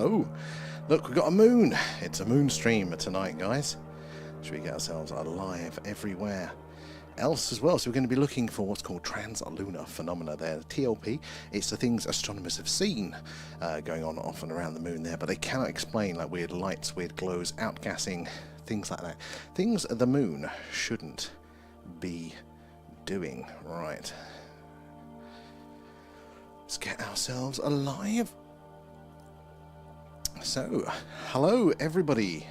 Hello. Look, we've got a moon. It's a moon stream tonight, guys. Should we get ourselves alive everywhere else as well? So we're going to be looking for what's called trans-lunar phenomena there. The TLP, it's the things astronomers have seen going on off and around the moon there, but they cannot explain, like weird lights, weird glows, outgassing, things like that. Things the moon shouldn't be doing. Right. Let's get ourselves alive. So, hello everybody.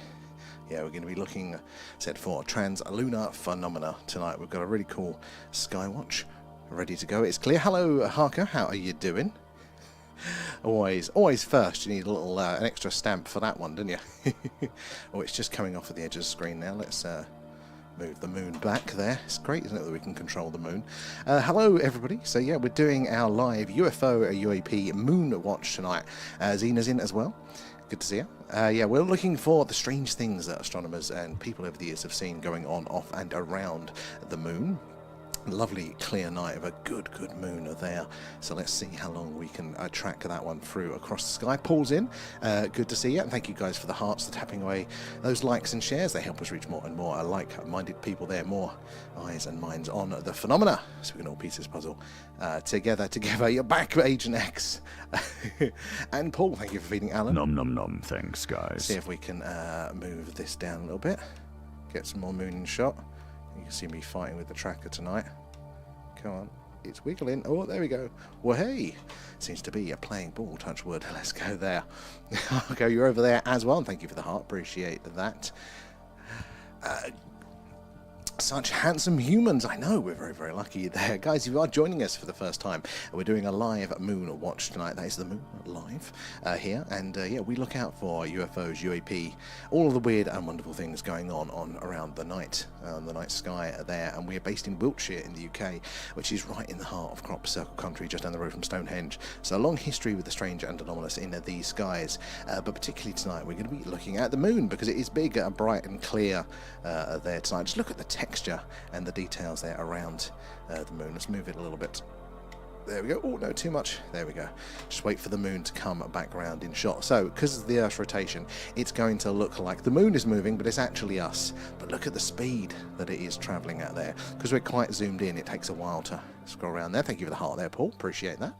Yeah, we're going to be looking, said, for trans-lunar phenomena tonight. We've got a really cool skywatch ready to go. It's clear. Hello, Harker. How are you doing? Always first. You need a little an extra stamp for that one, don't you? Oh, it's just coming off of the edge of the screen now. Let's move the moon back there. It's great, isn't it, that we can control the moon. Hello, everybody. So yeah, we're doing our live UFO UAP moon watch tonight. Zena's in as well. Good to see you. Yeah, we're looking for the strange things that astronomers and people over the years have seen going on off and around the moon. Lovely clear night of a good moon there. So let's see how long we can track that one through across the sky. Paul's in. Good to see you. And thank you guys for the hearts, for tapping away those likes and shares. They help us reach more and more like-minded people there. More eyes and minds on the phenomena. So we can all piece this puzzle together. You're back, Agent X. And Paul, thank you for feeding Alan. Nom nom nom. Thanks, guys. See if we can move this down a little bit. Get some more moon in shot. You can see me fighting with the tracker tonight. Come on, it's wiggling. Oh, there we go. Well, hey, seems to be a playing ball, touch wood. Let's go there. Okay, you're over there as well. Thank you for the heart. Appreciate that. Such handsome humans. I know, we're very lucky there. Guys, if you are joining us for the first time, we're doing a live moon watch tonight. That is the moon live here. And yeah, we look out for UFOs, UAP, all of the weird and wonderful things going on around the night sky there. And we're based in Wiltshire in the UK, which is right in the heart of Crop Circle country, just down the road from Stonehenge. So a long history with the strange and anomalous in these skies. But particularly tonight, we're going to be looking at the moon because it is big, bright and clear there tonight. Just look at the texture and the details there around the moon. Let's move it a little bit. There we go. Oh, no, too much. There we go. Just wait for the moon to come back round in shot. So, because of the Earth's rotation, it's going to look like the moon is moving, but it's actually us. But look at the speed that it is travelling at there. Because we're quite zoomed in, it takes a while to scroll around there. Thank you for the heart there, Paul. Appreciate that.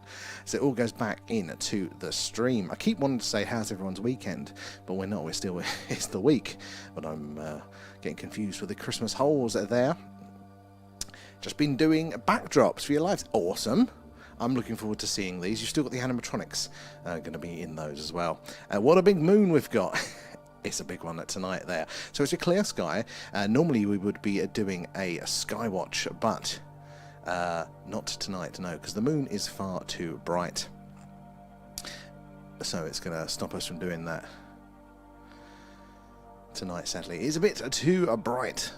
So it all goes back into the stream. I keep wanting to say, how's everyone's weekend? But we're not. We're still, it's the week. But I'm getting confused with the Christmas holes there. Just been doing backdrops for your lives. Awesome. I'm looking forward to seeing these. You've still got the animatronics going to be in those as well. What a big moon we've got. It's a big one tonight there. So it's a clear sky. Normally we would be doing a sky watch, but not tonight, no, because the moon is far too bright. So it's going to stop us from doing that tonight, sadly. It's a bit too bright,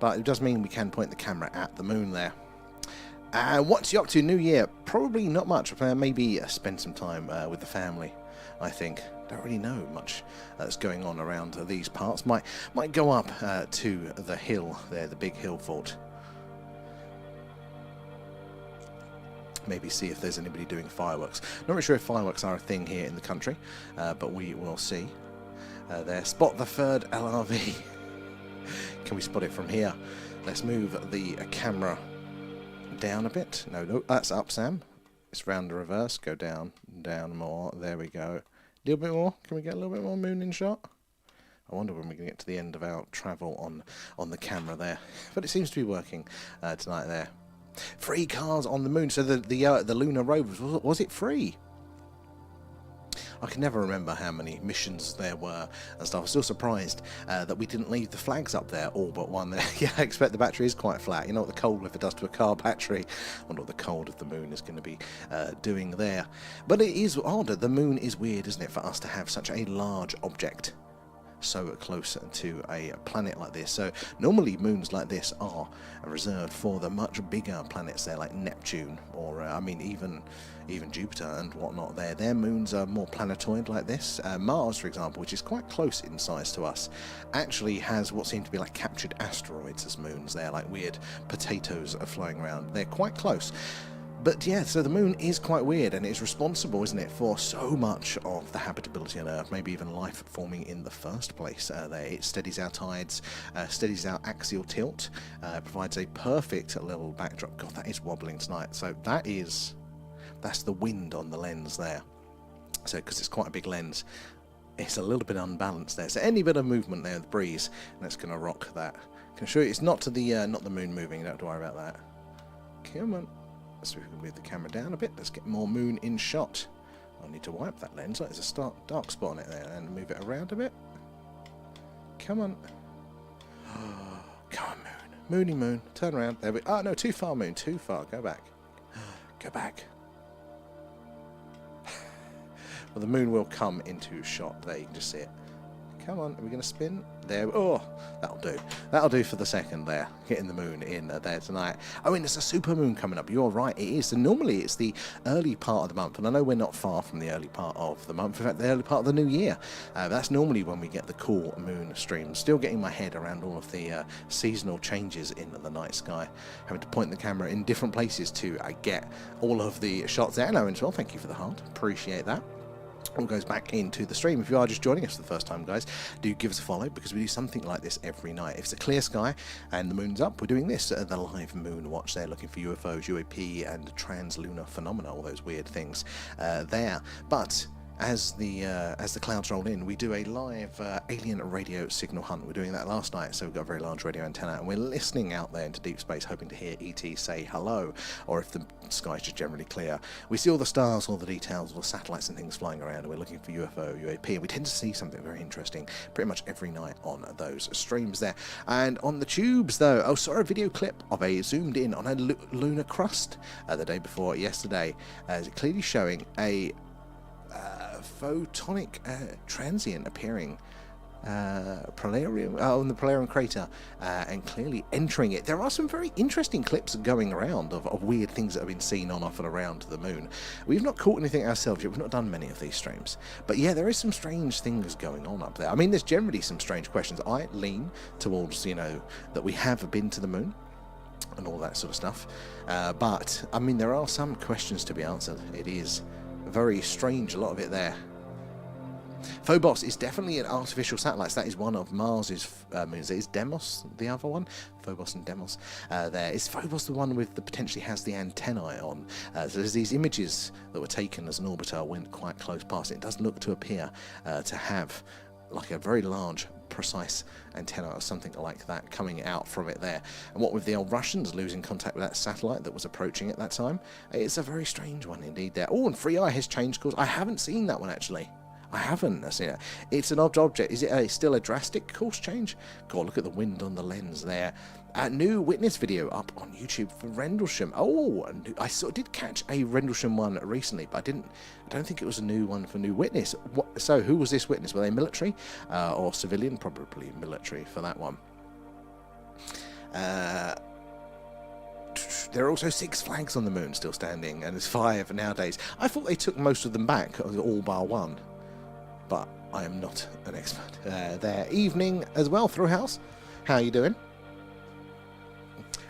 but it does mean we can point the camera at the moon there. What's you up to New Year? Probably not much. Maybe spend some time with the family, I think. Don't really know much that's going on around these parts. Might go up to the hill there, the big hill fort. Maybe see if there's anybody doing fireworks. Not really sure if fireworks are a thing here in the country, but we will see. There, spot the third LRV. Can we spot it from here? Let's move the camera down a bit. No, that's up, Sam. It's round the reverse. Go down more. There we go. A little bit more. Can we get a little bit more moon in shot? I wonder when we can get to the end of our travel on the camera there. But it seems to be working tonight there. 3 cars on the moon. So the lunar rovers, was it free? I can never remember how many missions there were and stuff. I'm still surprised that we didn't leave the flags up there, all but one there. Yeah, I expect the battery is quite flat. You know what the cold weather does to a car battery? I wonder what the cold of the moon is going to be doing there. But it is odd. The moon is weird, isn't it, for us to have such a large object so close to a planet like this. So normally moons like this are reserved for the much bigger planets there, like Neptune, or I mean even Jupiter and whatnot there. Their moons are more planetoid like this. Mars, for example, which is quite close in size to us, actually has what seem to be like captured asteroids as moons. They're like weird potatoes are flying around. They're quite close. But yeah, so the moon is quite weird, and it's responsible, isn't it, for so much of the habitability on Earth, maybe even life forming in the first place. It steadies our tides, steadies our axial tilt, provides a perfect little backdrop. God, that is wobbling tonight. So that's the wind on the lens there. So because it's quite a big lens, it's a little bit unbalanced there. So any bit of movement there, the breeze, and it's going to rock that. I can assure you, it's not the moon moving. You don't have to worry about that. Come on. So we can move the camera down a bit. Let's get more moon in shot. I'll need to wipe that lens. There's a dark spot on it there, and move it around a bit. Come on. Come on, moon. Moony moon. Turn around. There we. Oh no, too far, moon. Too far. Go back. Go back. Well, the moon will come into shot. There, you can just see it. Come on, are we going to spin? There. Oh, that'll do. That'll do for the second there. Getting the moon in there tonight. Oh, and there's a super moon coming up. You're right, it is. And normally it's the early part of the month. And I know we're not far from the early part of the month. In fact, the early part of the new year. That's normally when we get the cool moon streams. Still getting my head around all of the seasonal changes in the night sky. Having to point the camera in different places to get all of the shots there. No, as well, thank you for the heart. Appreciate that. All goes back into the stream. If you are just joining us for the first time, guys, do give us a follow, because we do something like this every night. If it's a clear sky and the moon's up, we're doing this, the live moon watch there, looking for UFOs, UAP, and trans-lunar phenomena, all those weird things there. But as the clouds roll in, we do a live alien radio signal hunt. We're doing that last night, so we've got a very large radio antenna, and we're listening out there into deep space, hoping to hear ET say hello, or if the sky's just generally clear. We see all the stars, all the details, all the satellites and things flying around, and we're looking for UFO, UAP, and we tend to see something very interesting pretty much every night on those streams there. And on the tubes, though, I saw a video clip of a zoomed in on a lunar crust the day before yesterday, clearly showing a photonic transient appearing on the Polarium crater, and clearly entering it. There are some very interesting clips going around of weird things that have been seen on, off and around the moon. We've not caught anything ourselves yet. We've not done many of these streams, but yeah, there is some strange things going on up there. I mean, there's generally some strange questions. I lean towards, that we have been to the moon and all that sort of stuff, but I mean, there are some questions to be answered. It is very strange, a lot of it there. Phobos is definitely an artificial satellite. That is one of Mars's moons. Is Deimos the other one? Phobos and Deimos. There is Phobos, the one with the potentially has the antennae on. So there's these images that were taken as an orbiter went quite close past it. It does look to appear to have like a very large, precise antenna or something like that coming out from it there. And what with the old Russians losing contact with that satellite that was approaching at that time, it's a very strange one indeed there. Oh, and Free Eye has changed course. I haven't seen that one actually. I haven't seen it. It's an odd object. Is it still a drastic course change? God, look at the wind on the lens there. A new witness video up on YouTube for Rendlesham. Oh, I did catch a Rendlesham one recently, but I don't think it was a new one for New Witness. So who was this witness? Were they military or civilian? Probably military for that one. There are also 6 flags on the moon still standing, and there's 5 nowadays. I thought they took most of them back, all bar one. But I am not an expert. There. Evening as well, Through House. How are you doing?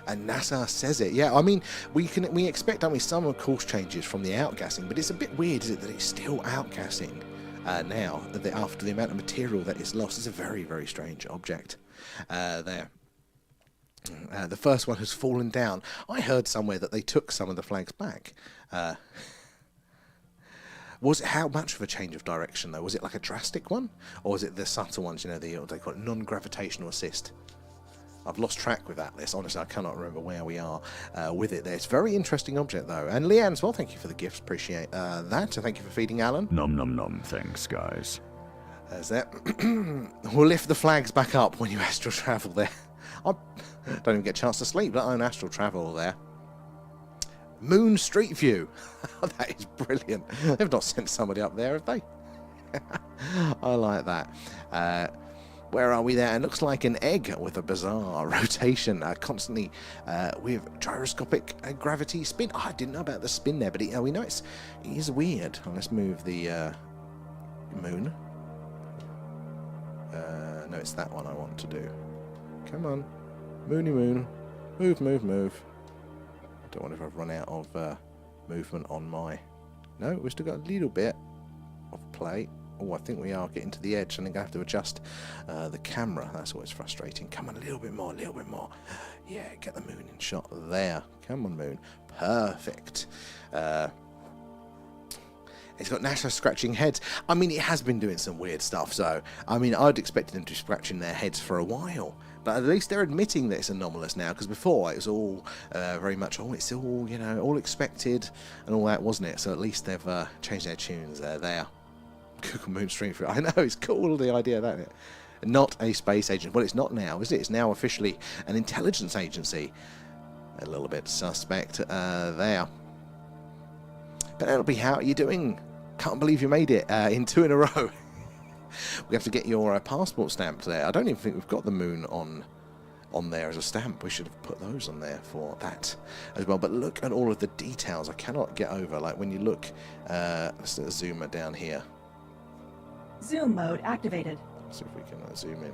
And NASA says it. Yeah, I mean, we expect, don't we, some course changes from the outgassing, but it's a bit weird, is it, that it's still outgassing now, after the amount of material that is lost. It's a very, very strange object there. The first one has fallen down. I heard somewhere that they took some of the flags back. Was it how much of a change of direction, though? Was it like a drastic one? Or was it the subtle ones, they call it non-gravitational assist? I've lost track with that list. Honestly, I cannot remember where we are with it there. It's a very interesting object, though. And Leanne as well, thank you for the gifts. Appreciate that. So thank you for feeding Alan. Nom nom nom. Thanks, guys. There's that. We'll lift the flags back up when you astral travel there. I don't even get a chance to sleep, let alone astral travel there. Moon Street View. That is brilliant. They've not sent somebody up there, have they? I like that. Where are we there? It looks like an egg with a bizarre rotation, constantly with gyroscopic gravity spin. Oh, I didn't know about the spin there, but we know it is weird. Let's move the moon. No, it's that one I want to do. Come on. Moony moon. Move, move, move. I don't wonder if I've run out of movement on my... No, we've still got a little bit of play. Oh, I think we are getting to the edge, and I'm going to have to adjust the camera. That's always frustrating. Come on, a little bit more, a little bit more. Yeah, get the moon in shot there. Come on, moon. Perfect. It's got NASA scratching heads. I mean, it has been doing some weird stuff, so, I mean, I'd expected them to be scratching their heads for a while. But at least they're admitting that it's anomalous now, because before it was all very much, oh, it's all, you know, all expected and all that, wasn't it? So at least they've changed their tunes there. Google Moon Stream Through. I know, it's cool, the idea of that, isn't it? Not a space agent. Well, it's not now, is it? It's now officially an intelligence agency. A little bit suspect there. But that'll be how you're doing. Can't believe you made it in 2 in a row. We have to get your passport stamped there. I don't even think we've got the moon on there as a stamp. We should have put those on there for that as well. But look at all of the details. I cannot get over, like when you look, let's zoom down here. Zoom mode activated. See if we can zoom in.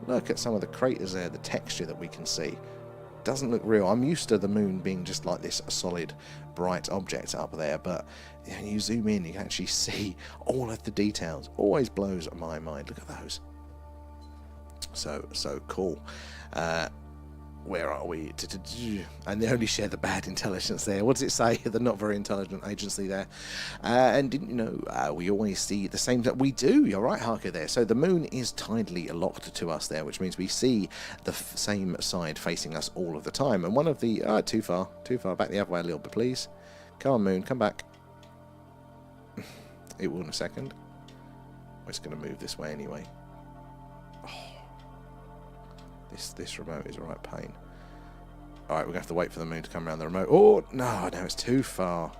Look at some of the craters there, the texture that we can see. Doesn't look real. I'm used to the moon being just like this solid, bright object up there, but when you zoom in, you can actually see all of the details. Always blows my mind. Look at those. So cool. Where are we? And they only share the bad intelligence there. What does it say? The not very intelligent agency there. And didn't you know, we always see the same that we do. You're right, Harker, there. So the moon is tidally locked to us there, which means we see the same side facing us all of the time. And one of the... too far. Back the other way a little bit, please. Come on, moon, come back. It will in a second. It's going to move this way anyway. This remote is a right pain. Alright, we're going to have to wait for the moon to come around the remote. Oh, no, it's too far.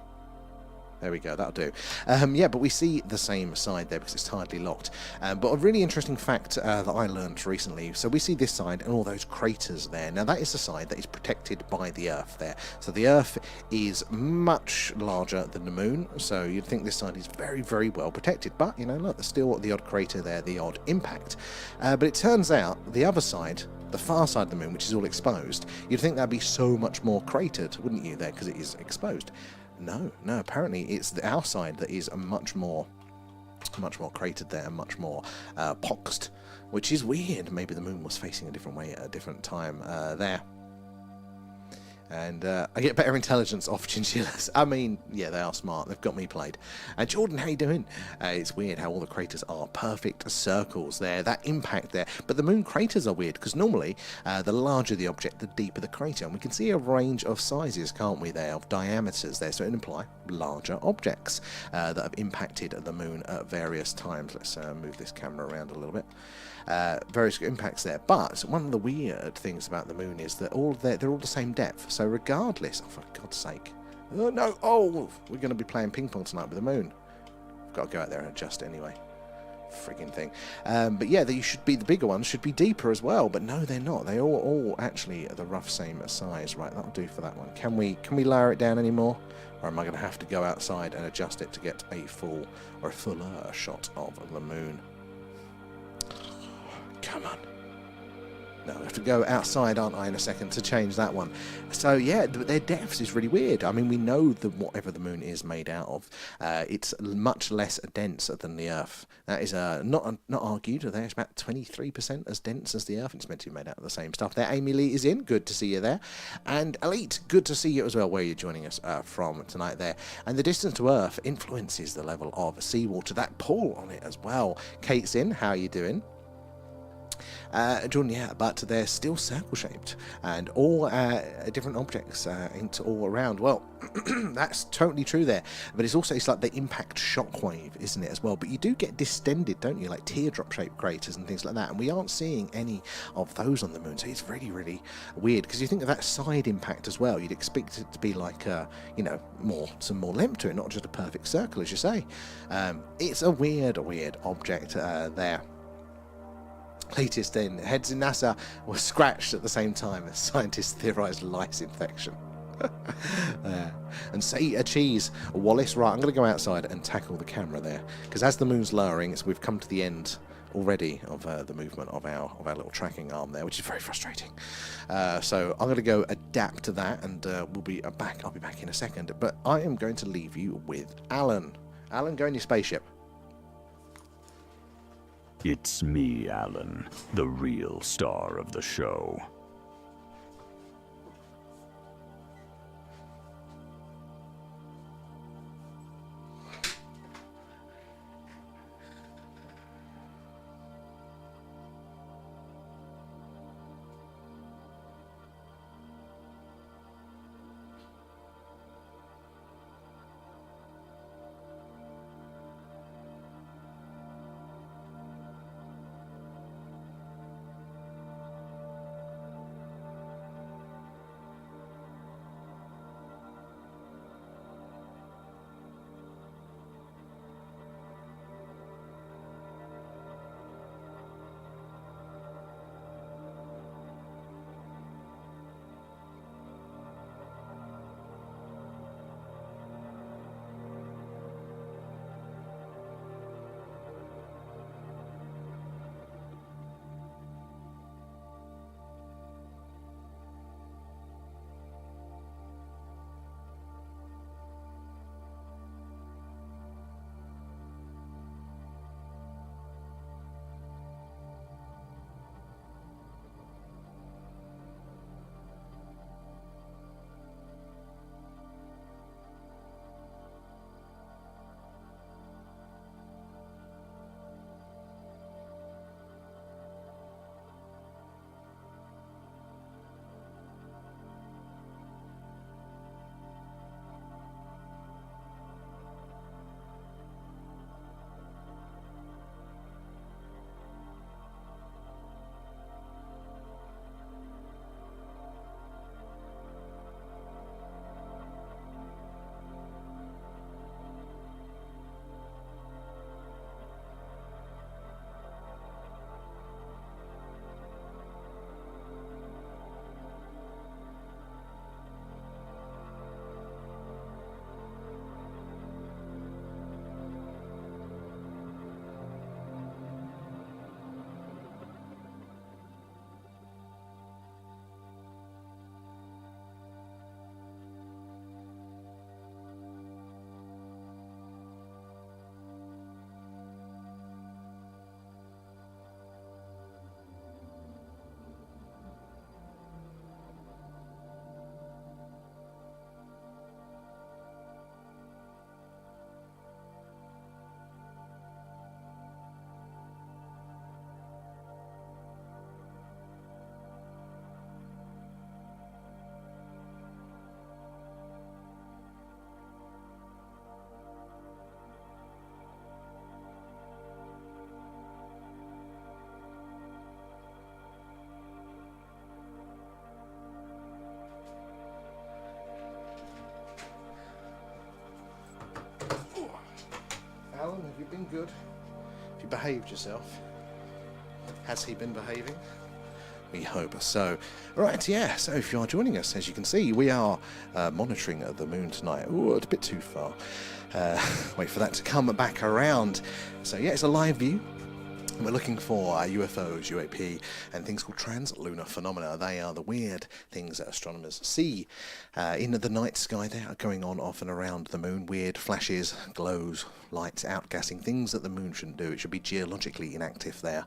There we go, that'll do. Yeah, but we see the same side there because it's tidally locked. But a really interesting fact that I learned recently, so we see this side and all those craters there. Now that is the side that is protected by the Earth there. So the Earth is much larger than the moon, so you'd think this side is very, very well protected. But, you know, look, there's still the odd crater there, the odd impact. But it turns out the other side, the far side of the moon, which is all exposed, you'd think that'd be so much more cratered, wouldn't you, there, because it is exposed. No, apparently it's our side that is much more cratered there, and much more poxed, which is weird. Maybe the moon was facing a different way at a different time there. And I get better intelligence off chinchillas. I mean, yeah, they are smart. They've got me played. Jordan, how you doing? It's weird how all the craters are perfect circles there. That impact there. But the moon craters are weird because normally the larger the object, the deeper the crater. And we can see a range of sizes, can't we, there, of diameters there. So it imply larger objects that have impacted the moon at various times. Let's move this camera around a little bit. Various impacts there, but one of the weird things about the moon is that they're all the same depth. So regardless, oh, for God's sake, oh no, oh, we're going to be playing ping pong tonight with the moon. I've got to go out there and adjust anyway. Frigging thing. But yeah, they should be, the bigger ones should be deeper as well, but no, they're not. They all actually are the rough same size. Right, that'll do for that one. Can we lower it down anymore? Or am I going to have to go outside and adjust it to get a full or a fuller shot of the moon? Come on. No, I have to go outside, aren't I, in a second to change that one. So, yeah, their depths is really weird. I mean, we know that whatever the moon is made out of, it's much less dense than the Earth. That is not argued. There, it's about 23% as dense as the Earth. It's meant to be made out of the same stuff. There, Amy Lee is in. Good to see you there. And Elite, good to see you as well, where you're joining us from tonight there. And the distance to Earth influences the level of seawater. That pull on it as well. Kate's in. How are you doing? Jordan, yeah, but they're still circle-shaped and all different objects into all around. Well, that's totally true there, but it's like the impact shockwave, isn't it, as well? But you do get distended, don't you, like teardrop-shaped craters and things like that, and we aren't seeing any of those on the moon, so it's really, really weird, because you think of that side impact as well. You'd expect it to be like, you know, some more length to it, not just a perfect circle, as you say. It's a weird object there. Latest in, heads in NASA were scratched at the same time as scientists theorised lice infection. And say a cheese, Wallace. Right, I'm going to go outside and tackle the camera there, because as the moon's lowering, we've come to the end already of the movement of our little tracking arm there, which is very frustrating. So I'm going to go adapt to that, and we'll be back. I'll be back in a second. But I am going to leave you with Alan. Alan, go in your spaceship. It's me, Alan, the real star of the show. Alan, have you been good? Have you behaved yourself? Has he been behaving? We hope so. Right, yeah, so if you are joining us, as you can see, we are monitoring the moon tonight. Ooh, it's a bit too far. Wait for that to come back around. So yeah, it's a live view. We're looking for UFOs, UAP, and things called trans-lunar phenomena. They are the weird things that astronomers see in the night sky. They are going on off and around the moon. Weird flashes, glows, lights, outgassing, things that the moon shouldn't do. It should be geologically inactive there.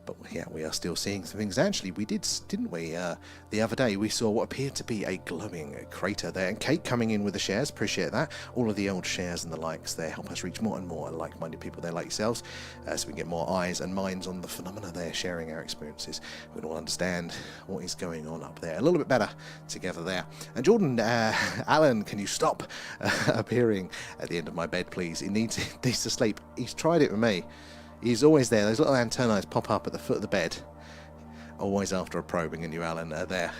But yeah, we are still seeing some things. Actually, we didn't we? The other day, we saw what appeared to be a glowing crater there. And Kate coming in with the shares, appreciate that. All of the old shares and the likes there help us reach more and more like-minded people there like yourselves, so we can get more eyes and minds on the phenomena there, sharing our experiences. We can all understand what is going on up there a little bit better together there. And Jordan, Alan, can you stop appearing at the end of my bed, please? He needs to sleep. He's tried it with me. He's always there. Those little antennae pop up at the foot of the bed. Always after a probing, and you, Alan, there.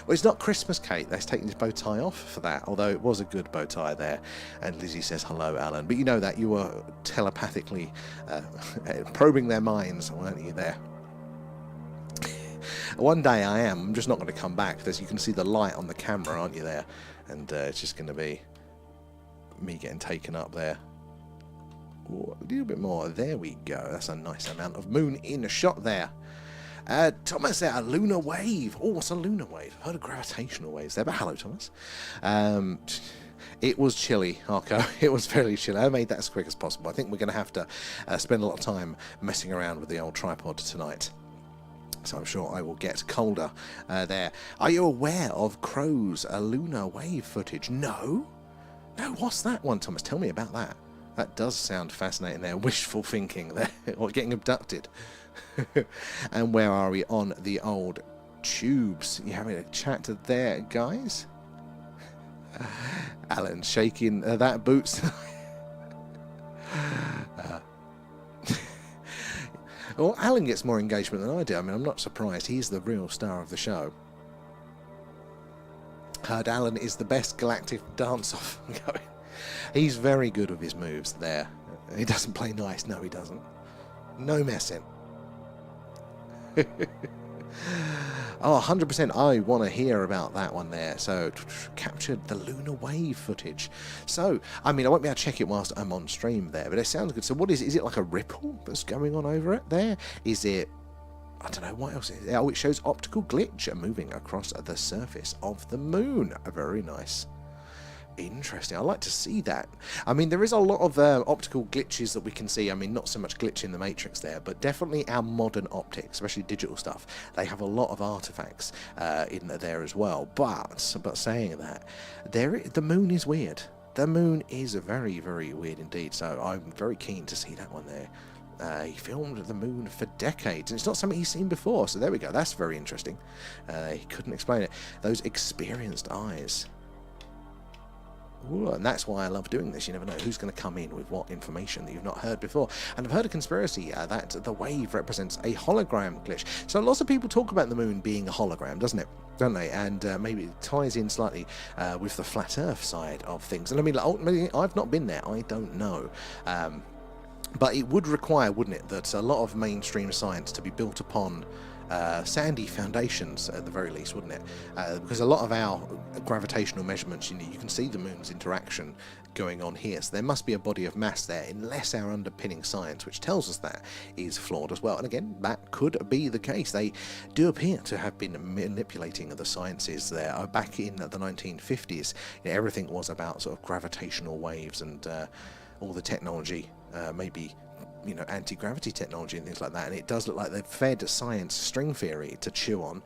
Well, it's not Christmas, Kate. That's taking his bow tie off for that, although it was a good bow tie there. And Lizzie says, hello, Alan. But you know that you were telepathically probing their minds, weren't you, there? One day I am. I'm just not going to come back. As you can see the light on the camera, aren't you, there? And it's just going to be me getting taken up there. Ooh, a little bit more. There we go. That's a nice amount of moon in a shot there. Thomas there, a lunar wave. Oh, what's a lunar wave? I've heard of gravitational waves there, but hello, Thomas. It was chilly, Arco. It was fairly chilly. I made that as quick as possible. I think we're going to have to spend a lot of time messing around with the old tripod tonight. So I'm sure I will get colder there. Are you aware of Crow's lunar wave footage? No? No, what's that one, Thomas? Tell me about that. That does sound fascinating there. Wishful thinking there. Or getting abducted. And where are we on the old tubes? You having a chat there, guys? Alan shaking that boots. Well, Alan gets more engagement than I do. I mean, I'm not surprised. He's the real star of the show. Heard Alan is the best galactic dance-off going. He's very good with his moves there. He doesn't play nice. No, he doesn't. No messing. Oh, 100%. I want to hear about that one there. So, captured the lunar wave footage. So, I mean, I won't be able to check it whilst I'm on stream there, but it sounds good. So, what is it? Is it like a ripple that's going on over it there? Is it, I don't know, what else is it? Oh, it shows optical glitch moving across the surface of the moon. Very nice. Interesting. I like to see that. I mean, there is a lot of optical glitches that we can see. I mean, not so much glitch in the Matrix there, but definitely our modern optics, especially digital stuff. They have a lot of artifacts in there as well. But saying that, the moon is weird. The moon is very, very weird indeed. So I'm very keen to see that one there. He filmed the moon for decades, and it's not something he's seen before. So there we go. That's very interesting. He couldn't explain it. Those experienced eyes. Ooh, and that's why I love doing this. You never know who's going to come in with what information that you've not heard before. And I've heard a conspiracy that the wave represents a hologram glitch. So lots of people talk about the moon being a hologram, doesn't it? Don't they? And maybe it ties in slightly with the flat Earth side of things. And I mean, like, ultimately, I've not been there. I don't know. But it would require, wouldn't it, that a lot of mainstream science to be built upon sandy foundations at the very least, wouldn't it? Because a lot of our gravitational measurements, you can see the moon's interaction going on here, so there must be a body of mass there, unless our underpinning science, which tells us that, is flawed as well. And again, that could be the case. They do appear to have been manipulating the sciences there. Back in the 1950s, everything was about sort of gravitational waves and all the technology, maybe anti-gravity technology and things like that, and it does look like they've fed science string theory to chew on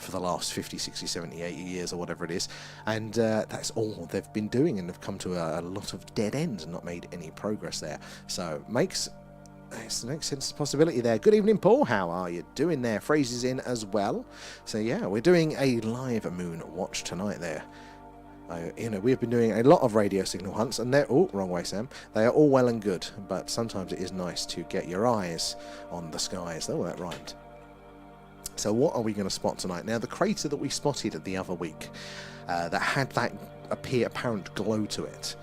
for the last 50, 60, 70, 80 years or whatever it is, and that's all they've been doing, and they've come to a lot of dead ends and not made any progress there. So makes sense possibility there. Good evening, Paul. How are you doing there? Phrases in as well. So yeah, we're doing a live moon watch tonight there. We've been doing a lot of radio signal hunts, and they're wrong way, Sam. They are all well and good, but sometimes it is nice to get your eyes on the skies. Oh, that rhymed. So what are we going to spot tonight? Now, the crater that we spotted the other week that had that apparent glow to it,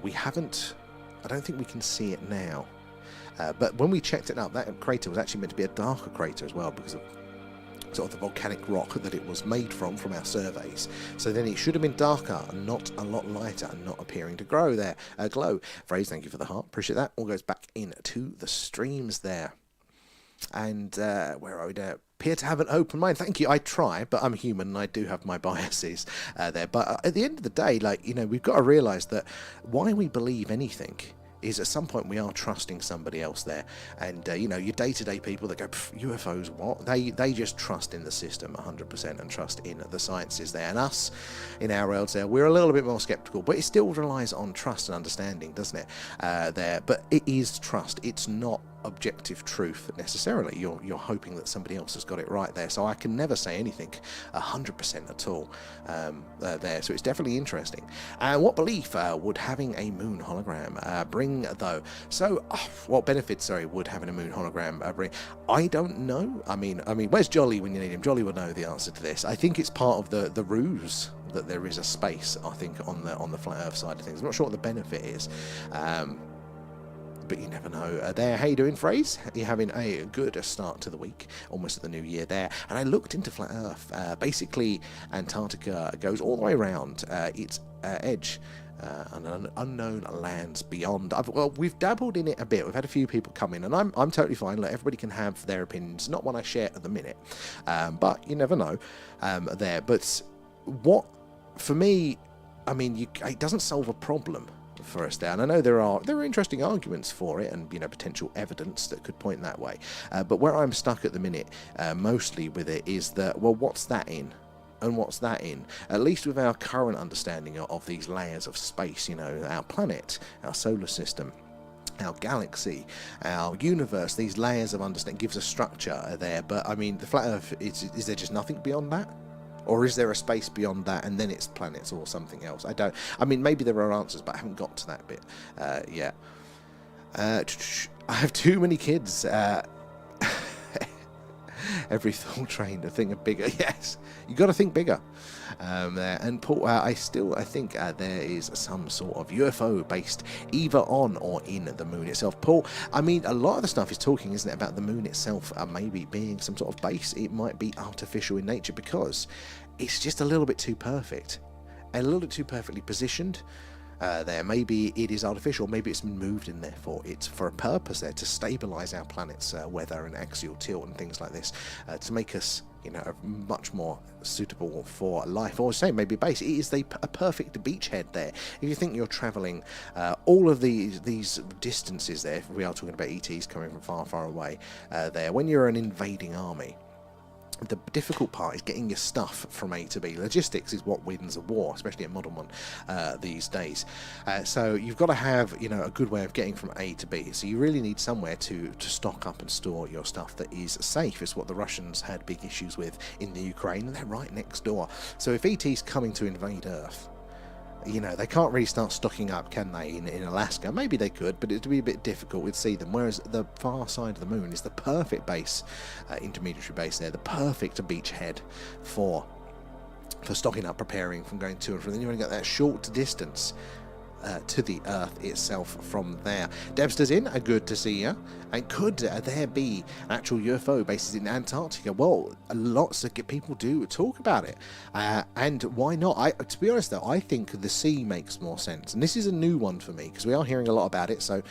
we haven't. I don't think we can see it now. But when we checked it up, that crater was actually meant to be a darker crater as well, because of sort of the volcanic rock that it was made from our surveys. So then it should have been darker and not a lot lighter and not appearing to glow. Phrase, thank you for the heart. Appreciate that. All goes back into the streams there. And where are we there? Appear to have an open mind. Thank you. I try, but I'm human and I do have my biases there. But at the end of the day, we've got to realise that why we believe anything is at some point we are trusting somebody else there, and your day-to-day people that go UFOs, what they just trust in the system 100% and trust in the sciences there. And us in our worlds there, we're a little bit more skeptical, but it still relies on trust and understanding, doesn't it? But it is trust. It's not objective truth necessarily. You're hoping that somebody else has got it right there. So I can never say anything 100% at all there. So it's definitely interesting. What belief would having a moon hologram bring though? So what benefits would having a moon hologram bring? I don't know. I mean, where's Jolly when you need him? Jolly would know the answer to this. I think it's part of the ruse that there is a space, I think, on the flat Earth side of things. I'm not sure what the benefit is. but you never know. There, how you doing, Phrase? You're having a good start to the week, almost at the new year there. And I looked into Flat Earth. Basically, Antarctica goes all the way around its edge. And unknown lands beyond. We've dabbled in it a bit. We've had a few people come in, and I'm totally fine. Look, everybody can have their opinions. Not one I share at the minute, but you never know there. But what, for me, I mean, it doesn't solve a problem for us there. And I know there are interesting arguments for it, and potential evidence that could point that way. But where I'm stuck at the minute, mostly with it, is that, well, what's that in? And what's that in? At least with our current understanding of these layers of space, our planet, our solar system, our galaxy, our universe, these layers of understanding gives a structure there. But I mean, the flat Earth, is there just nothing beyond that? Or is there a space beyond that and then it's planets or something else? I mean, maybe there are answers, but I haven't got to that bit yet. I have too many kids. Every thought train to think bigger. Yes, you got to think bigger. And Paul, I think there is some sort of UFO based either on or in the moon itself. Paul, I mean, a lot of the stuff is talking, isn't it, about the moon itself maybe being some sort of base. It might be artificial in nature because it's just a little bit too perfect, a little bit too perfectly positioned. There, maybe it is artificial, maybe it's been moved in there it's for a purpose there, to stabilize our planet's weather and axial tilt and things like this, to make us much more suitable for life, or say maybe base. It is a perfect beachhead there. If you think you're traveling all of these distances there, if we are talking about ETs coming from far away there, when you're an invading army, the difficult part is getting your stuff from A to B. Logistics is what wins a war, especially a modern one these days. So you've got to have, a good way of getting from A to B. So you really need somewhere to stock up and store your stuff that is safe. It's what the Russians had big issues with in the Ukraine, and they're right next door. So if ET's coming to invade Earth, they can't really start stocking up, can they, in Alaska? Maybe they could, but it'd be a bit difficult. We'd see them. Whereas the far side of the moon is the perfect base, intermediary base there, the perfect beachhead for stocking up, preparing from going to and from. Then you've only got that short distance to the Earth itself from there. Debster's in, good to see you. And could there be actual UFO bases in Antarctica? Well, lots of people do talk about it, and why not? To be honest though, I think the sea makes more sense, and this is a new one for me because we are hearing a lot about it. So,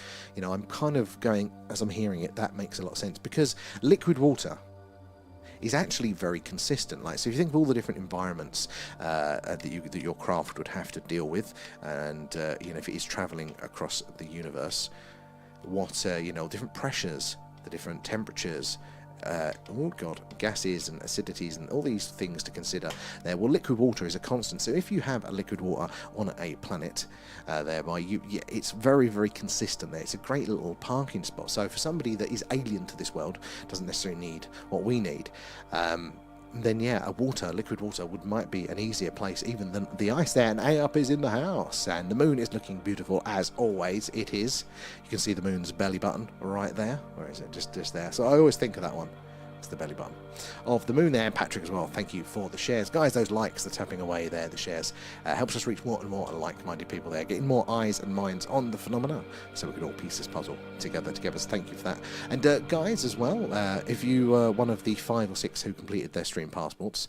I'm kind of going, as I'm hearing it, that makes a lot of sense, because liquid water is actually very consistent. So if you think of all the different environments that your craft would have to deal with, and if it is traveling across the universe, what different pressures, the different temperatures, gases and acidities and all these things to consider there. Well, liquid water is a constant. So if you have a liquid water on a planet, it's very, very consistent there. It's a great little parking spot. So for somebody that is alien to this world, doesn't necessarily need what we need, then liquid water might be an easier place even than the ice there. And A-Up is in the house, and the moon is looking beautiful as always. It is. You can see the moon's belly button right there. Where is it? Just there. So I always think of that one. It's the belly button of the moon there. And Patrick as well, thank you for the shares, guys. Those likes, the tapping away there, the shares, helps us reach more and more like-minded people there, getting more eyes and minds on the phenomena, so we can all piece this puzzle together. So thank you for that. And guys as well, if you were one of the 5 or 6 who completed their stream passports,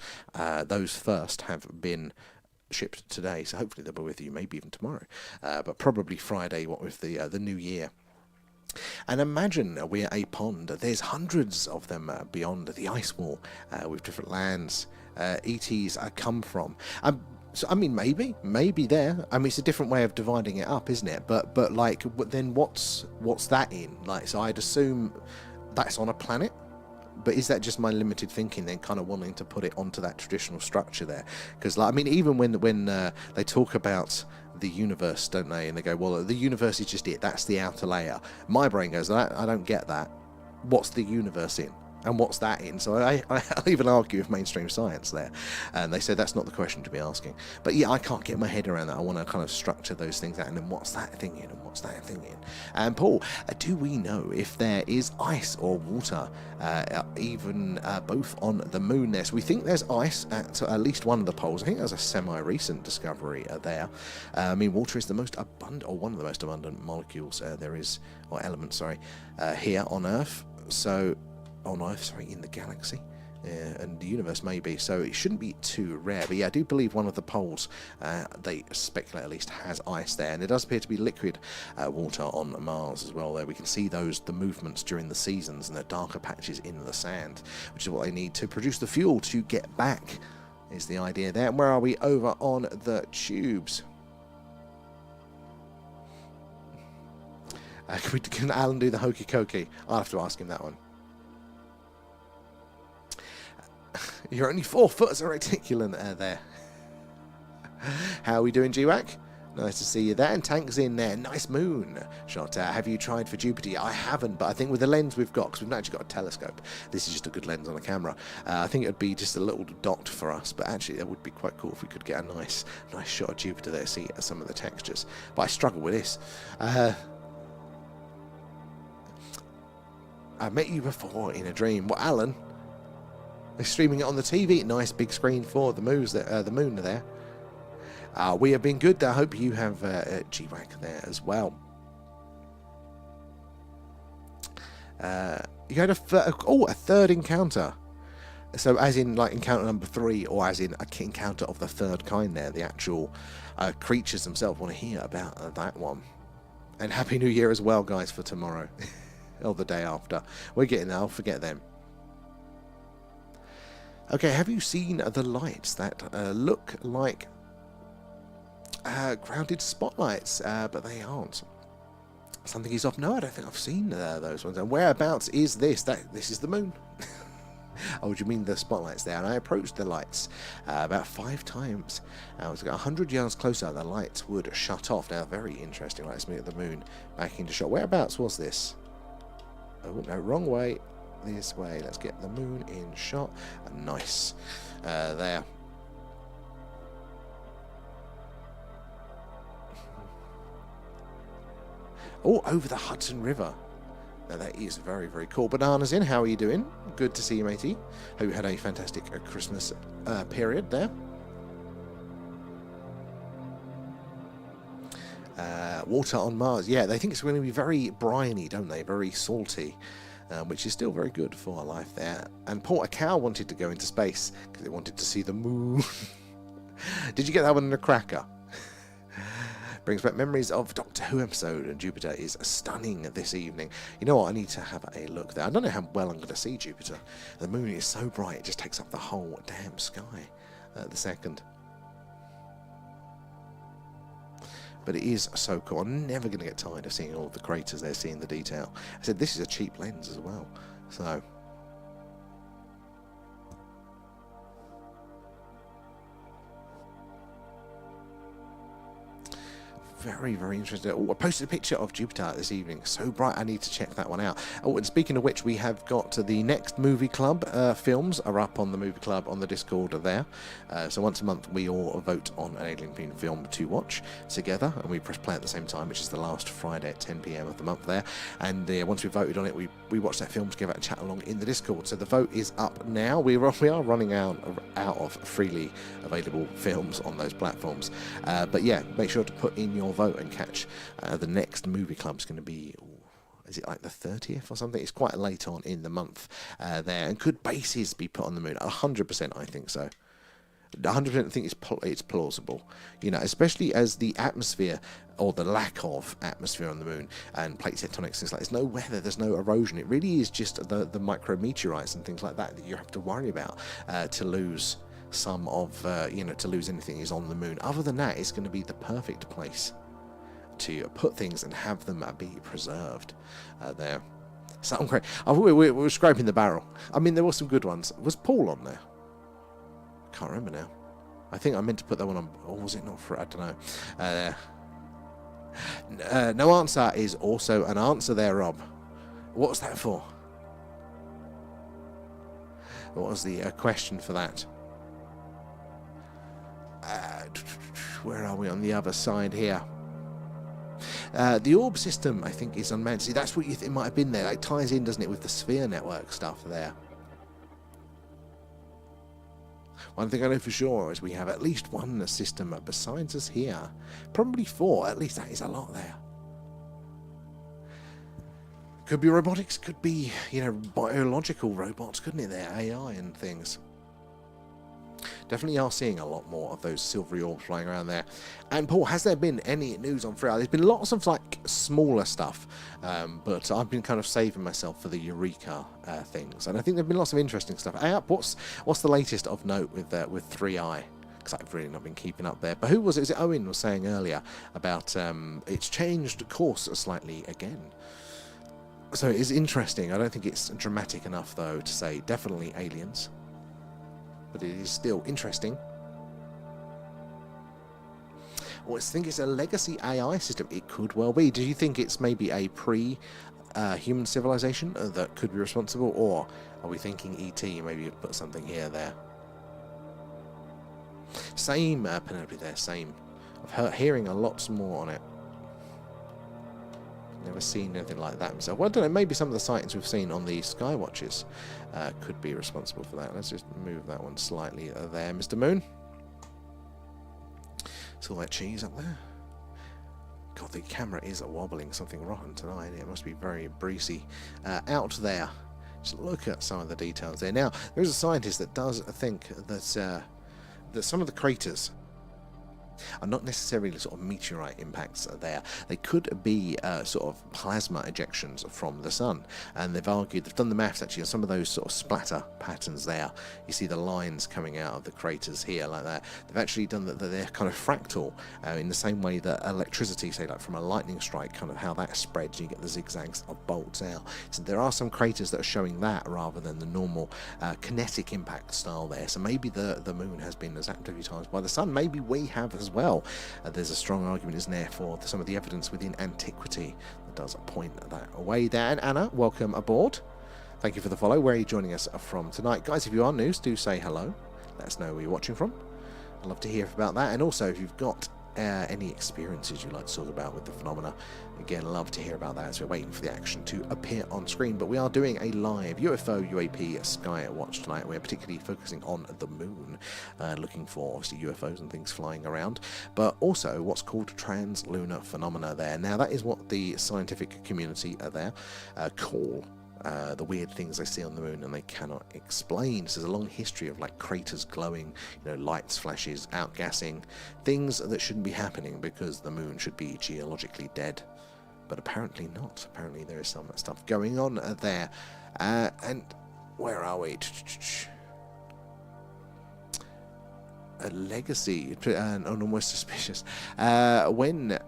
those first have been shipped today, so hopefully they'll be with you maybe even tomorrow, but probably Friday, what with the new year. And imagine we're a pond. There's hundreds of them beyond the ice wall, with different lands ETs come from. So I mean, maybe there. I mean, it's a different way of dividing it up, isn't it? But then what's that in? So I'd assume that's on a planet. But is that just my limited thinking then, kind of wanting to put it onto that traditional structure there? Because even when they talk about the universe, don't they? And they go, well, the universe is just it. That's the outer layer. My brain goes, I don't get that. What's the universe in? And what's that in? So I'll even argue with mainstream science there. And they said that's not the question to be asking. But yeah, I can't get my head around that. I want to kind of structure those things out. And then what's that thing in? And what's that thing in? And Paul, do we know if there is ice or water, even both on the moon there? So we think there's ice at least one of the poles. I think there's a semi-recent discovery there. I mean, water is the most abundant, or one of the most abundant molecules there is, or elements, sorry, here on Earth. So... on Earth, sorry, in the galaxy and the universe maybe, so it shouldn't be too rare. But yeah, I do believe one of the poles, they speculate at least, has ice there, and there does appear to be liquid water on Mars as well. There we can see the movements during the seasons and the darker patches in the sand, which is what they need to produce the fuel to get back, is the idea there. And where are we? Over on the tubes. Can Alan do the hokey cokey? I'll have to ask him that one. You're only 4 foot, so reticulum there. How are we doing, GWAC? Nice to see you there. And Tank's in there. Nice moon shot. Have you tried for Jupiter? I haven't, but I think with the lens we've got, because we've not actually got a telescope, this is just a good lens on a camera. I think it would be just a little dot for us, but actually it would be quite cool if we could get a nice shot of Jupiter there, see some of the textures. But I struggle with this. I met you before in a dream. What, Alan? They're streaming it on the TV. Nice big screen for the moon there. We have been good. I hope you have GWAC there as well. You had a third encounter. So as in like encounter number 3, or as in a encounter of the third kind there. The actual creatures themselves. Want to hear about that one. And Happy New Year as well, guys, for tomorrow. Or the day after. We're getting there. I'll forget them. Okay, have you seen the lights that look like grounded spotlights, but they aren't? Something is off. No, I don't think I've seen those ones. And whereabouts is this? This is the moon. Oh, do you mean the spotlights there? And I approached the lights about 5 times. I was 100 yards closer, the lights would shut off. Now, very interesting. Let's move the moon back into shot. Whereabouts was this? Oh, no, wrong way. This way. Let's get the moon in shot. Nice. There. Oh, over the Hudson River. Now that is very, very cool. Bananas in, how are you doing? Good to see you, matey. Hope you had a fantastic Christmas period there. Water on Mars. Yeah, they think it's going to be very briny, don't they? Very salty. Which is still very good for life there. And Paul, a cow wanted to go into space because it wanted to see the moon. Did you get that one in a cracker? Brings back memories of Doctor Who episode, and Jupiter is stunning this evening. You know what? I need to have a look there. I don't know how well I'm going to see Jupiter. The moon is so bright, it just takes up the whole damn sky the second. But it is so cool. I'm never going to get tired of seeing all of the craters there, seeing the detail. I said this is a cheap lens as well. So... very, very interesting. Oh, I posted a picture of Jupiter this evening. So bright, I need to check that one out. Oh, and speaking of which, we have got the next movie club films are up on the movie club on the Discord there. So once a month, we all vote on an alien-themed film to watch together, and we press play at the same time, which is the last Friday at 10 PM of the month there. And once we've voted on it, we watch that film together and chat along in the Discord. So the vote is up now. We are running out of freely available films on those platforms. But yeah, make sure to put in your vote and catch the next movie club's going to be, is it like the 30th or something? It's quite late on in the month there. And could bases be put on the moon? 100% I think so. 100% think it's plausible, you know, especially as the atmosphere, or the lack of atmosphere on the moon, and plate tectonics, things like there's no weather, there's no erosion. It really is just the micrometeorites and things like that you have to worry about to lose some of, to lose anything is on the moon. Other than that, it's going to be the perfect place to put things and have them be preserved there. Something great. We're scraping the barrel. I mean, there were some good ones. Was Paul on there? Can't remember now. I think I meant to put that one on, or was it not for? I don't know. No answer is also an answer there, Rob. What's that for? What was the question for that? Where are we on the other side here? The orb system, I think, is unmanned. See, that's what you think it might have been there. It ties in, doesn't it, with the sphere network stuff there. One thing I know for sure is we have at least one system besides us here. Probably 4. At least that is a lot there. Could be robotics, could be, biological robots, couldn't it? There, AI and things. Definitely are seeing a lot more of those silvery orbs flying around there. And Paul, has there been any news on Freya? There's been lots of smaller stuff, but I've been kind of saving myself for the Eureka things, and I think there've been lots of interesting stuff. Hey, up, what's the latest of note with 3i? Because I've really not been keeping up there. But who was it? Was it Owen was saying earlier about it's changed course slightly again? So it is interesting. I don't think it's dramatic enough though to say definitely aliens. But it is still interesting. Well, I think it's a legacy AI system. It could well be. Do you think it's maybe a pre-human civilization that could be responsible? Or are we thinking ET, maybe you've put something here, there? Same, Penelope there, same. I've hearing a lot more on it. Never seen anything like that myself. Well, I don't know, maybe some of the sightings we've seen on the Skywatches could be responsible for that. Let's just move that one slightly there, Mr. Moon. It's all that cheese up there. God, the camera is wobbling something rotten tonight. It must be very breezy. Out there, just look at some of the details there. Now, there is a scientist that does think that some of the craters are not necessarily sort of meteorite impacts there. They could be sort of plasma ejections from the sun, and they've done the maths actually on some of those sort of splatter patterns there. You see the lines coming out of the craters here like that. They've actually done that they're kind of fractal in the same way that electricity, say like from a lightning strike, kind of how that spreads, you get the zigzags of bolts out. So there are some craters that are showing that rather than the normal kinetic impact style there. So maybe the moon has been as activized by the sun. Maybe we have as well. There's a strong argument, isn't there, for some of the evidence within antiquity that does point that way there. And Anna, welcome aboard. Thank you for the follow. Where are you joining us from tonight? Guys, if you are new, do say hello. Let us know where you're watching from. I'd love to hear about that. And also, if you've got any experiences you'd like to talk about with the phenomena, again, love to hear about that as we're waiting for the action to appear on screen. But we are doing a live UFO UAP Sky Watch tonight. We're particularly focusing on the moon, looking for obviously UFOs and things flying around, but also what's called trans-lunar phenomena there. Now that is what the scientific community are there call the weird things they see on the moon and they cannot explain. So there's a long history of craters glowing, lights, flashes, outgassing, things that shouldn't be happening because the moon should be geologically dead. But apparently not. Apparently there is some stuff going on there. And where are we? A legacy, and almost suspicious. When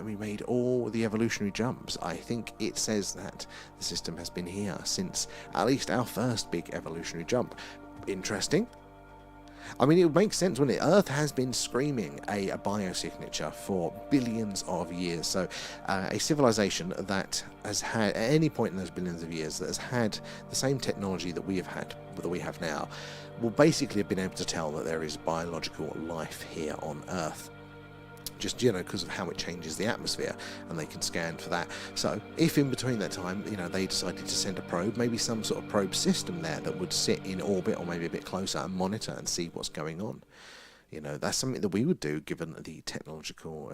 we made all the evolutionary jumps, I think it says that the system has been here since at least our first big evolutionary jump. Interesting. I mean, it would make sense, wouldn't it? Earth has been screaming a biosignature for billions of years. So a civilization that has had, at any point in those billions of years, that has had the same technology that we have now, will basically have been able to tell that there is biological life here on Earth. Just, because of how it changes the atmosphere, and they can scan for that. So if in between that time, they decided to send a probe, maybe some sort of probe system there that would sit in orbit or maybe a bit closer and monitor and see what's going on. That's something that we would do given the technological,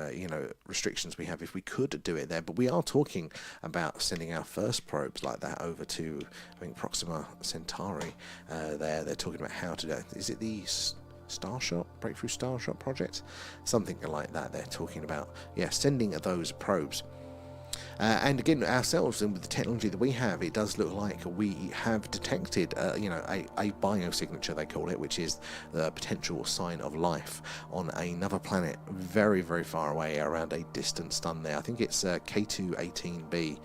restrictions we have if we could do it there. But we are talking about sending our first probes like that over to, I think, Proxima Centauri. They're talking about how to do it. Is it the Breakthrough Starshot project, something like that they're talking about, sending those probes. And again, ourselves, and with the technology that we have, it does look like we have detected a biosignature, they call it, which is the potential sign of life on another planet very, very far away, around a distant star there. I think it's K2-18b.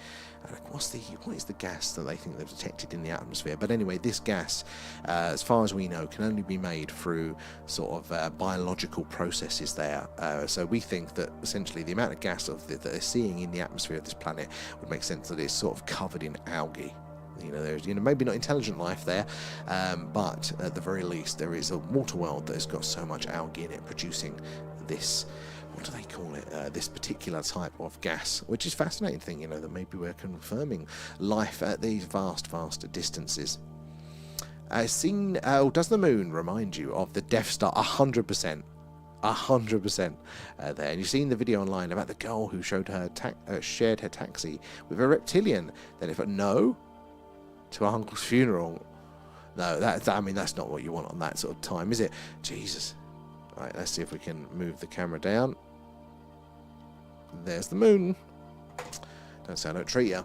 What is the gas that they think they've detected in the atmosphere? But anyway, this gas, as far as we know, can only be made through sort of biological processes there. So we think that essentially the amount of gas that they're seeing in the atmosphere of this planet would make sense that it's sort of covered in algae You know, there's, you know, maybe not intelligent life there, but at the very least there is a water world that has got so much algae in it producing this, what do they call it, this particular type of gas, which is a fascinating thing, you know, that maybe we're confirming life at these vast distances. Does the moon remind you of the Death Star? 100%. 100% there. And you've seen the video online about the girl who showed her shared her taxi with a reptilian. Then if no to her uncle's funeral, no, I mean, that's not what you want on that sort of time, is it? Jesus. Right, let's see if we can move the camera down. There's the moon. Don't say I don't treat you.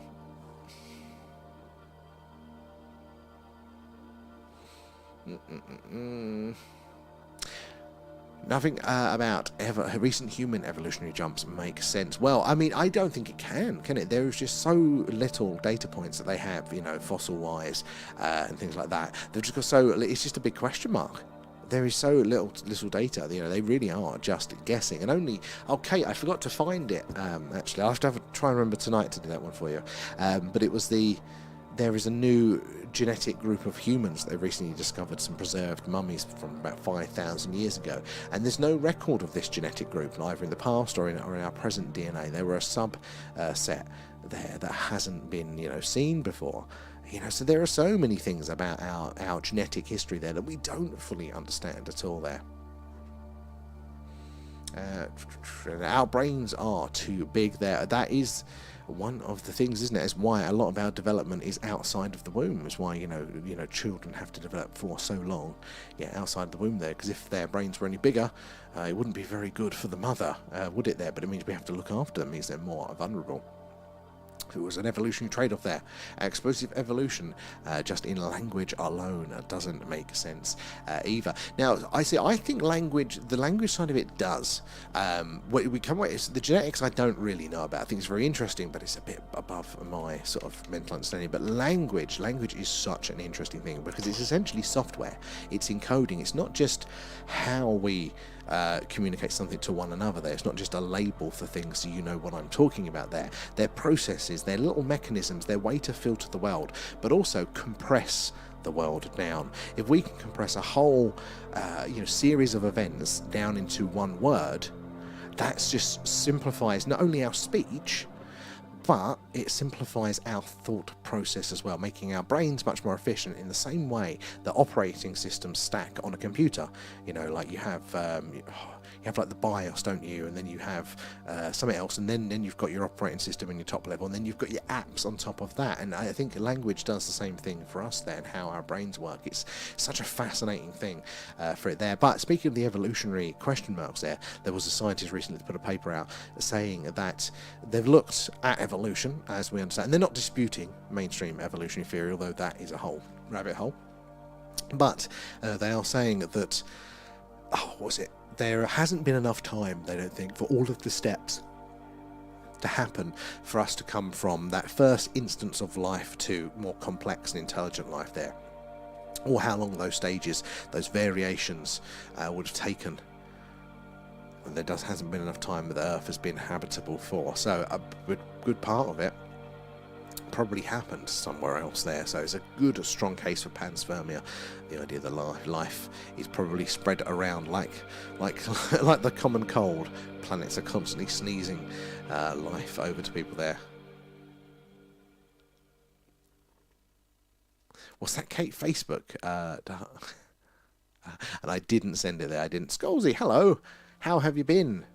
Nothing about recent human evolutionary jumps makes sense. Well, I mean, I don't think it can it? There is just so little data points that they have, you know, fossil-wise and things like that. They've just got so, it's just a big question mark. There is so little data, you know, they really are just guessing. And only, okay, I forgot to find it, actually. I'll have to try and remember tonight to do that one for you. But it was there is a new genetic group of humans. They recently discovered some preserved mummies from about 5,000 years ago, and there's no record of this genetic group, either in the past or in our present DNA. They were a subset there that hasn't been, you know, seen before. You know, so there are so many things about our genetic history there that we don't fully understand at all there. Our brains are too big there. That is one of the things, isn't it? Is why a lot of our development is outside of the womb. Is why you know children have to develop for so long, outside the womb there. Because if their brains were any bigger, it wouldn't be very good for the mother, would it? There, but it means we have to look after them. It means they're more vulnerable. It was an evolutionary trade-off there. Explosive evolution, just in language alone, doesn't make sense either. Now, I think the language side of it does. The genetics I don't really know about. I think it's very interesting, but it's a bit above my sort of mental understanding. But language is such an interesting thing because it's essentially software. It's encoding. It's not just how we communicate something to one another there. It's not just a label for things so you know what I'm talking about there. They're processes, they're little mechanisms, they're way to filter the world, but also compress the world down. If we can compress a whole series of events down into one word, that just simplifies not only our speech, but it simplifies our thought process as well, making our brains much more efficient in the same way that operating systems stack on a computer. You know, like you have like the BIOS, don't you? And then you have something else, and then you've got your operating system in your top level, and then you've got your apps on top of that. And I think language does the same thing for us then, how our brains work. It's such a fascinating thing for it there. But speaking of the evolutionary question marks there was a scientist recently that put a paper out saying that they've looked at evolution as we understand, and they're not disputing mainstream evolutionary theory, although that is a whole rabbit hole. But they are saying that, there hasn't been enough time, they don't think, for all of the steps to happen for us to come from that first instance of life to more complex and intelligent life there, or how long those stages, those variations would have taken. And there hasn't been enough time that the Earth has been habitable for. So a good part of it probably happened somewhere else there. So it's a good, strong case for panspermia. The idea that life is probably spread around like the common cold. Planets are constantly sneezing life over to people there. What's that, Kate? Facebook? And I didn't send it there. I didn't. Scalzi, hello. How have you been?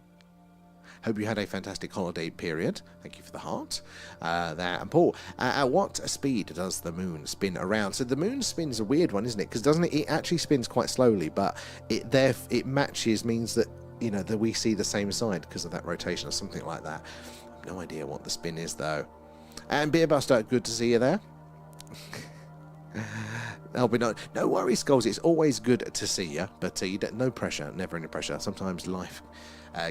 Hope you had a fantastic holiday period. Thank you for the heart there. And Paul, at what speed does the moon spin around? So the moon spin's a weird one, isn't it? Because doesn't it actually spins quite slowly, but it matches, means that, you know, that we see the same side because of that rotation or something like that. No idea what the spin is though. And Beer Buster, good to see you there. No worries, Skulls. It's always good to see you, but no pressure, never any pressure. Sometimes life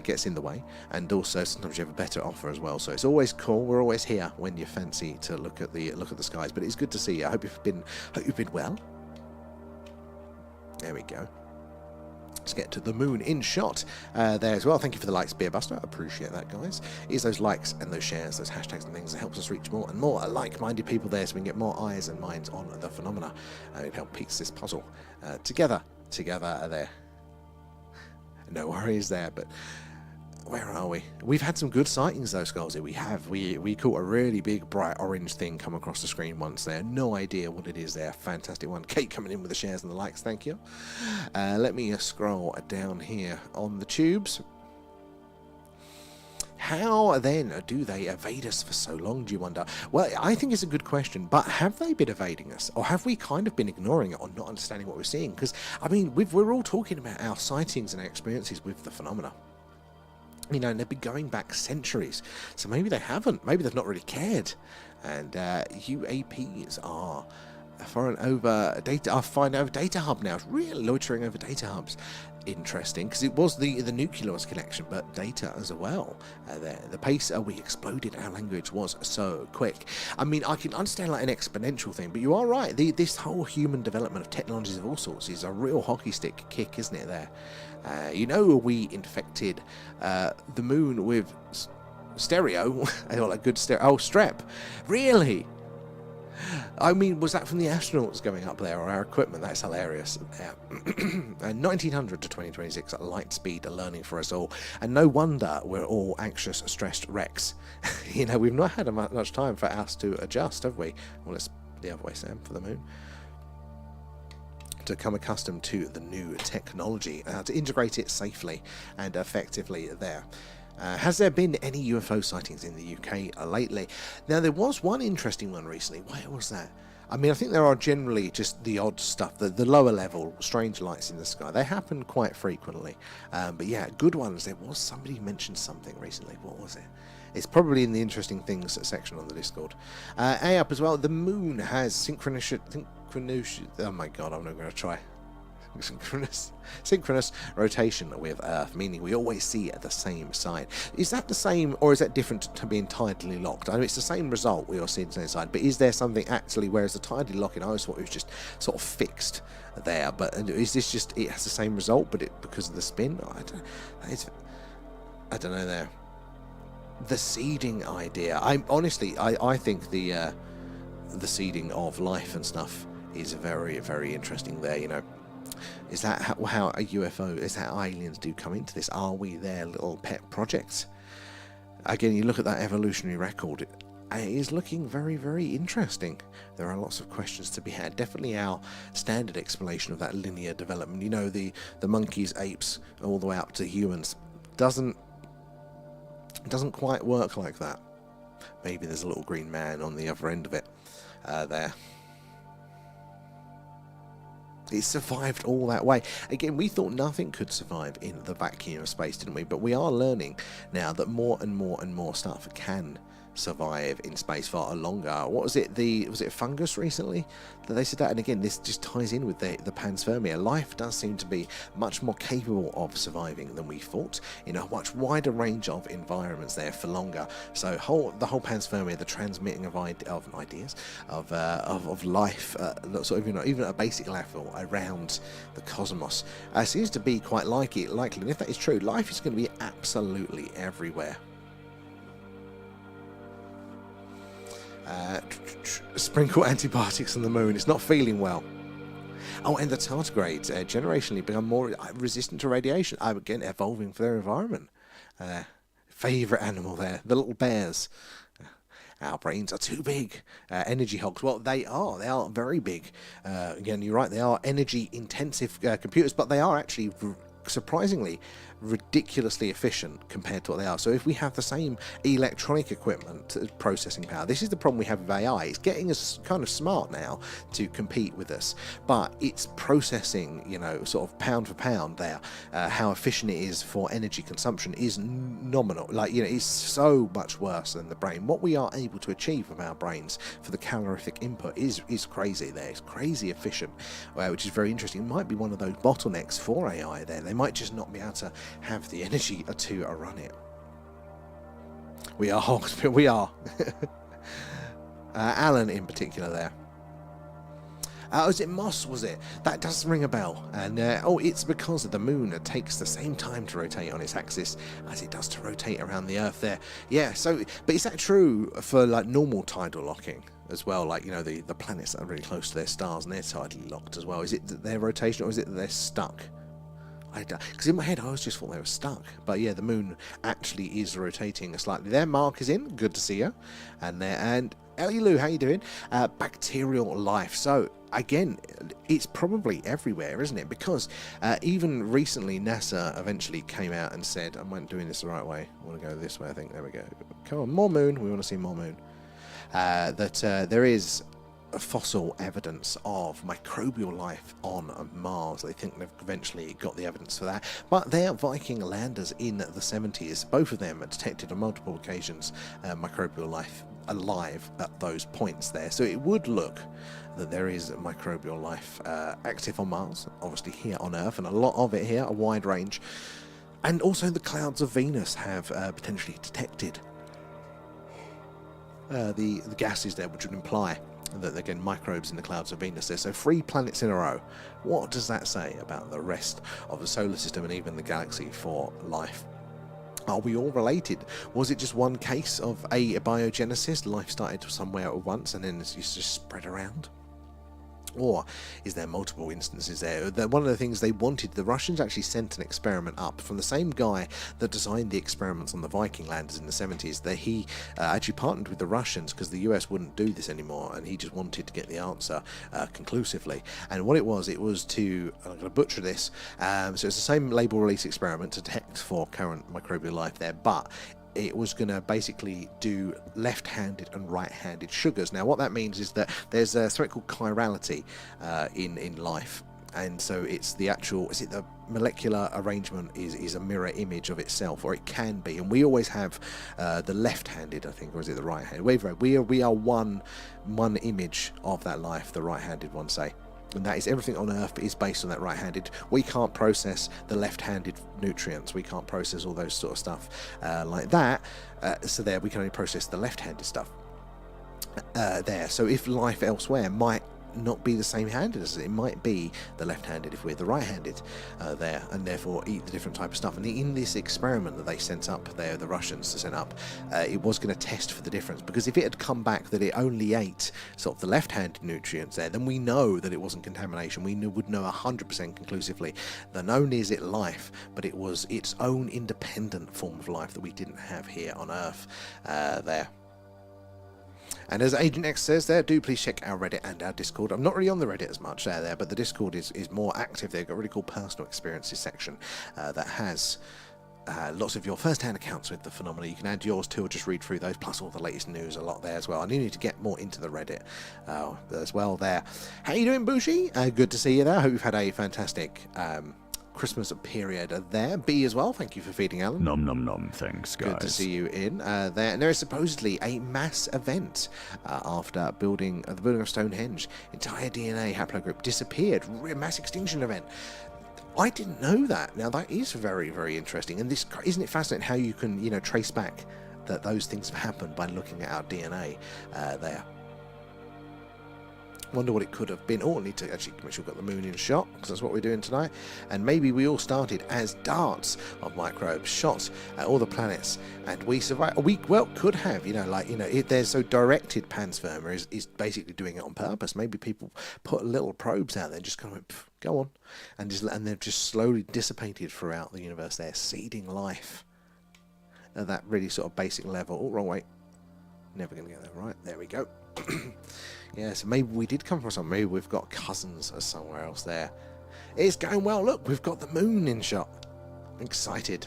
gets in the way, and also sometimes you have a better offer as well. So it's always cool. We're always here when you fancy to look at the skies. But it's good to see you. I hope you've been well. There we go. Let's get to the moon in shot there as well. Thank you for the likes, Beerbuster. Appreciate that, guys. It's those likes and those shares, those hashtags and things that helps us reach more and more like-minded people there, so we can get more eyes and minds on the phenomena and help piece this puzzle together there. No worries there, but where are we? We've had some good sightings though, Skulls. We have. We caught a really big bright orange thing come across the screen once there. No idea what it is there. Fantastic one. Kate coming in with the shares and the likes. Thank you. Let me scroll down here on the tubes. How then do they evade us for so long, do you wonder? Well, I think it's a good question, but have they been evading us? Or have we kind of been ignoring it or not understanding what we're seeing? Because, I mean, we're all talking about our sightings and our experiences with the phenomena. You know, and they've been going back centuries. So maybe they haven't. Maybe they've not really cared. And UAPs are flying over data hub now. It's really loitering over data hubs. Interesting, because it was the nucleus connection, but data as well. There, the pace we exploded our language was so quick. I mean, I can understand like an exponential thing, but you are right. This whole human development of technologies of all sorts is a real hockey stick kick, isn't it? There, you know, we infected the moon with stereo, like good stereo. Oh, strep, really? I mean, was that from the astronauts going up there or our equipment? That's hilarious. 1900 to 2026 at light speed learning for us all. And no wonder we're all anxious, stressed wrecks. You know, we've not had much time for us to adjust, have we? Well, it's the other way, Sam, for the moon. To become accustomed to the new technology, to integrate it safely and effectively there. Has there been any UFO sightings in the UK lately? Now, there was one interesting one recently. Where was that? I mean, I think there are generally just the odd stuff, the lower level, strange lights in the sky. They happen quite frequently. But yeah, good ones. There was somebody who mentioned something recently. What was it? It's probably in the interesting things section on the Discord. A up as well. The moon has synchronous. Oh my god, I'm not going to try. Synchronous rotation with Earth, meaning we always see the same side. Is that the same, or is that different to being tidally locked? I know it's the same result, we all see the same side, but is there something actually, whereas the tidally locking, I always thought it was just sort of fixed there, but is this just, it has the same result, but because of the spin? I don't know there. The seeding idea, I think the seeding of life and stuff is very, very interesting there, you know. Is that how a UFO, is that how aliens do come into this? Are we their little pet projects? Again, you look at that evolutionary record, it is looking very, very interesting. There are lots of questions to be had. Definitely our standard explanation of that linear development, you know, the monkeys, apes, all the way up to humans, doesn't quite work like that. Maybe there's a little green man on the other end of it there. It survived all that way. Again, we thought nothing could survive in the vacuum of space, didn't we? But we are learning now that more and more and more stuff can survive in space far longer. What was it? Was it fungus recently that they said that? And again, this just ties in with the panspermia. Life does seem to be much more capable of surviving than we thought in a much wider range of environments there for longer. So the whole panspermia, the transmitting of ideas of life, sort of, you know, even at a basic level around the cosmos, seems to be quite likely. And if that is true, life is going to be absolutely everywhere. Sprinkle antibiotics on the moon. It's not feeling well. Oh, and the tardigrades generationally become more resistant to radiation. Again, evolving for their environment. Favourite animal there, the little bears. Our brains are too big. Energy hogs. Well, they are very big. Again, you're right. They are energy-intensive computers, but they are actually surprisingly ridiculously efficient compared to what they are. So if we have the same electronic equipment processing power, this is the problem we have with AI. It's getting us kind of smart now to compete with us, but it's processing, you know, sort of pound for pound there, how efficient it is for energy consumption is nominal. Like, you know, it's so much worse than the brain. What we are able to achieve with our brains for the calorific input is crazy there. It's crazy efficient, which is very interesting. It might be one of those bottlenecks for AI there. They might just not be able to have the energy to run it. We are hogs, but we are. Alan in particular there. Was it Moss, was it? That does ring a bell. And, oh, it's because the moon takes the same time to rotate on its axis as it does to rotate around the Earth there. Yeah, so, but is that true for, like, normal tidal locking as well? Like, you know, the planets that are really close to their stars and they're tidally locked as well. Is it their rotation or is it that they're stuck? Because in my head I always just thought they were stuck, but yeah, the moon actually is rotating slightly there. Mark is in, good to see you, and Ellie Lou, how you doing? Bacterial life. So again, it's probably everywhere, isn't it? Because even recently NASA eventually came out and said, I'm doing this the right way, I want to go this way, I think. There we go. Come on, more moon, we want to see more moon. That there is fossil evidence of microbial life on Mars. They think they've eventually got the evidence for that, but their Viking landers in the 70s, both of them detected on multiple occasions microbial life alive at those points there. So it would look that there is microbial life active on Mars, obviously here on Earth, and a lot of it here, a wide range. And also the clouds of Venus have potentially detected the gases there, which would imply that again microbes in the clouds of Venus there. So 3 planets in a row. What does that say about the rest of the solar system and even the galaxy for life? Are we all related? Was it just one case of abiogenesis? Life started somewhere at once and then it's just spread around? Or is there multiple instances there? One of the things they wanted, the Russians actually sent an experiment up from the same guy that designed the experiments on the Viking landers in the 70s, that he actually partnered with the Russians because the US wouldn't do this anymore and he just wanted to get the answer conclusively. And what it was to, I'm going to butcher this, so it's the same label release experiment to detect for current microbial life there, but it was going to basically do left-handed and right-handed sugars. Now what that means is that there's something called chirality in life, and so it's the actual, is it the molecular arrangement is a mirror image of itself, or it can be, and we always have the left-handed, I think, or is it the right-handed? We are one image of that life, the right-handed one, say. And that is everything on Earth is based on that right-handed. We can't process the left-handed nutrients. We can't process all those sort of stuff like that. So there, we can only process the left-handed stuff there. So if life elsewhere might not be the same handed as it might be the left-handed if we're the right-handed there, and therefore eat the different type of stuff. And in this experiment that they sent up there, the Russians sent up, it was going to test for the difference, because if it had come back that it only ate sort of the left-handed nutrients there, then we know that it wasn't contamination. We would know 100% conclusively that not only is it life, but it was its own independent form of life that we didn't have here on Earth there. And as Agent X says there, do please check our Reddit and our Discord. I'm not really on the Reddit as much there, but the Discord is more active. They've got a really cool personal experiences section that has lots of your first-hand accounts with the phenomena. You can add yours too, or just read through those, plus all the latest news a lot there as well. I do need to get more into the Reddit as well there. How you doing, Bushi? Good to see you there. I hope you've had a fantastic Christmas period there. B as well, thank you for feeding, Alan. Nom nom nom, thanks guys. Good to see you in there. And there is supposedly a mass event after the building of Stonehenge. Entire DNA haplogroup disappeared. Mass extinction event. I didn't know that. Now that is very, very interesting. And this, isn't it fascinating how you can, you know, trace back that those things have happened by looking at our DNA there. Wonder what it could have been. Oh, I need to actually make sure we've got the moon in shot, because that's what we're doing tonight. And maybe we all started as darts of microbes shot at all the planets, and we survived. We, well, could have, you know, like, you know, there's so directed panspermia is basically doing it on purpose. Maybe people put little probes out there and just kind of went, go on, and they've just slowly dissipated throughout the universe there, seeding life at that really sort of basic level. Oh, wrong way. Never going to get that right. There we go. Yeah, so maybe we did come from somewhere. Maybe we've got cousins or somewhere else there. It's going well. Look, we've got the moon in shot. I'm excited.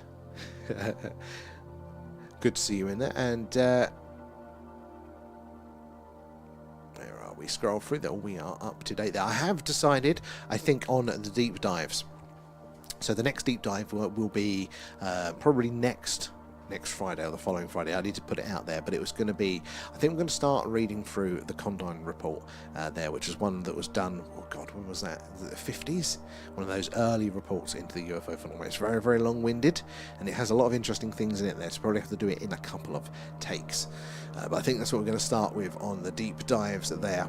Good to see you in there. And where are we? Scroll through there. We are up to date there. I have decided, I think, on the deep dives. So the next deep dive will be probably next Friday or the following Friday. I need to put it out there, but it was going to be, I think I'm going to start reading through the Condon report there, which is one that was done, oh god, when was that, the 50s? One of those early reports into the UFO phenomenon. It's very, very long-winded, and it has a lot of interesting things in it there, so probably have to do it in a couple of takes. But I think that's what we're going to start with on the deep dives there.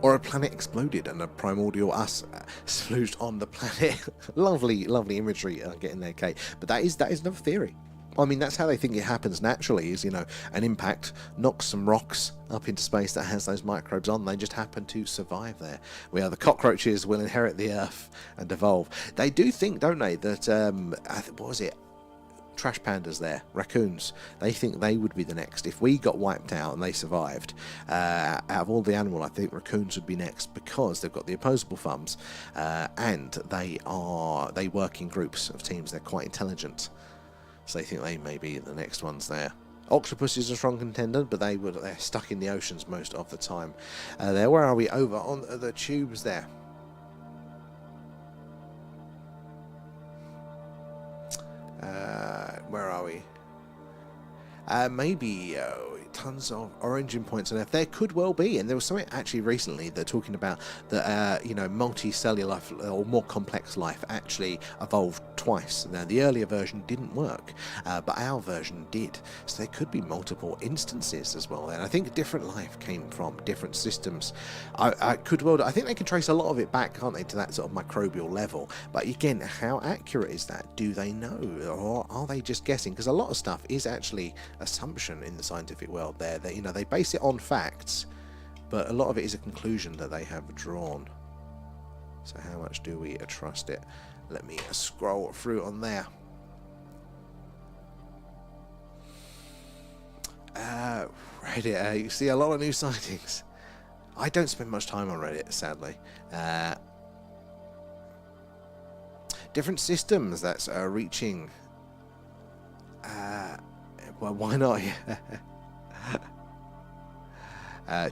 Or a planet exploded and a primordial us splooged on the planet. Lovely, lovely imagery getting there, Kate. But that is another theory. I mean, that's how they think it happens naturally, is, you know, an impact knocks some rocks up into space that has those microbes on. They just happen to survive there. Where the cockroaches will inherit the Earth and evolve. They do think, don't they, that, what was it? Trash pandas there, raccoons, they think they would be the next. If we got wiped out and they survived, out of all the animal, I think raccoons would be next, because they've got the opposable thumbs, and they work in groups of teams. They're quite intelligent, so they think they may be the next ones there. Octopus is a strong contender, but they're stuck in the oceans most of the time. Where are we? Over on the tubes there. Where are we? Maybe tons of origin points on Earth. There could well be, and there was something actually recently they're talking about that you know, multicellular life or more complex life actually evolved twice. Now the earlier version didn't work, but our version did. So there could be multiple instances as well. And I think different life came from different systems. I think they can trace a lot of it back, can't they, to that sort of microbial level. But again, how accurate is that? Do they know, or are they just guessing? Because a lot of stuff is actually assumption in the scientific world. There, you know, they base it on facts, but a lot of it is a conclusion that they have drawn. So how much do we trust it? Let me scroll through on there. Reddit, you see a lot of new sightings. I don't spend much time on Reddit, sadly. Different systems that's reaching. Well, why not?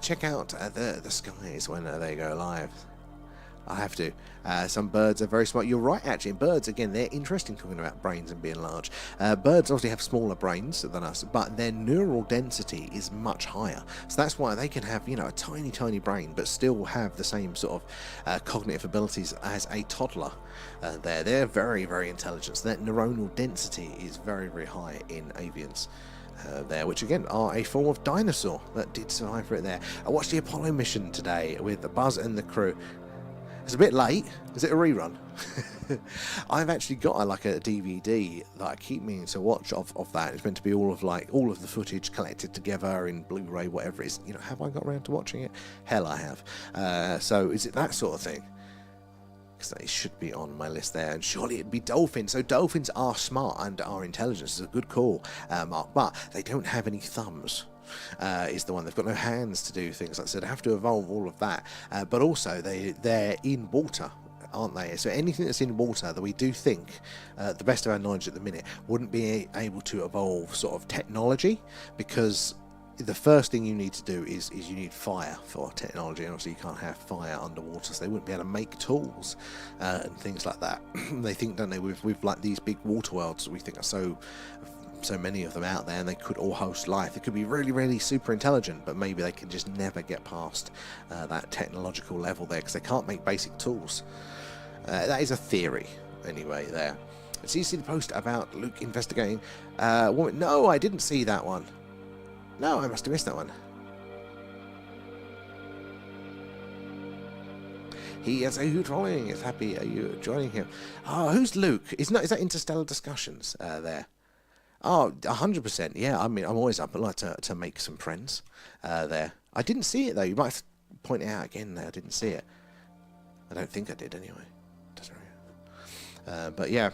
Check out the skies when they go live. I have to. Some birds are very smart. You're right, actually. Birds, again, they're interesting, talking about brains and being large. Birds obviously have smaller brains than us, but their neural density is much higher. So that's why they can have, you know, a tiny, tiny brain, but still have the same sort of cognitive abilities as a toddler. They're very, very intelligent. So that neuronal density is very, very high in avians. Which again are a form of dinosaur that did survive for it there. I watched the Apollo mission today with Buzz and the crew. It's a bit late. Is it a rerun? I've actually got a DVD that I keep meaning to watch of that. It's meant to be all of the footage collected together in Blu-ray, whatever it is. You know, have I got around to watching it? Hell, I have. So is it that sort of thing? Because it should be on my list there, and surely it'd be dolphins. So dolphins are smart and are intelligent. It's a good call, Mark, but they don't have any thumbs. Is the one. They've got no hands to do things like that, so they have to evolve all of that. But also they're in water, aren't they? So anything that's in water that we do think, the best of our knowledge at the minute, wouldn't be able to evolve sort of technology, because the first thing you need to do is you need fire for technology, and obviously you can't have fire underwater, so they wouldn't be able to make tools and things like that. They think, don't they, with like these big water worlds we think are so many of them out there, and they could all host life. They could be really, really super intelligent, but maybe they can just never get past that technological level there, because they can't make basic tools. That is a theory, anyway, there. Did you see the post about Luke investigating woman? No, I didn't see that one. No, I must have missed that one. He is who trolling is happy. Are you joining him? Oh, who's Luke? Is that Interstellar Discussions there? Oh, 100%. Yeah, I mean, I'm always up. I'd like to make some friends there. I didn't see it though. You might have to point it out again there. I didn't see it. I don't think I did anyway. Doesn't really. But yeah,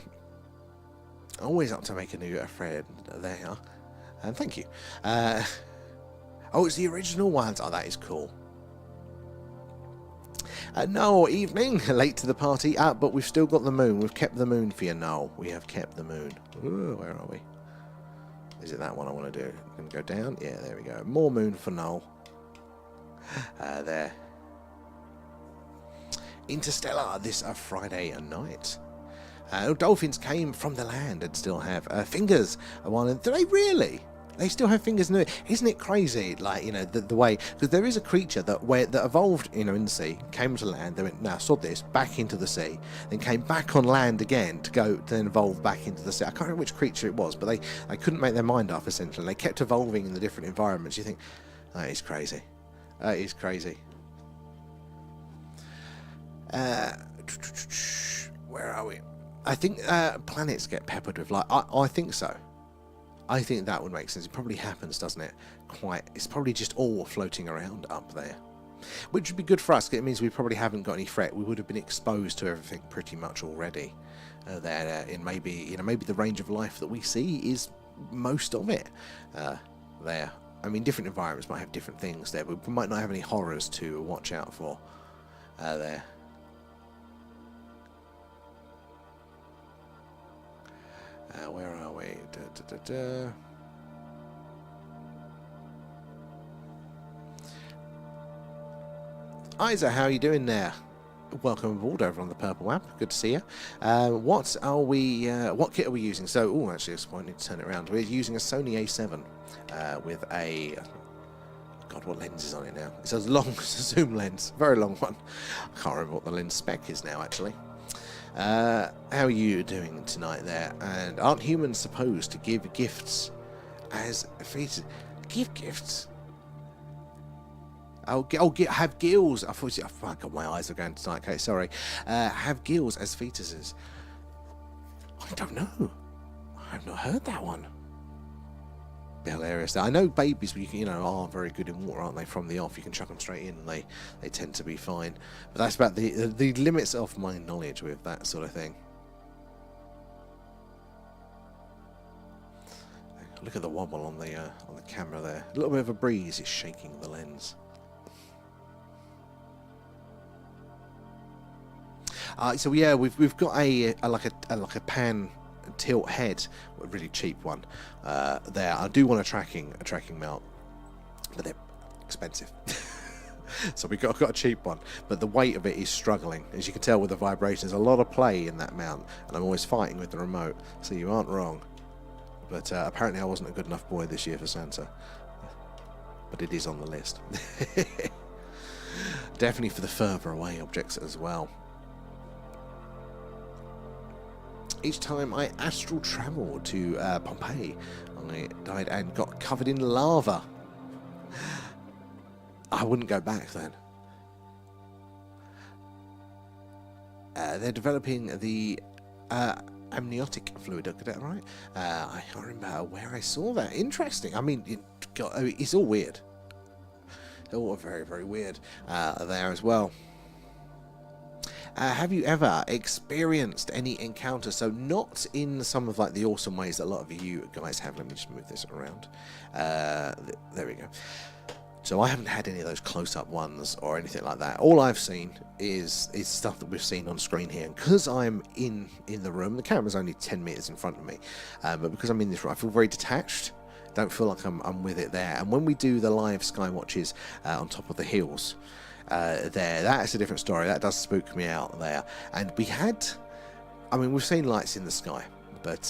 always up to make a new friend there. And thank you. Oh, it's the original ones. Oh, that is cool. No, evening. Late to the party. But we've still got the moon. We've kept the moon for you, Noel. We have kept the moon. Ooh, where are we? Is it that one I want to do? I'm going to go down. Yeah, there we go. More moon for Noel. There. Interstellar this Friday night. Dolphins came from the land and still have fingers. Do they really? They still have fingers in it. Isn't it crazy? Like, you know, the way, because there is a creature that evolved, you know, in the sea, came to land. They went, now sod this, back into the sea, then came back on land again to then evolve back into the sea. I can't remember which creature it was, but they couldn't make their mind up. Essentially, they kept evolving in the different environments. You think that is crazy. That is crazy. Where are we? I think planets get peppered with light. I think so. I think that would make sense. It probably happens, doesn't it? It's probably just all floating around up there. Which would be good for us. It means we probably haven't got any threat. We would have been exposed to everything pretty much already. There, in maybe the range of life that we see is most of it. There. I mean, different environments might have different things there, but we might not have any horrors to watch out for. There. Where are we? Isa, how are you doing there? Welcome aboard over on the purple map. Good to see you. What kit are we using? So, oh, actually, I need to turn it around. We're using a Sony A7 with a. God, what lens is on it now? It's a long zoom lens, very long one. I can't remember what the lens spec is now, actually. How are you doing tonight there? And aren't humans supposed to give gifts as fetuses? Give gifts? Have gills. I thought. Oh, God, my eyes are going tonight. Okay, sorry. Have gills as fetuses? I don't know. I've not heard that one. Hilarious. I know babies, are very good in water, aren't they? From the off, you can chuck them straight in, and they tend to be fine. But that's about the limits of my knowledge with that sort of thing. Look at the wobble on the camera there. A little bit of a breeze is shaking the lens. So yeah, we've got a pan tilt head, a really cheap one there. I do want a tracking mount, but they're expensive. So we got a cheap one, but the weight of it is struggling, as you can tell with the vibrations. A lot of play in that mount, and I'm always fighting with the remote, so you aren't wrong. But apparently I wasn't a good enough boy this year for Santa, but it is on the list. Definitely for the further away objects as well. Each time I astral travelled to Pompeii, I died and got covered in lava. I wouldn't go back then. They're developing the amniotic fluid, did I get that right? I can't remember where I saw that. Interesting. I mean, it's all weird. All very, very weird there as well. Have you ever experienced any encounters? So not in some of the awesome ways that a lot of you guys have. Let me just move this around. There we go. So I haven't had any of those close-up ones or anything like that. All I've seen is stuff that we've seen on screen here. And because I'm in the room, the camera's only 10 meters in front of me. But because I'm in this room, I feel very detached. Don't feel like I'm with it there. And when we do the live sky watches on top of the hills, that's a different story. That does spook me out there. And we've seen lights in the sky, but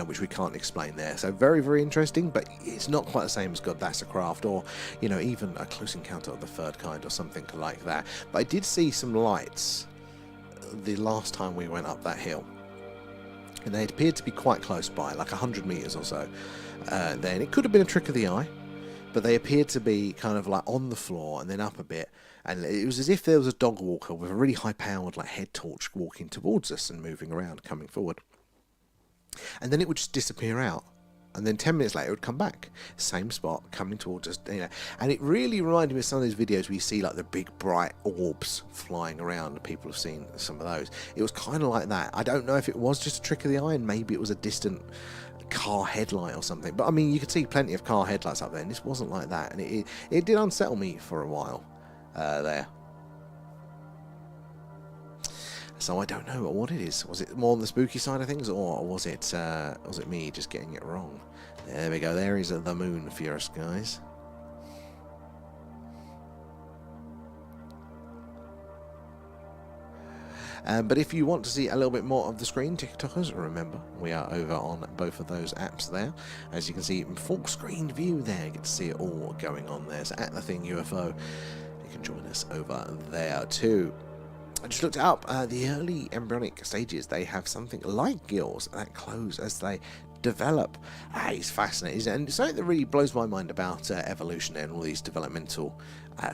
which we can't explain there. So very, very interesting, but it's not quite the same as God, That's a Craft, or even a Close Encounter of the Third Kind or something like that. But I did see some lights the last time we went up that hill, and they appeared to be quite close by, like 100 meters or so. Then it could have been a trick of the eye, but they appeared to be kind of on the floor and then up a bit, and it was as if there was a dog walker with a really high-powered head torch walking towards us and moving around, coming forward. And then it would just disappear out, and then 10 minutes later it would come back, same spot, coming towards us. And it really reminded me of some of those videos where you see the big bright orbs flying around. People have seen some of those. It was kind of like that. I don't know if it was just a trick of the eye, and maybe it was a distant car headlight or something, but I mean, you could see plenty of car headlights up there, and this wasn't like that, and it did unsettle me for a while there. So I don't know what it is. Was it more on the spooky side of things, or was it me just getting it wrong? There we go. There is the moon for us guys. But if you want to see a little bit more of the screen, TikTokers, remember, we are over on both of those apps there. As you can see, full screen view there. Get to see it all going on there. So at The Thing UFO, you can join us over there too. I just looked up the early embryonic stages. They have something like gills that close as they develop. It's fascinating, and something that really blows my mind about evolution and all these developmental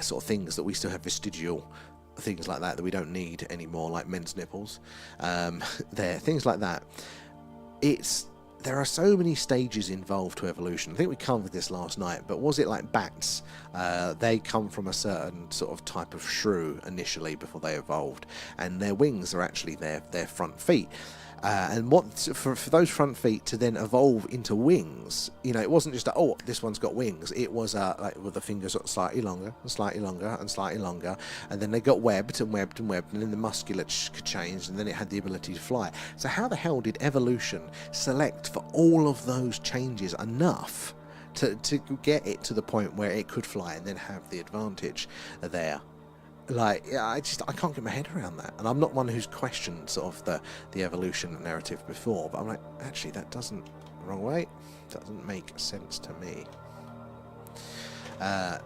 sort of things that we still have vestigial things like that we don't need anymore, like men's nipples. There, things like that. There are so many stages involved to evolution. I think we covered this last night, but was it like bats? They come from a certain sort of type of shrew initially before they evolved, and their wings are actually their front feet. And what for those front feet to then evolve into wings, you know, it wasn't just oh, this one's got wings. It was like with the fingers slightly longer and slightly longer and slightly longer, and then they got webbed and webbed and webbed, and then the musculature changed, and then it had the ability to fly. So how the hell did evolution select for all of those changes enough to get it to the point where it could fly and then have the advantage there? Like, yeah, I can't get my head around that. And I'm not one who's questioned sort of the evolution narrative before, but I'm like, actually, that doesn't make sense to me. There.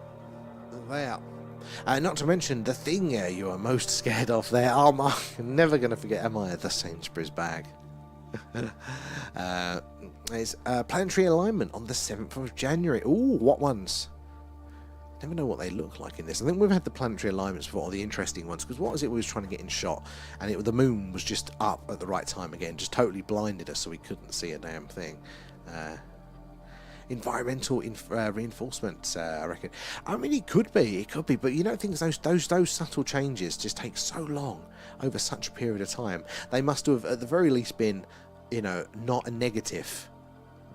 Not to mention the thing you are most scared of there. Oh, Mark, I'm never going to forget, am I, the Sainsbury's bag. There's planetary alignment on the 7th of January. Ooh, what ones? Never know what they look like in this. I think we've had the planetary alignments before, the interesting ones, because what was it we was trying to get in shot, and the moon was just up at the right time again, just totally blinded us so we couldn't see a damn thing. Environmental reinforcement, I reckon. I mean, it could be, but you know, things those subtle changes just take so long over such a period of time. They must have at the very least been, you know, not a negative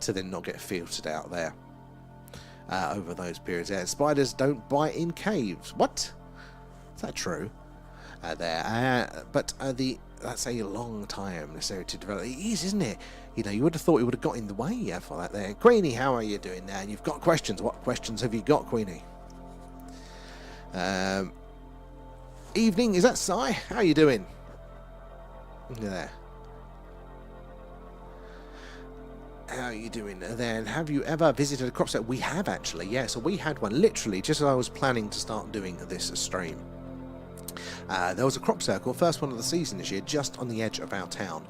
to then not get filtered out there. Over those periods. Spiders don't bite in caves. What? Is that true? But that's a long time necessary to develop. It is, isn't it? You know, you would have thought it would have got in the way for that there. Queenie, how are you doing there? And you've got questions. What questions have you got, Queenie? Evening, is that Si? How are you doing? There. How are you doing then? Have you ever visited a crop circle? We have actually, yeah. So we had one literally just as I was planning to start doing this stream. There was a crop circle, first one of the season this year, just on the edge of our town.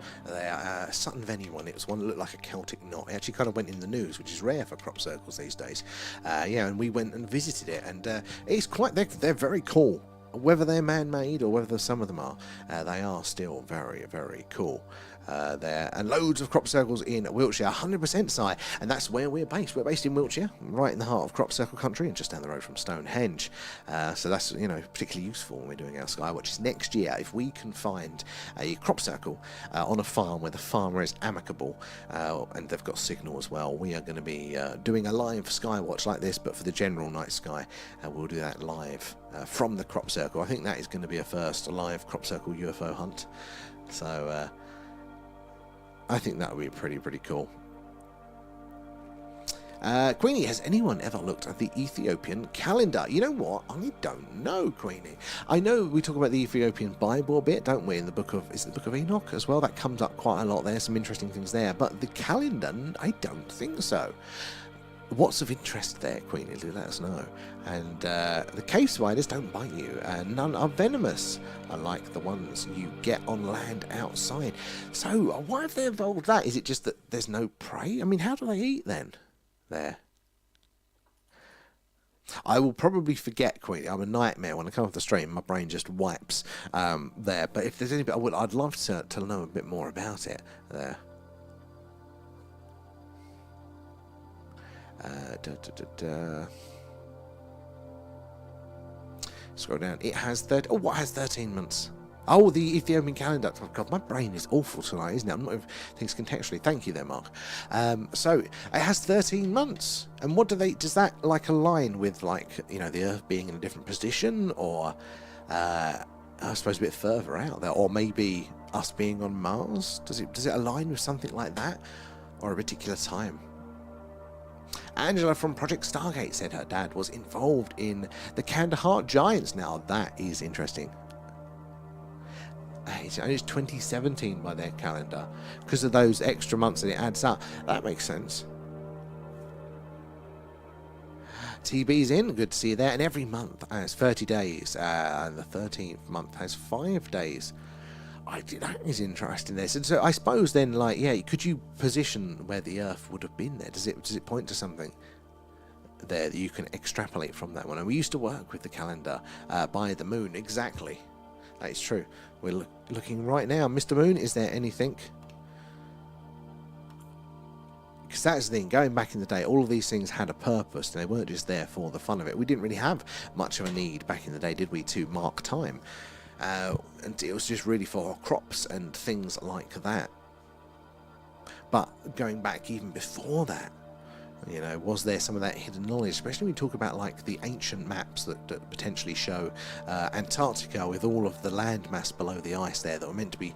Sutton Venue one. It was one that looked like a Celtic knot. It actually kind of went in the news, which is rare for crop circles these days. Yeah, and we went and visited it, and it's quite. They're very cool. Whether they're man-made or whether some of them are, they are still very, very cool. There, and loads of crop circles in Wiltshire, 100% Si, and that's where we're based. We're based in Wiltshire, right in the heart of crop circle country, and just down the road from Stonehenge. So that's, you know, particularly useful when we're doing our Skywatches next year. If we can find a crop circle on a farm where the farmer is amicable and they've got signal as well, we are going to be doing a live Skywatch like this, but for the general night sky. We'll do that live from the crop circle. I think that is going to be a first live crop circle UFO hunt. So I think that would be pretty cool. Queenie, has anyone ever looked at the Ethiopian calendar? You know what? I don't know, Queenie. I know we talk about the Ethiopian Bible a bit, don't we? In the book of, is it the Book of Enoch as well? That comes up quite a lot. There's some interesting things there, but the calendar, I don't think so. What's of interest there, Queenie? Do let us know. And the cave spiders don't bite you. None are venomous, unlike the ones you get on land outside. So, why have they evolved that? Is it just that there's no prey? I mean, how do they eat then? There. I will probably forget, Queenie. I'm a nightmare. When I come off the stream, my brain just wipes there. But if there's any bit, I'd love to know a bit more about it there. Scroll down. It has what has 13 months? Oh, the Ethiopian calendar. Oh, God, my brain is awful tonight, isn't it? I'm not even things contextually. Thank you there, Mark. So it has 13 months. And what does that like align with, like, you know, the Earth being in a different position, or I suppose a bit further out there, or maybe us being on Mars? Does it align with something like that, or a particular time? Angela from Project Stargate said her dad was involved in the Kandahar Giants. Now that is interesting. It's 2017 by their calendar because of those extra months, and it adds up. That makes sense. TB's in, good to see you there. And every month has 30 days, and the 13th month has 5 days. That is interesting there. So I suppose then, like, yeah, could you position where the Earth would have been there? Does it point to something there that you can extrapolate from that one? And we used to work with the calendar by the moon, exactly. That is true. We're looking right now. Mr. Moon, is there anything? Because that's the thing, going back in the day, all of these things had a purpose, and they weren't just there for the fun of it. We didn't really have much of a need back in the day, did we, to mark time? And it was just really for crops and things like that. But going back even before that, you know, was there some of that hidden knowledge, especially when we talk about like the ancient maps that potentially show Antarctica with all of the land mass below the ice there that were meant to be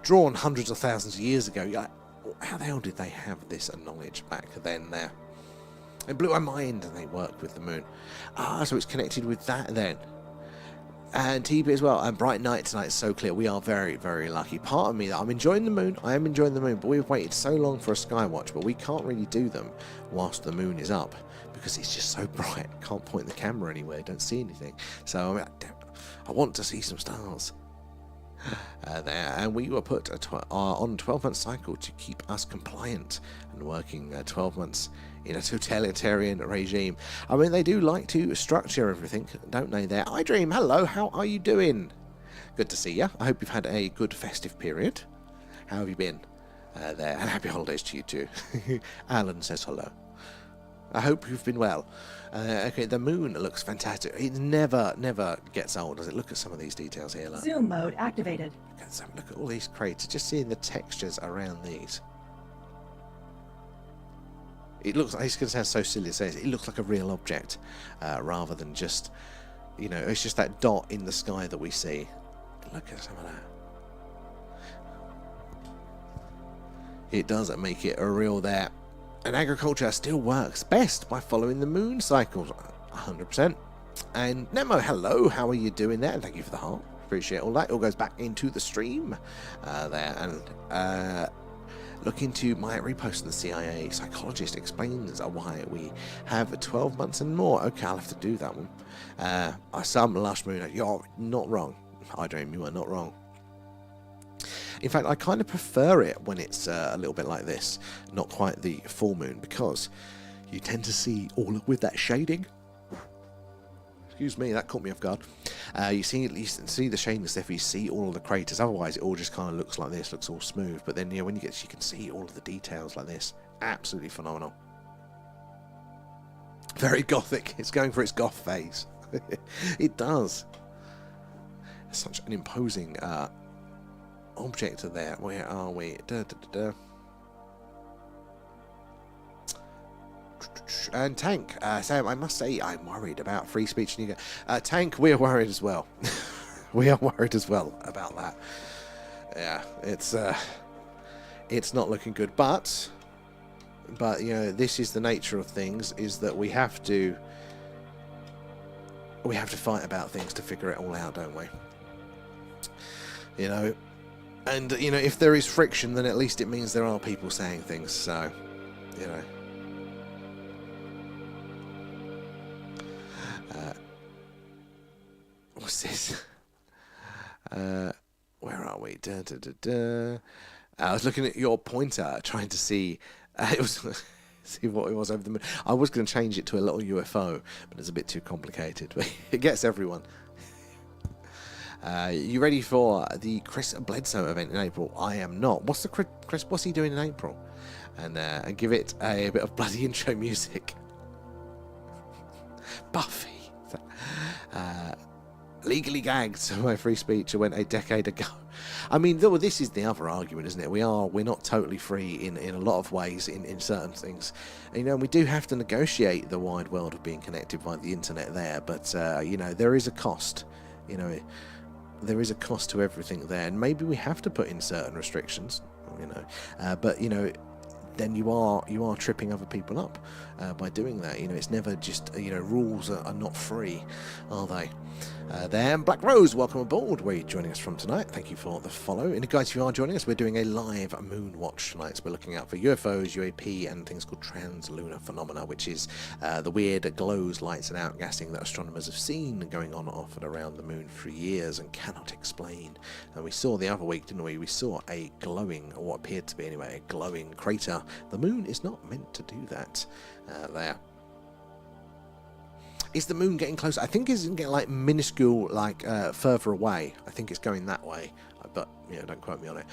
drawn hundreds of thousands of years ago. You're like, how the hell did they have this knowledge back then there? It blew my mind, and they work with the moon. Ah, so it's connected with that then. And TB as well. And bright night tonight is so clear. We are very, very lucky. Part of me, I'm enjoying the moon. I am enjoying the moon, but we've waited so long for a sky watch, but we can't really do them whilst the moon is up because it's just so bright. Can't point the camera anywhere. Don't see anything. So I mean, I want to see some stars. There, and we were put on a 12-month cycle to keep us compliant and working 12 months in a totalitarian regime. I mean, they do like to structure everything, don't they? There, I Dream. Hello, how are you doing? Good to see you. I hope you've had a good festive period. How have you been? There, and happy holidays to you too. Alan says hello. I hope you've been well. Okay, the moon looks fantastic. It never gets old, does it? Look at some of these details here. Look. Zoom mode activated. Look at all these craters. Just seeing the textures around these. It looks. It's going to sound so silly to say it looks like a real object, rather than just, you know, it's just that dot in the sky that we see. Look at some of that. It does make it a real there. And agriculture still works best by following the moon cycles, 100%. And Nemo, hello, how are you doing there? Thank you for the heart. Appreciate all that. It all goes back into the stream there. And look into my repost. The CIA psychologist explains why we have 12 months and more. Okay, I'll have to do that one. Some lush moon. You're not wrong. I Dream, you are not wrong. In fact, I kind of prefer it when it's a little bit like this, not quite the full moon, because you tend to see all with that shading. Excuse me, that caught me off guard. You see the shading stuff, you see all of the craters. Otherwise, it all just kind of looks like this, looks all smooth. But then, when you can see all of the details like this. Absolutely phenomenal. Very gothic. It's going for its goth phase. It does. It's such an imposing object there. Where are we? And Tank, Sam, I must say I'm worried about free speech. Tank, we're worried as well. We are worried as well about that. Yeah, it's not looking good. But this is the nature of things. Is that we have to fight about things to figure it all out, don't we? And, if there is friction, then at least it means there are people saying things, so, what's this? Where are we? I was looking at your pointer, trying to see, see what it was over the moon. I was going to change it to a little UFO, but it's a bit too complicated. It gets everyone. You ready for the Chris Bledsoe event in April? I am not. What's the Chris? What's he doing in April? And give it a bit of bloody intro music. Buffy. Legally gagged. So my free speech went a decade ago. I mean, this is the other argument, isn't it? We're not totally free in a lot of ways in certain things. And, we do have to negotiate the wide world of being connected by the internet there. But there is a cost. There is a cost to everything there, and maybe we have to put in certain restrictions, but then you are tripping other people up by doing that. It's never just rules are not free, are they? There, Black Rose, welcome aboard. Where are you joining us from tonight? Thank you for the follow. And guys, if you are joining us, we're doing a live moon watch tonight. So we're looking out for UFOs, UAP, and things called trans-lunar phenomena, which is the weird glows, lights, and outgassing that astronomers have seen going on off and around the moon for years and cannot explain. And we saw the other week, didn't we? We saw a glowing, or what appeared to be anyway, a glowing crater. The moon is not meant to do that. There. Is the moon getting closer? I think it's getting like minuscule, like further away. I think it's going that way, but don't quote me on it.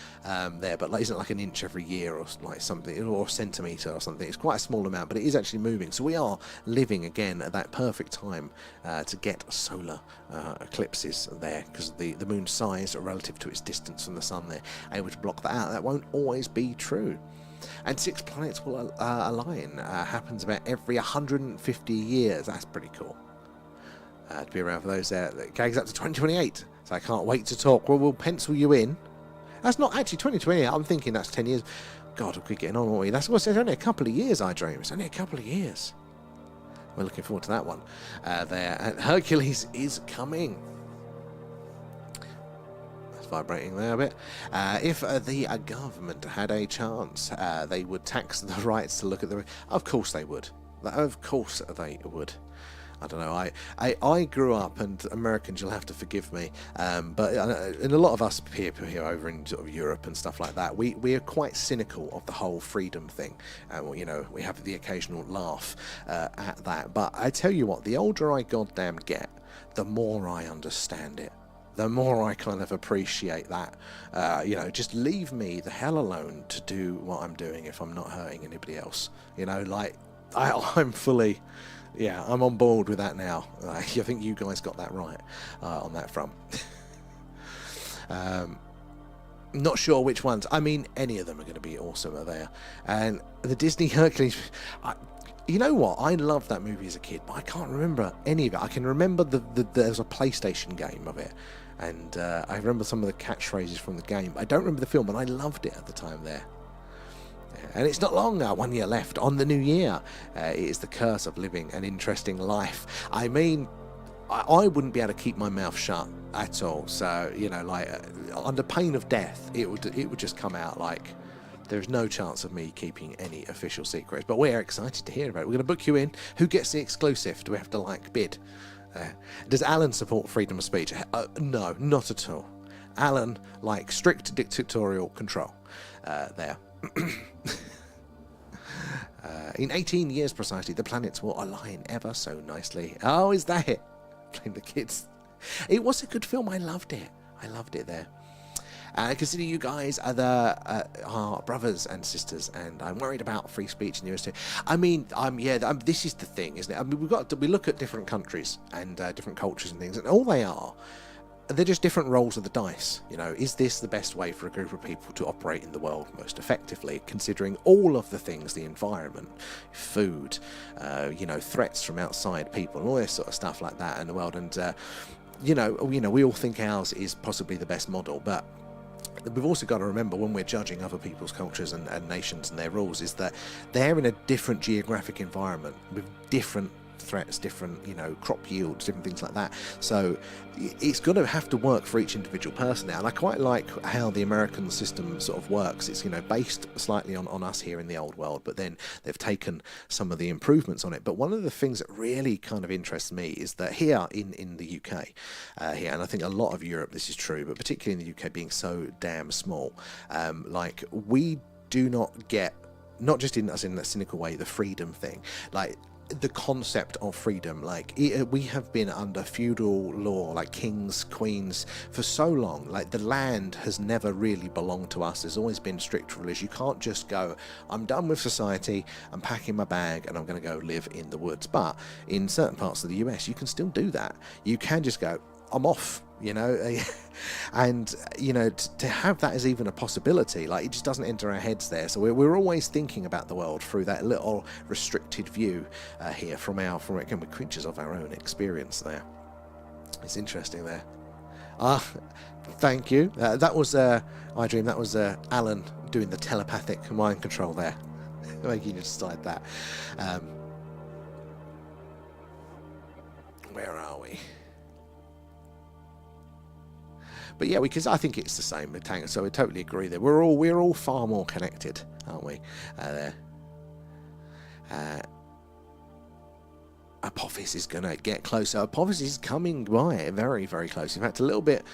There, but like, isn't it like an inch every year or like something, or a centimetre or something? It's quite a small amount, but it is actually moving. So we are living again at that perfect time to get solar eclipses there, because the moon's size relative to its distance from the sun, they're able to block that out. That won't always be true. And 6 planets will align. Happens about every 150 years. That's pretty cool. To be around for those there. It goes up to 2028. So I can't wait to talk. Well, we'll pencil you in. That's not actually 2028. I'm thinking that's 10 years. God, we're getting on, aren't we? That's what's only a couple of years, I dream. It's only a couple of years. We're looking forward to that one. There. And Hercules is coming. Vibrating there a bit. If the government had a chance, they would tax the rights to look at the... Of course they would. Of course they would. I don't know. I grew up, and Americans, you'll have to forgive me, but and a lot of us people here over in sort of Europe and stuff like that, we are quite cynical of the whole freedom thing. We have the occasional laugh at that. But I tell you what, the older I goddamn get, the more I understand it. The more I kind of appreciate that. Just leave me the hell alone to do what I'm doing if I'm not hurting anybody else. I'm fully, I'm on board with that now. I think you guys got that right on that front. Not sure which ones. I mean, any of them are going to be awesome there. And the Disney Hercules... You know what? I loved that movie as a kid, but I can't remember any of it. I can remember there was a PlayStation game of it, and I remember some of the catchphrases from the game. I don't remember the film, and I loved it at the time there. And it's not long now, 1 year left on the new year. It is the curse of living an interesting life. I mean, I wouldn't be able to keep my mouth shut at all. So, under pain of death, it would just come out like... There's no chance of me keeping any official secrets, but we're excited to hear about it. We're going to book you in. Who gets the exclusive? Do we have to bid? Does Alan support freedom of speech? No, not at all. Alan likes strict dictatorial control. There. In 18 years precisely, the planets will align ever so nicely. Oh, is that it? Playing the kids. It was a good film. I loved it. I loved it there. Consider you guys are our brothers and sisters, and I'm worried about free speech in the US too. I mean, this is the thing, isn't it? I mean, we look at different countries and different cultures and things, and all they're just different rolls of the dice. Is this the best way for a group of people to operate in the world most effectively, considering all of the things, the environment, food, threats from outside people, and all this sort of stuff like that in the world. And we all think ours is possibly the best model, but we've also got to remember, when we're judging other people's cultures and nations and their rules, is that they're in a different geographic environment with different threats, different crop yields, different things like that. So it's going to have to work for each individual person now. And I quite like how the American system sort of works. It's based slightly on us here in the old world, but then they've taken some of the improvements on it. But one of the things that really kind of interests me is that here in the UK, and I think a lot of Europe this is true, but particularly in the UK being so damn small, we do not get, not just in that cynical way, the freedom thing, the concept of freedom. We have been under feudal law, like kings, queens, for so long. The land has never really belonged to us. There's always been strict rules. You can't just go, I'm done with society, I'm packing my bag and I'm going to go live in the woods. But in certain parts of the US, you can still do that. You can just go, I'm off, and to have that as even a possibility, it just doesn't enter our heads there. So we're always thinking about the world through that little restricted view here from again, we're creatures of our own experience there. It's interesting there. Thank you. That was I dream. That was Alan doing the telepathic mind control there, making you decide that. Where are we? But yeah, because I think it's the same with Tango, so I totally agree there. We're all far more connected, aren't we? There. Apophis is going to get closer. Apophis is coming by very, very close. In fact, a little bit,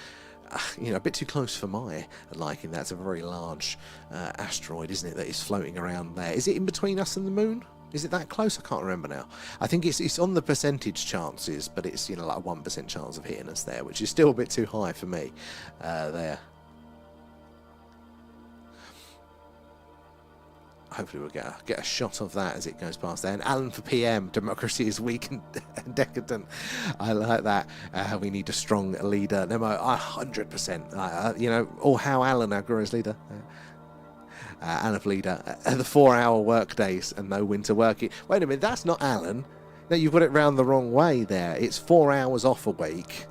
a bit too close for my liking. That's a very large asteroid, isn't it, that is floating around there. Is it in between us and the moon? Is it that close? I can't remember now. I think it's on the percentage chances, but it's, you know, like a 1% chance of hitting us there, which is still a bit too high for me. There. Hopefully we'll get a shot of that as it goes past there. And Alan for PM, democracy is weak and decadent. I like that. We need a strong leader. Nemo, 100%. You know, or how Alan, our glorious leader. Alan for leader. The 4-hour work days and no winter working. Wait a minute, that's not Alan. No, you've got it round the wrong way there. It's 4 hours off a week.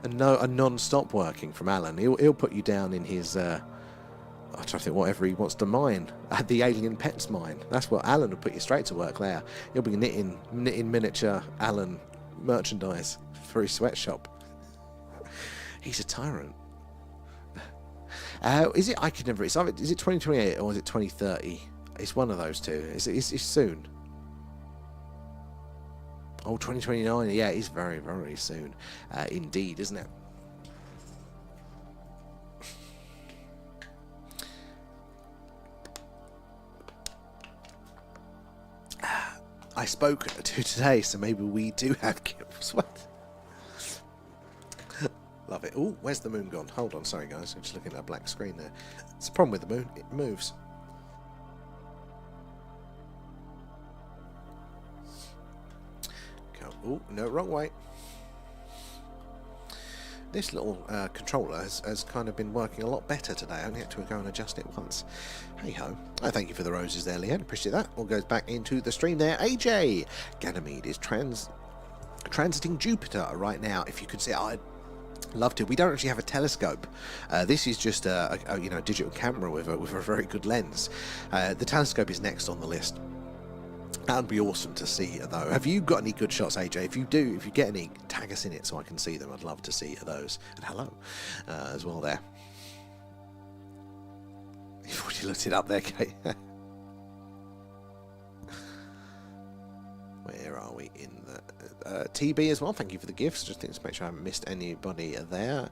And a non-stop working from Alan. He'll put you down in his... I'm trying to think whatever he wants to mine. The alien pets mine. That's what Alan will put you straight to work there. He'll be knitting miniature Alan merchandise for his sweatshop. He's a tyrant. Is it? I could never. Is it 2028 or is it 2030? It's one of those two. It's soon. Oh, 2029. Yeah, it's very, very soon. Indeed, isn't it? I spoke to today, so maybe we do have kills. What? Love it. Oh, where's the moon gone? Hold on, sorry guys, I'm just looking at a black screen there. It's a problem with the moon, it moves. Oh, no, wrong way. This little controller has kind of been working a lot better today. I only had to go and adjust it once. Hey ho. Oh, thank you for the roses there, Leanne. Appreciate that. All goes back into the stream there. AJ! Ganymede is transiting Jupiter right now. If you could see, I'd love to. We don't actually have a telescope. This is just a digital camera with a very good lens. The telescope is next on the list. That would be awesome to see, though. Have you got any good shots, AJ? If you do, if you get any, tag us in it so I can see them. I'd love to see those. And hello as well there. You've already looked it up there, Kate. Where are we in the TB as well? Thank you for the gifts. Just think to make sure I haven't missed anybody there.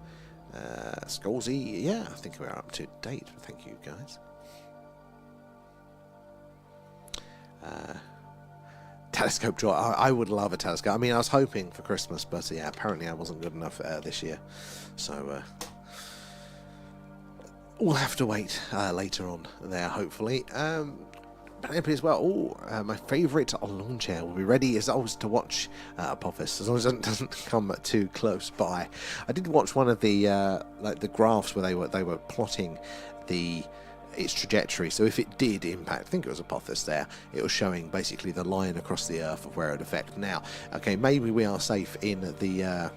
Skolzy, yeah, I think we're up to date. Thank you, guys. Telescope joy. I would love a telescope. I mean, I was hoping for Christmas, but yeah, apparently I wasn't good enough this year. So we'll have to wait later on there, hopefully. But as well, my favourite lawn chair will be ready as always to watch Apophis, as long as it doesn't come too close by. I did watch one of the like the graphs where they were plotting its trajectory. So if it did impact, I think it was Apophis there, it was showing basically the line across the Earth of where it would affect. Now, okay, maybe we are safe in the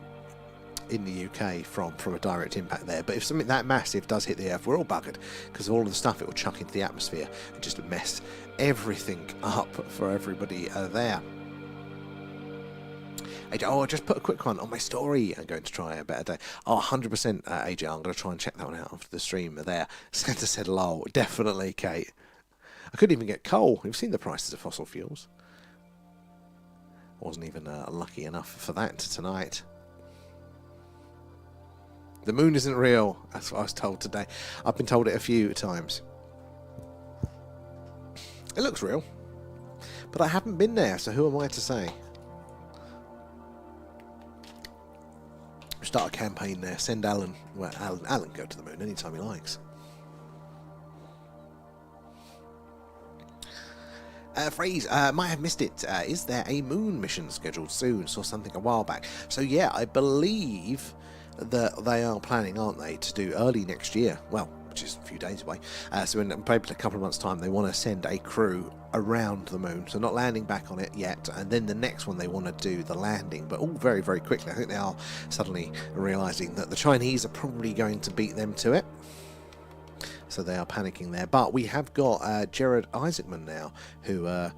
UK from a direct impact there, but if something that massive does hit the Earth, we're all buggered because of all of the stuff it will chuck into the atmosphere and just mess everything up for everybody there. AJ, I'll just put a quick one on my story. I'm going to try a better day. Oh, 100% AJ, I'm going to try and check that one out after the stream there. Santa said lol. Definitely, Kate. I couldn't even get coal. We've seen the prices of fossil fuels. Wasn't even lucky enough for that tonight. The moon isn't real. That's what I was told today. I've been told it a few times. It looks real. But I haven't been there, so who am I to say? Start a campaign there. Send Alan. Well, Alan go to the moon anytime he likes. Phrase, might have missed it. Is there a moon mission scheduled soon? Saw something a while back. So yeah, I believe that they are planning, aren't they, to do early next year. Well, which is a few days away. So in probably a couple of months' time, they want to send a crew around the moon. So not landing back on it yet. And then the next one, they want to do the landing, but all very, very quickly. I think they are suddenly realizing that the Chinese are probably going to beat them to it. So they are panicking there. But we have got Jared Isaacman now, who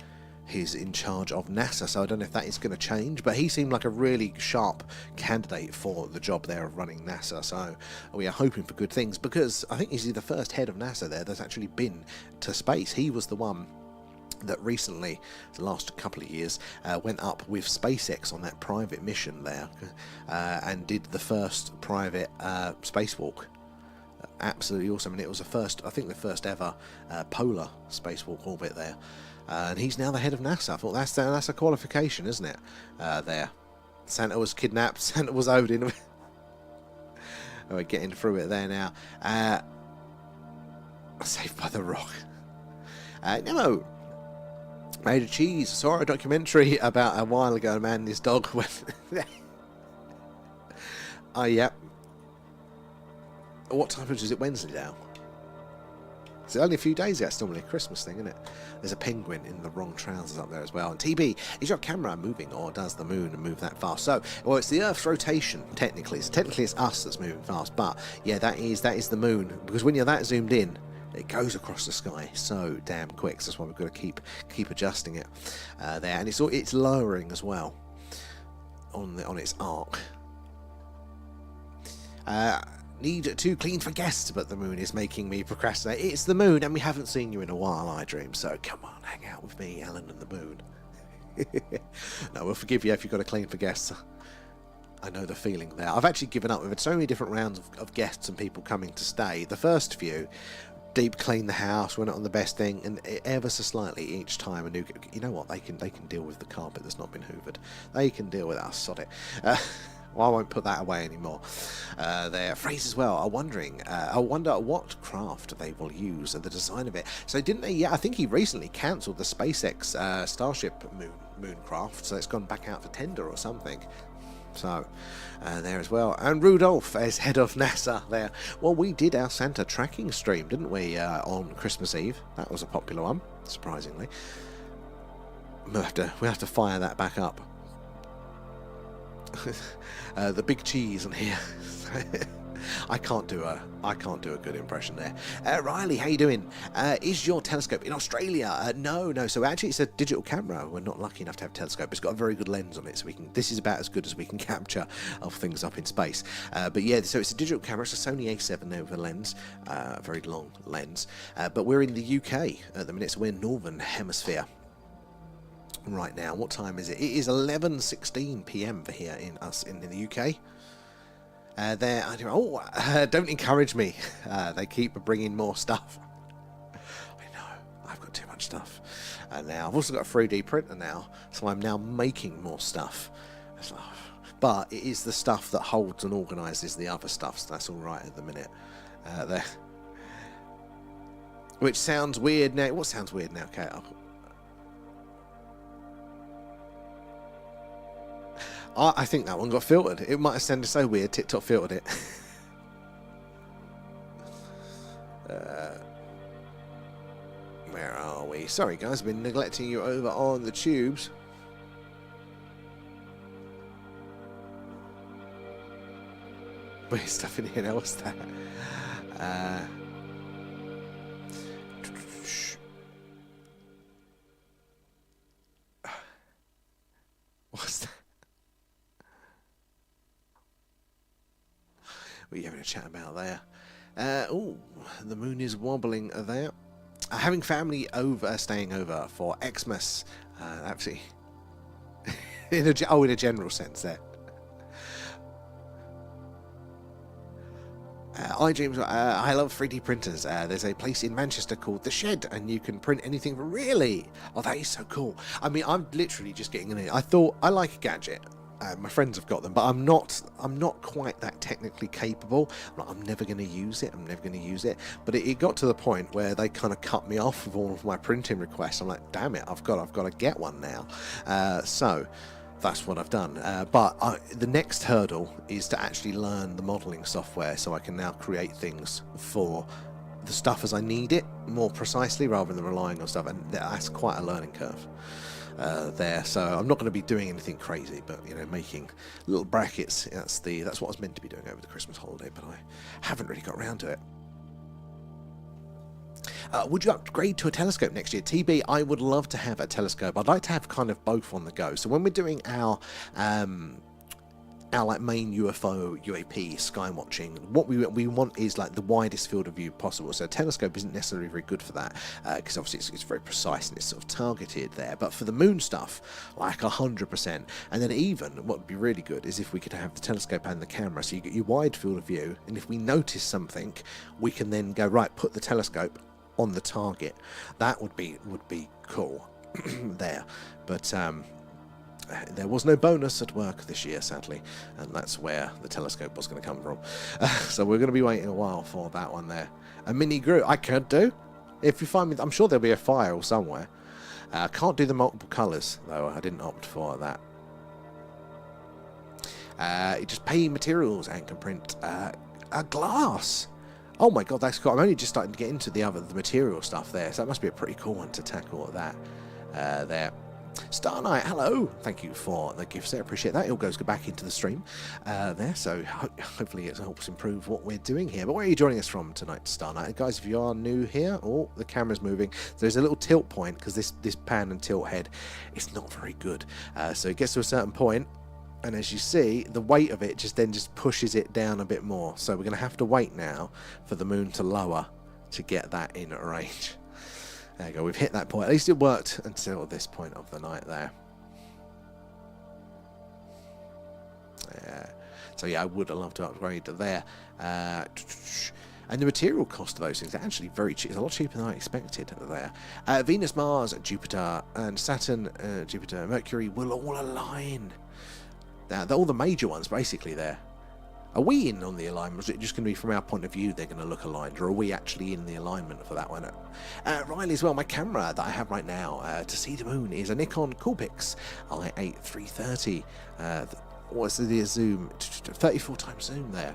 he's in charge of NASA, so I don't know if that is going to change, but he seemed like a really sharp candidate for the job there of running NASA, so we are hoping for good things, because I think he's the first head of NASA there that's actually been to space. He was the one that recently, the last couple of years, went up with SpaceX on that private mission there, and did the first private spacewalk. Absolutely awesome, and it was the first, I think the first ever polar spacewalk orbit there. And he's now the head of NASA. I thought that's a qualification, isn't it? There. Santa was kidnapped. Santa was Odin. We're getting through it there now. Saved by the Rock. No. Made of cheese. Saw a documentary about a while ago. A man and his dog went. Oh, yeah. What time is it? Wednesday now? It's only a few days ago. It's normally a Christmas thing, isn't it? There's a penguin in the wrong trousers up there as well. And TB, is your camera moving, or does the moon move that fast? So, well, it's the Earth's rotation, technically. Technically, it's us that's moving fast. But, yeah, that is the moon. Because when you're that zoomed in, it goes across the sky so damn quick. So that's why we've got to keep adjusting it there. And it's lowering as well on its arc. Need to clean for guests, but the moon is making me procrastinate. It's the moon, and we haven't seen you in a while, I Dream. So come on, hang out with me, Alan and the moon. No, we'll forgive you if you've got to clean for guests. I know the feeling there. I've actually given up. We've had so many different rounds of guests and people coming to stay. The first few, deep clean the house. We're not on the best thing, and ever so slightly each time a new. You know what? They can deal with the carpet that's not been hoovered. They can deal with us. Sod it. Well, I won't put that away anymore. Their phrase as well. I wonder what craft they will use and the design of it. So didn't they? Yeah, I think he recently cancelled the SpaceX Starship moon craft, so it's gone back out for tender or something. So there as well. And Rudolph as head of NASA there. Well, we did our Santa tracking stream, didn't we, on Christmas Eve? That was a popular one, surprisingly. We'll have to fire that back up. The big cheese on here. I can't do a good impression there. Riley, how you doing? Is your telescope in Australia? No. So actually, it's a digital camera. We're not lucky enough to have a telescope. It's got a very good lens on it, so this is about as good as we can capture of things up in space. But yeah, so it's a digital camera. It's a Sony A7 there with a lens, very long lens. But we're in the UK at the minute, so we're Northern Hemisphere. Right now, what time is it? It is 11:16 p.m. for here in the UK. Don't encourage me. They keep bringing more stuff. I know, I've got too much stuff. Now I've also got a 3D printer now, so I'm now making more stuff. But it is the stuff that holds and organises the other stuff, so that's all right at the minute. There. Which sounds weird now. What sounds weird now, Kate? I think that one got filtered. It might have sounded so weird, TikTok filtered it. Where are we? Sorry guys, I've been neglecting you over on the tubes. Weird stuff in here now, what's that? What's that? What are you having a chat about there? Oh, the moon is wobbling there. Having family over, staying over for Xmas. Actually, in a general sense there. I love 3D printers. There's a place in Manchester called The Shed, and you can print anything. Really? Oh, that is so cool. I mean, I'm literally just getting in it. I thought I like a gadget. My friends have got them, but I'm not quite that technically capable. I'm never going to use it. But it got to the point where they kind of cut me off with all of my printing requests. I'm like, damn it, I've got to get one now. So that's what I've done. But the next hurdle is to actually learn the modeling software, so I can now create things for the stuff as I need it more precisely, rather than relying on stuff. And that's quite a learning curve. There, so I'm not going to be doing anything crazy, but making little brackets. That's what I was meant to be doing over the Christmas holiday, but I haven't really got around to it. Would you upgrade to a telescope next year? TB, I would love to have a telescope. I'd like to have kind of both on the go. So when we're doing our main UFO, UAP, sky watching, what we want is like the widest field of view possible. So a telescope isn't necessarily very good for that, because obviously it's very precise and it's sort of targeted there. But for the moon stuff, like 100%. And then even what would be really good is if we could have the telescope and the camera, so you get your wide field of view, and if we notice something, we can then go, right, put the telescope on the target. That would be cool. there. But there was no bonus at work this year, sadly, and that's where the telescope was going to come from. So we're going to be waiting a while for that one there. A mini Groot I could do. If you find me, I'm sure there'll be a file somewhere. I can't do the multiple colours, though. I didn't opt for that. You just pay materials and can print a glass. Oh my god, that's cool. I'm only just starting to get into the material stuff there, so that must be a pretty cool one to tackle that there. Star Knight, hello. Thank you for the gifts there. Appreciate that. It all goes back into the stream there, so hopefully it helps improve what we're doing here. But where are you joining us from tonight, Star Knight? Guys, if you are new here, the camera's moving. There's a little tilt point because this pan and tilt head is not very good. So it gets to a certain point, and as you see, the weight of it just pushes it down a bit more. So we're going to have to wait now for the moon to lower to get that in range. There you go, we've hit that point. At least it worked until this point of the night there. Yeah. So yeah, I would have loved to upgrade there. And the material cost of those things are actually very cheap. It's a lot cheaper than I expected there. Venus, Mars, Jupiter, and Saturn, Jupiter, Mercury will all align. Now, all the major ones basically there. Are we in on the alignment? Or is it just going to be from our point of view they're going to look aligned? Or are we actually in the alignment for that one? Riley as well, my camera that I have right now to see the moon is a Nikon Coolpix i8 330. What's the zoom? 34 times zoom there.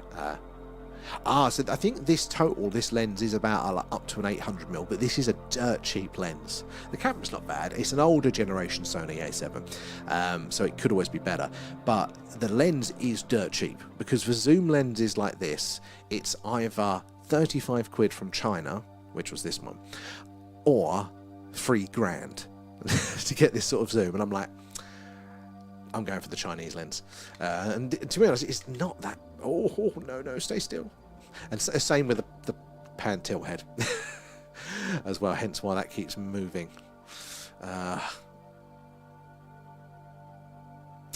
So I think this lens is about up to an 800mm, but this is a dirt cheap lens. The camera's not bad. It's an older generation Sony A7, so it could always be better. But the lens is dirt cheap, because for zoom lenses like this, it's either 35 quid from China, which was this one, or £3,000 to get this sort of zoom. And I'm like, I'm going for the Chinese lens. And to be honest, it's not that... Oh, no, stay still. And same with the pan tilt head as well, hence why that keeps moving.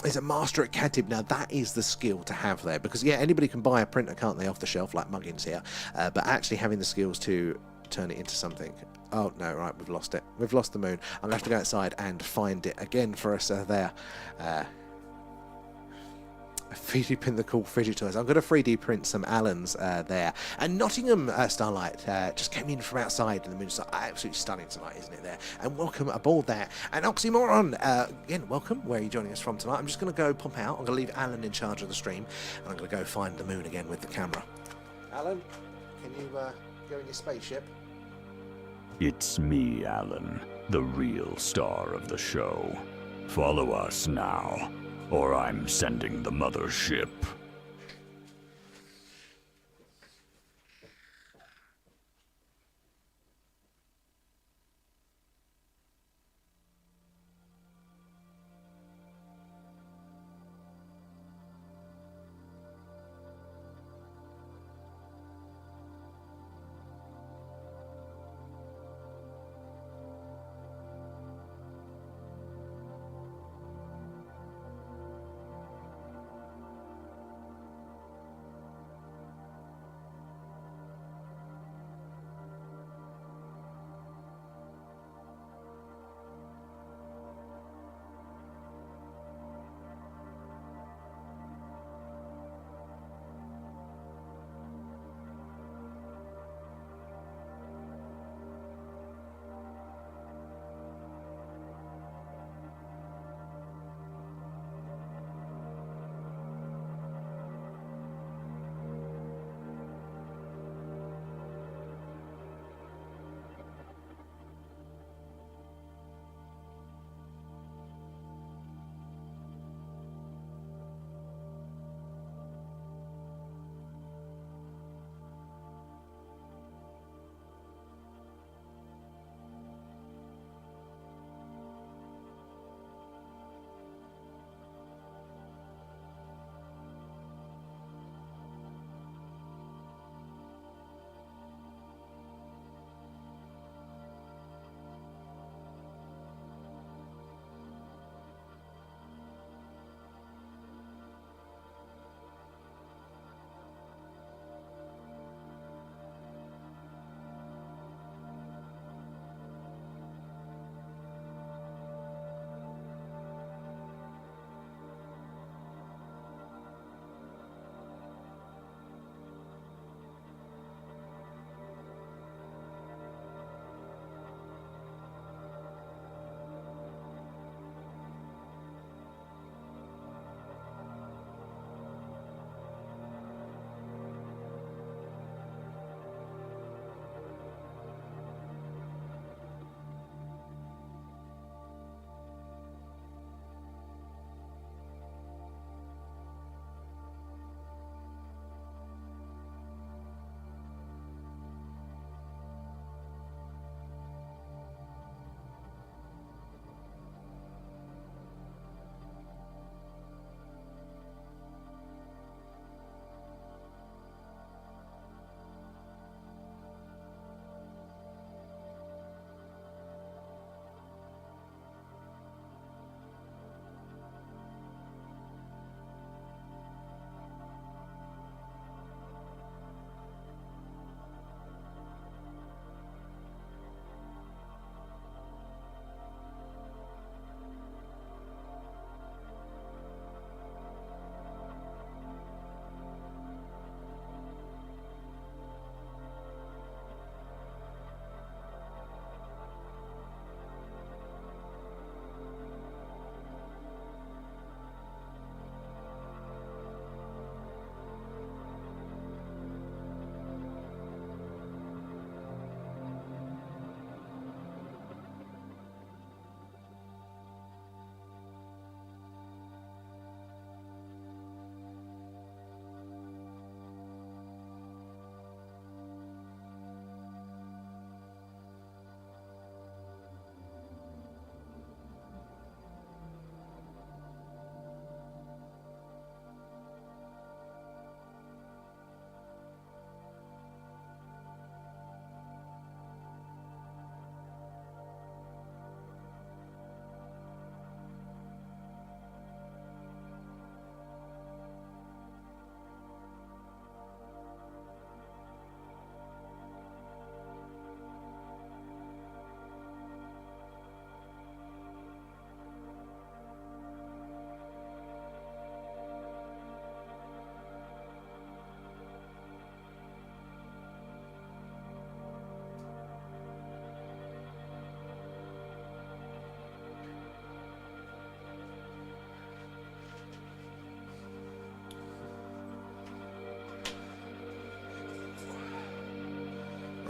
Is a master at CAD. Now that is the skill to have there, because yeah, anybody can buy a printer, can't they, off the shelf like Muggins here, but actually having the skills to turn it into something. Oh no, right, we've lost it. We've lost the moon. I'm gonna have to go outside and find it again for us there. 3D print the cool Frigid toys. I'm going to 3D print some Allens there. And Nottingham Starlight just came in from outside, and the moon's absolutely stunning tonight, isn't it there? And welcome aboard there. And Oxymoron, again, welcome. Where are you joining us from tonight? I'm just going to go pop out. I'm going to leave Alan in charge of the stream, and I'm going to go find the moon again with the camera. Alan, can you go in your spaceship? It's me, Alan, the real star of the show. Follow us now, or I'm sending the mothership.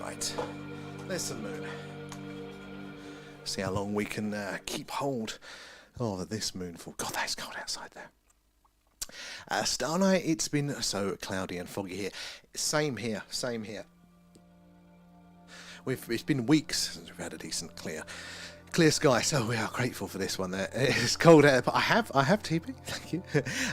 Right, there's some moon. See how long we can keep hold of this moon for. God, that's cold outside there. Star night, it's been so cloudy and foggy here. Same here, same here. It's been weeks since we've had a decent clear sky, so we are grateful for this one there. It's cold out, but I have TP, thank you.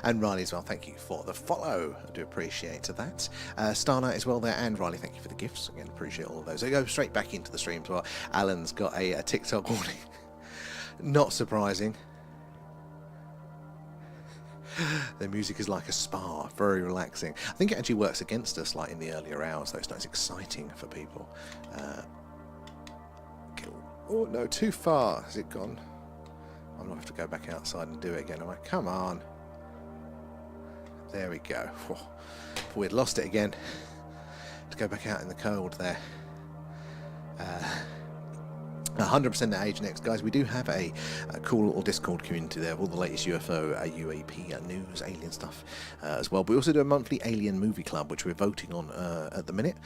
And Riley as well, thank you for the follow. I do appreciate that. Star Night as well there, and Riley, thank you for the gifts. Again, appreciate all of those. I go straight back into the stream as well. Alan's got a TikTok warning. Not surprising. The music is like a spa, very relaxing. I think it actually works against us, like in the earlier hours, though it's not as exciting for people. Oh no, too far. Has it gone? I'm gonna have to go back outside and do it again. Am I? Come on. There we go. Whew. We'd lost it again. To go back out in the cold there. 100% the Age Next, guys. We do have a cool little Discord community there with all the latest UFO, UAP news, alien stuff as well. But we also do a monthly alien movie club, which we're voting on at the minute.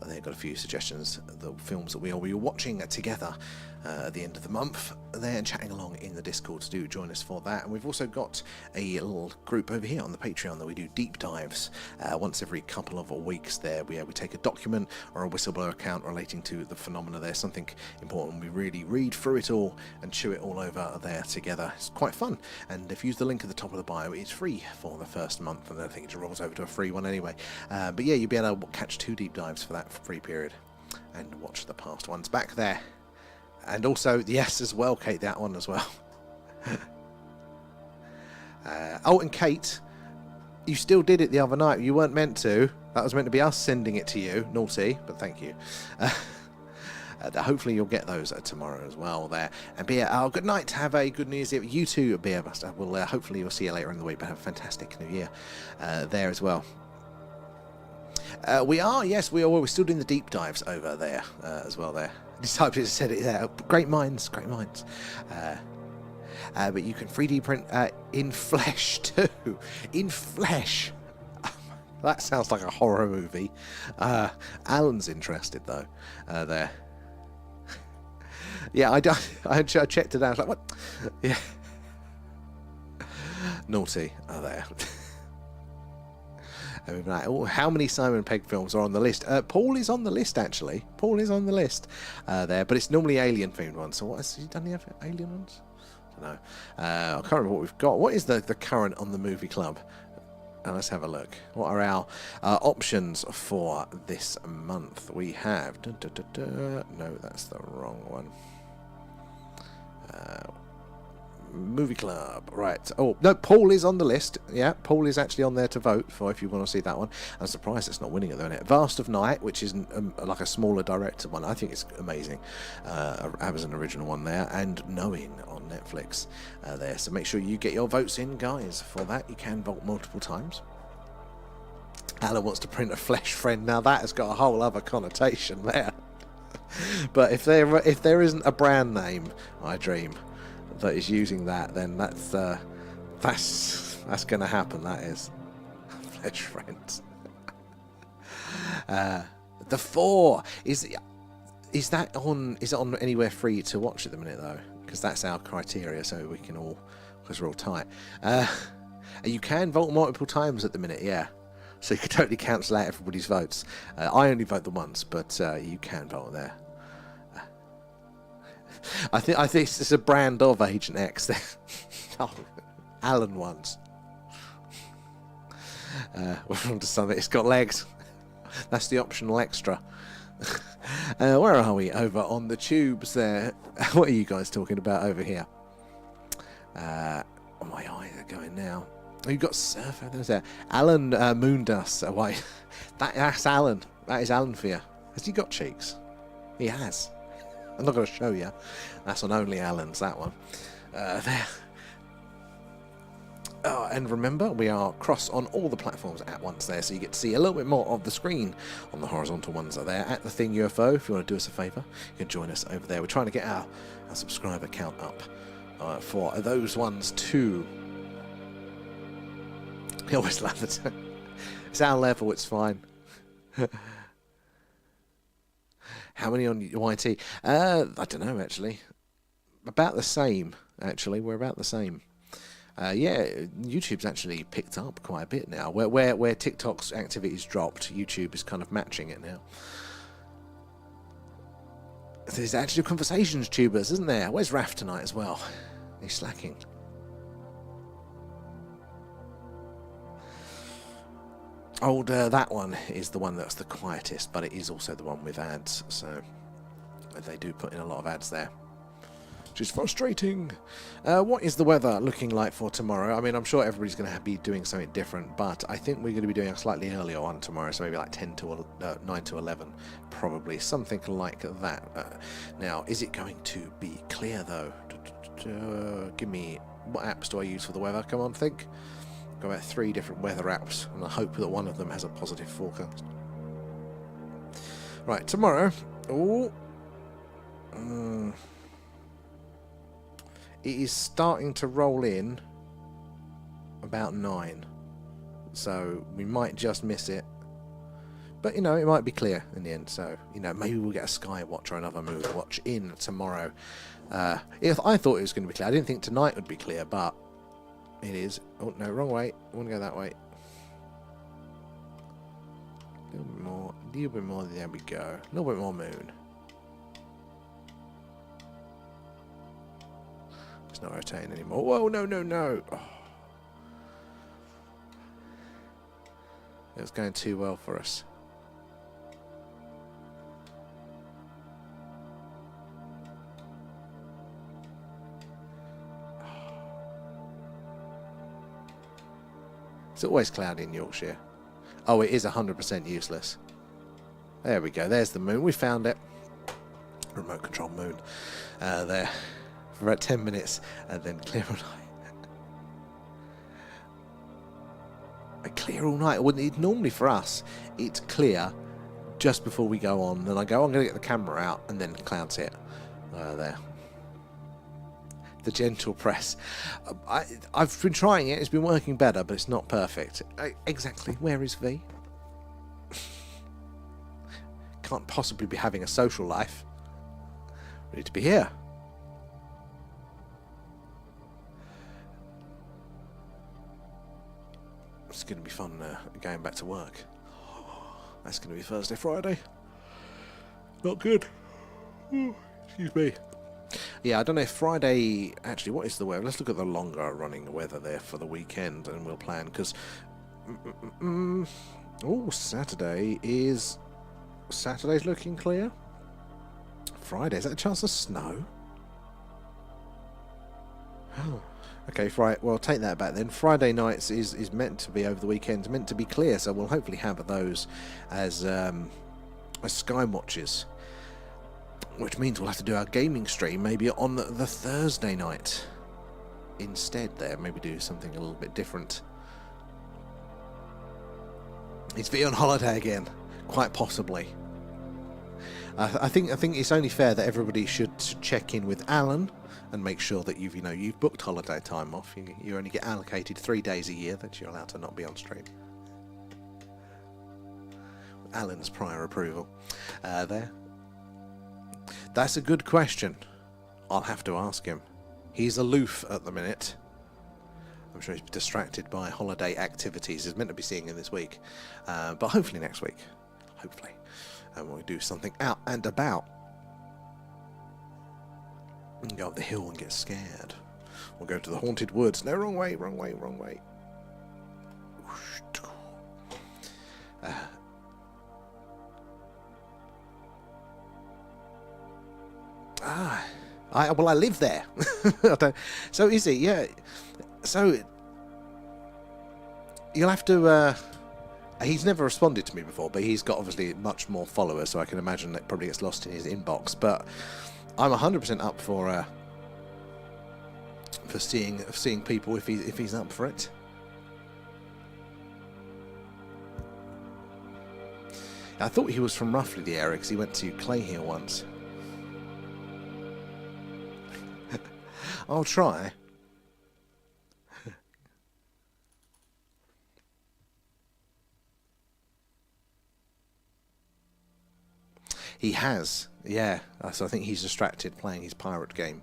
They've got a few suggestions, the films that we are watching together at the end of the month there, and chatting along in the Discord, so do join us for that. And we've also got a little group over here on the Patreon that we do deep dives once every couple of weeks there. We take a document or a whistleblower account relating to the phenomena there, something important. We really read through it all and chew it all over there together. It's quite fun, and if you use the link at the top of the bio, it's free for the first month, and then I think it just rolls over to a free one anyway. But yeah, you'll be able to catch 2 deep dives for that free period and watch the past ones back there. And also, yes, as well, Kate, that one as well. Oh, and Kate, you still did it the other night. You weren't meant to. That was meant to be us sending it to you. Naughty, but thank you. Hopefully you'll get those tomorrow as well there. And Beer, good night. Have a good New Year's Eve. You too, Beer Buster. We'll hopefully we'll see you later in the week, but have a fantastic New Year there as well. We are, yes, we're still doing the deep dives over there as well there. This type just said it there. Great minds, great minds. But you can 3D print in flesh too. In flesh. That sounds like a horror movie. Alan's interested though. There. Yeah, I checked it out. I was like, what? Yeah. Naughty. Oh, there. Like, oh, how many Simon Pegg films are on the list? Paul is on the list, actually. Paul is on the list there, but it's normally alien themed ones. So what has he done? The other alien ones? I don't know. I can't remember what we've got. What is the current on the movie club? Let's have a look. What are our options for this month? We have... No, that's the wrong one. Movie club, right. Oh, no, Paul is on the list. Yeah, Paul is actually on there to vote for if you want to see that one. I'm surprised it's not winning at the minute. Vast of Night, which is like a smaller director one. I think it's amazing. As an original one there. And Knowing on Netflix there. So make sure you get your votes in, guys. For that, you can vote multiple times. Alan wants to print a flesh friend. Now that has got a whole other connotation there. But if there isn't a brand name, I dream, that is using that, then that's going to happen. That is flesh friends. The 4 is that on? Is it on anywhere free to watch at the minute though? Because that's our criteria, so we can all, because we're all tight. You can vote multiple times at the minute, yeah. So you can totally cancel out everybody's votes. I only vote the once, but you can vote there. I think it's a brand of Agent X there. Oh, Alan ones. We're on to something. It's got legs. That's the optional extra. Where are we? Over on the tubes there. What are you guys talking about over here? Oh, my eyes are going now. Oh, you've got Surfer. There's there. Alan Moondust. Oh, wait. That's Alan. That is Alan for you. Has he got cheeks? He has. I'm not going to show you. That's on Only Alan's, that one. There. Oh, and remember, we are cross on all the platforms at once there, so you get to see a little bit more of the screen on the horizontal ones are there. At The Thing UFO, if you want to do us a favour, you can join us over there. We're trying to get our subscriber count up for those ones too. I always love it. It's our level, it's fine. How many on YT? I don't know, actually. About the same, actually. We're about the same. Yeah, YouTube's actually picked up quite a bit now. Where TikTok's activity's dropped, YouTube is kind of matching it now. There's actually conversations tubers, isn't there? Where's Raf tonight as well? He's slacking. That one is the one that's the quietest, but it is also the one with ads, so they do put in a lot of ads there, which is frustrating. What is the weather looking like for tomorrow? I mean, I'm sure everybody's going to be doing something different, but I think we're going to be doing a slightly earlier one tomorrow, so maybe like 9 to 11, probably, something like that. Now, is it going to be clear, though? Give me... What apps do I use for the weather? Come on, think. Got about 3 different weather apps, and I hope that one of them has a positive forecast. Right, tomorrow... Oh... It is starting to roll in about 9, so we might just miss it. But, you know, it might be clear in the end, so, you know, maybe we'll get a sky watch or another moon watch in tomorrow. If I thought it was going to be clear. I didn't think tonight would be clear, but it is. Oh, no, wrong way. I want to go that way. A little bit more, there we go. A little bit more moon. It's not rotating anymore. Whoa, no, no, no. Oh. It was going too well for us. It's always cloudy in Yorkshire. Oh, it is 100% useless. There we go. There's the moon. We found it. Remote control moon. There. For about 10 minutes. And then clear all night. Clear all night. Well, normally for us, it's clear just before we go on. Then I go, I'm going to get the camera out. And then clouds hit. There. The gentle press. I've been trying it. It's been working better, but it's not perfect. Exactly. Where is V? Can't possibly be having a social life. We need to be here. It's going to be fun going back to work. That's going to be Thursday, Friday. Not good. Excuse me. Yeah, I don't know if Friday... Actually, what is the weather? Let's look at the longer running weather there for the weekend, and we'll plan, because... Saturday is... Saturday's looking clear. Friday, is that a chance of snow? Oh. Okay, right, well, take that back then. Friday nights is meant to be over the weekend, meant to be clear, so we'll hopefully have those as sky watches. Which means we'll have to do our gaming stream maybe on the Thursday night instead there. Maybe do something a little bit different. Is V on holiday again? Quite possibly. I think it's only fair that everybody should check in with Alan and make sure that you've booked holiday time off. You only get allocated 3 days a year that you're allowed to not be on stream. Alan's prior approval. There. That's a good question. I'll have to ask him. He's aloof at the minute. I'm sure he's distracted by holiday activities. He's meant to be seeing him this week. But hopefully next week. Hopefully. And we'll do something out and about. And go up the hill and get scared. We'll go to the haunted woods. No, wrong way, wrong way, wrong way. I live there. So is it? Yeah. So you'll have to. He's never responded to me before, but he's got obviously much more followers, so I can imagine that probably gets lost in his inbox. But I'm 100% up for seeing people if he's up for it. I thought he was from roughly the area because he went to Clay here once. I'll try. He has, yeah. So I think he's distracted playing his pirate game.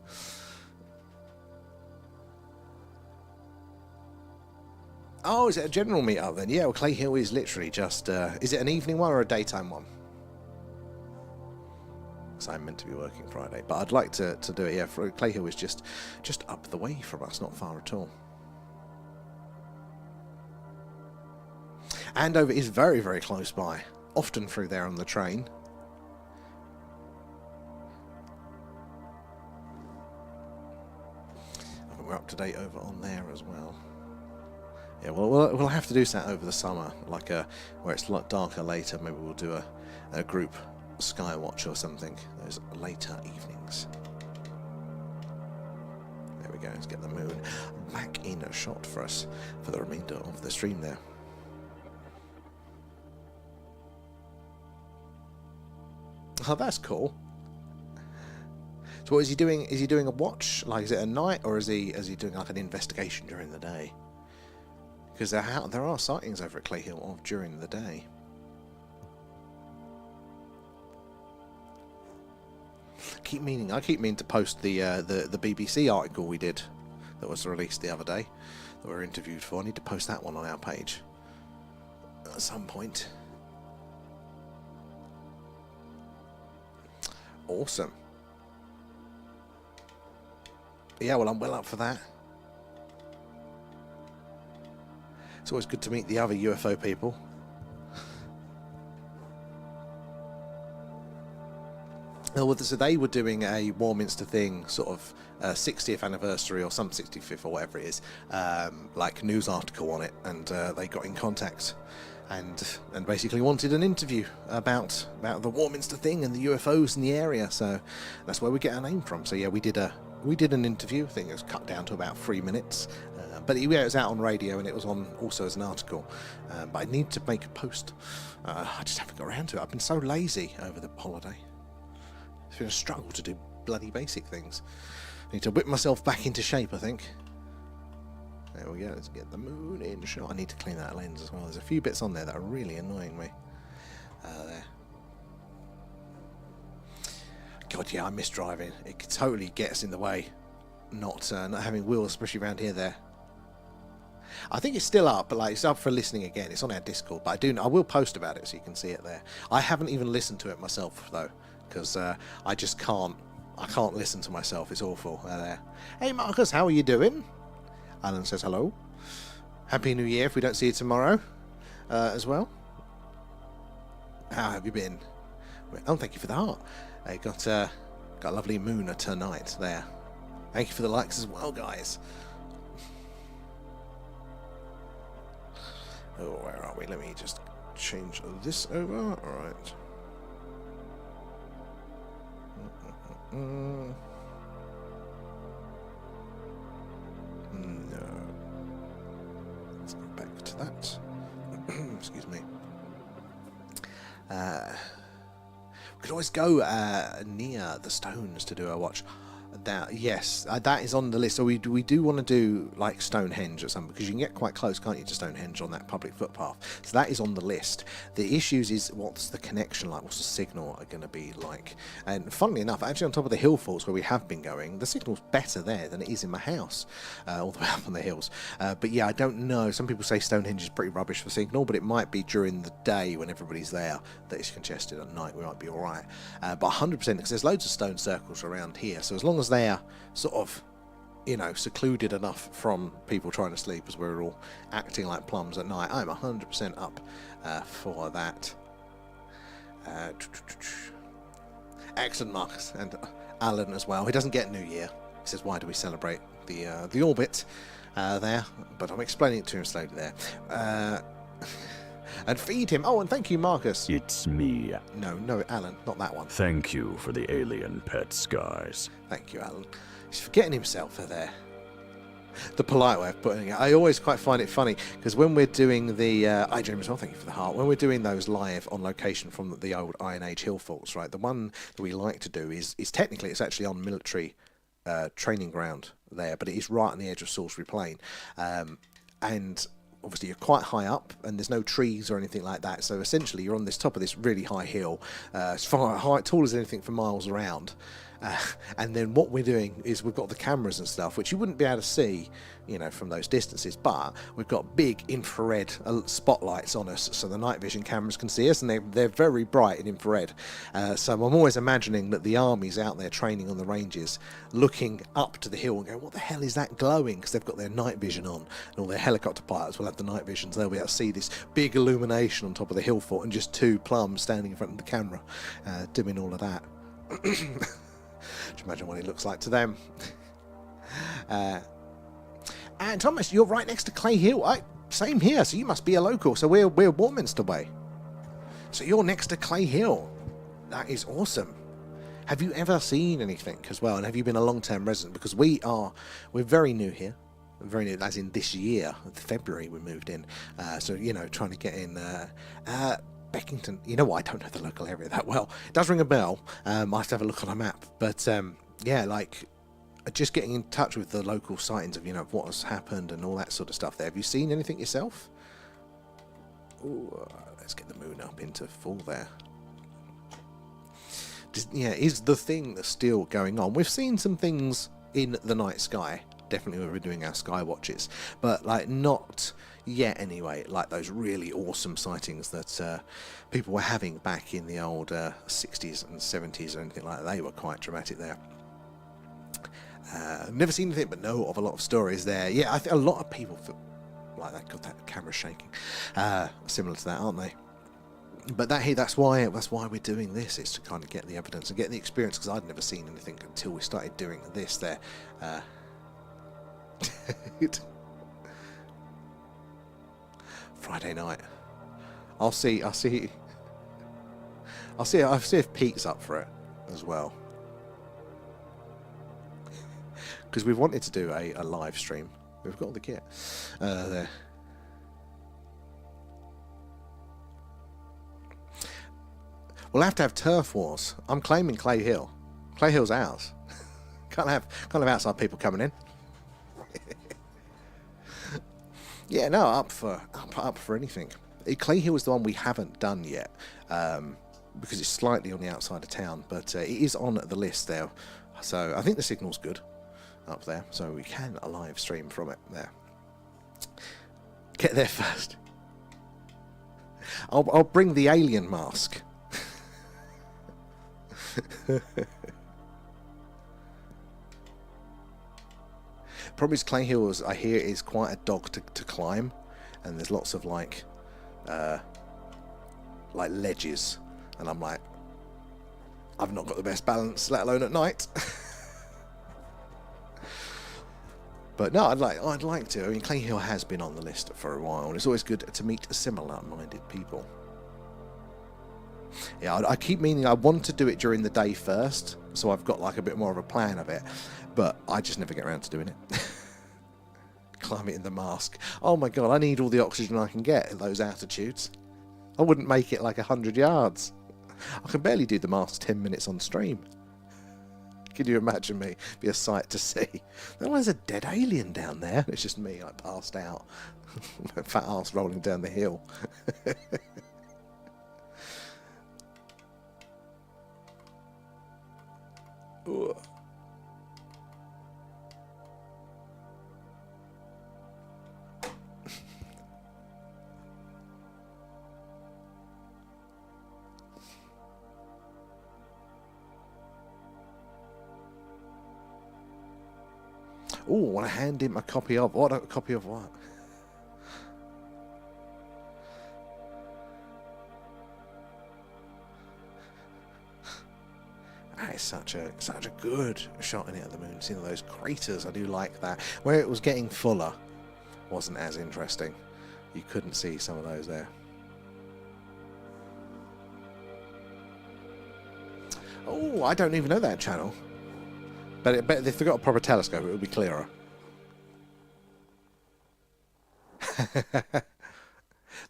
Oh, is it a general meetup then? Yeah, well, Clay Hill is literally just... is it an evening one or a daytime one? So I'm meant to be working Friday, but I'd like to do it, yeah. Clay Hill is just up the way from us, not far at all. Andover is very, very close by. Often through there on the train. I think we're up to date over on there as well. Yeah, well, we'll have to do that over the summer, like where it's a lot darker later. Maybe we'll do a group Skywatch or something. Those later evenings. There we go. Let's get the moon back in a shot for us for the remainder of the stream there. Oh, that's cool. So what is he doing? Is he doing a watch? Like, is it at night, or is he doing like an investigation during the day? Because there are sightings over at Clay Hill of during the day. I keep meaning to post the BBC article we did that was released the other day that we were interviewed for. I need to post that one on our page at some point. Awesome. Yeah, well, I'm well up for that. It's always good to meet the other UFO people. So they were doing a Warminster thing, sort of 60th anniversary or some 65th or whatever it is, like news article on it, and they got in contact and basically wanted an interview about the Warminster thing and the UFOs in the area. So that's where we get our name from. So yeah, we did an interview. I think it was cut down to about 3 minutes, but it was out on radio and it was on also as an article. But I need to make a post. I just haven't got around to it. I've been so lazy over the holiday. It's been a struggle to do bloody basic things. I need to whip myself back into shape, I think. There we go, let's get the moon in shot. I need to clean that lens as well. There's a few bits on there that are really annoying me. There. God, yeah, I miss driving. It totally gets in the way. Not having wheels, especially around here there. I think it's still up, but like it's up for listening again. It's on our Discord, but I will post about it so you can see it there. I haven't even listened to it myself though, because I just can't. I can't listen to myself. It's awful. There. Hey Marcus, how are you doing? Alan says hello. Happy New Year if we don't see you tomorrow as well. How have you been? Oh, thank you for the heart. I got a lovely moon tonight there. Thank you for the likes as well, guys. Oh, where are we? Let me just change this over. All right. No. Let's go back to that. Excuse me. We could always go near the stones to do a watch. That yes, that is on the list. So we do want to do like Stonehenge or something, because you can get quite close, can't you, to Stonehenge on that public footpath. So that is on the list. The issues is what's the connection like? What's the signal going to be like? And funnily enough, actually on top of the hill forts where we have been going, the signal's better there than it is in my house, all the way up on the hills. But yeah, I don't know. Some people say Stonehenge is pretty rubbish for signal, but it might be during the day when everybody's there that it's congested. At night we might be all right. But 100%, because there's loads of stone circles around here. So as long as they are sort of, you know, secluded enough from people trying to sleep as we're all acting like plums at night, I'm 100% up for that. Excellent, Marcus, and Alan as well. He doesn't get New Year. He says, why do we celebrate the orbit there? But I'm explaining it to him slowly there. And feed him. Oh, and thank you, Marcus. It's me. No, Alan, not that one. Thank you for the alien pets, guys. Thank you, Alan. He's forgetting himself there. The polite way of putting it. I always quite find it funny, because when we're doing the... I dream as well, thank you for the heart. When we're doing those live on location from the old Iron Age hill forts, right, the one that we like to do is technically, it's actually on military training ground there, but it is right on the edge of Salisbury Plain. And obviously you're quite high up and there's no trees or anything like that, so essentially you're on this top of this really high hill, as tall as anything for miles around. And then what we're doing is we've got the cameras and stuff, which you wouldn't be able to see, you know, from those distances, but we've got big infrared spotlights on us, so the night vision cameras can see us, and they're very bright in infrared. So I'm always imagining that the army's out there training on the ranges, looking up to the hill and going, what the hell is that glowing? Because they've got their night vision on, and all their helicopter pilots will have the night vision, so they'll be able to see this big illumination on top of the hill fort and just two plums standing in front of the camera, doing all of that. Just imagine what it looks like to them. And Thomas, you're right next to Clay Hill. Same here, so you must be a local. So we're Warminster way. So you're next to Clay Hill. That is awesome. Have you ever seen anything as well? And have you been a long-term resident? Because we're very new here. Very new, as in this year, February we moved in. So, you know, trying to get in Beckington. You know what, I don't know the local area that well. It does ring a bell. I have to have a look on a map. But yeah, like just getting in touch with the local sightings of, you know, what has happened and all that sort of stuff there. Have you seen anything yourself? Ooh, let's get the moon up into full there. Just, yeah, is the thing that's still going on. We've seen some things in the night sky, definitely when we're doing our sky watches, but like not yet anyway, like those really awesome sightings that people were having back in the old 60s and 70s or anything like that. They were quite dramatic there. Never seen anything, but know of a lot of stories there. Yeah, I think a lot of people feel like that. God, that camera's shaking. Similar to that, aren't they? But that's why we're doing this, is to kind of get the evidence and get the experience, because I'd never seen anything until we started doing this there. Friday night. I'll see if Pete's up for it as well. Because we've wanted to do a live stream. We've got all the kit there. We'll have to have turf wars. I'm claiming Clay Hill. Clay Hill's ours. Can't have outside people coming in. Yeah, no, up for anything. Clay Hill is the one we haven't done yet, because it's slightly on the outside of town, but it is on the list there. So I think the signal's good up there, so we can live stream from it there. Get there first. I'll bring the alien mask. Problem is, Clay Hill, I hear, is quite a dog to climb, and there's lots of like ledges, and I'm like, I've not got the best balance, let alone at night. But no, I'd like to. I mean, Clay Hill has been on the list for a while, and it's always good to meet similar-minded people. Yeah, I keep meaning I want to do it during the day first, so I've got like a bit more of a plan of it, but I just never get around to doing it. Climb it in the mask. Oh my god, I need all the oxygen I can get at those altitudes. I wouldn't make it like 100 yards. I can barely do the mask 10 minutes on stream. Can you imagine me? Be a sight to see. There's a dead alien down there. It's just me, I passed out. Fat ass rolling down the hill. Ooh. Oh, I want to hand him a copy of what? A copy of what? That is such a good shot in it at the moon. Seeing those craters, I do like that. Where it was getting fuller, wasn't as interesting. You couldn't see some of those there. Oh, I don't even know that channel. But if they got a proper telescope, it would be clearer.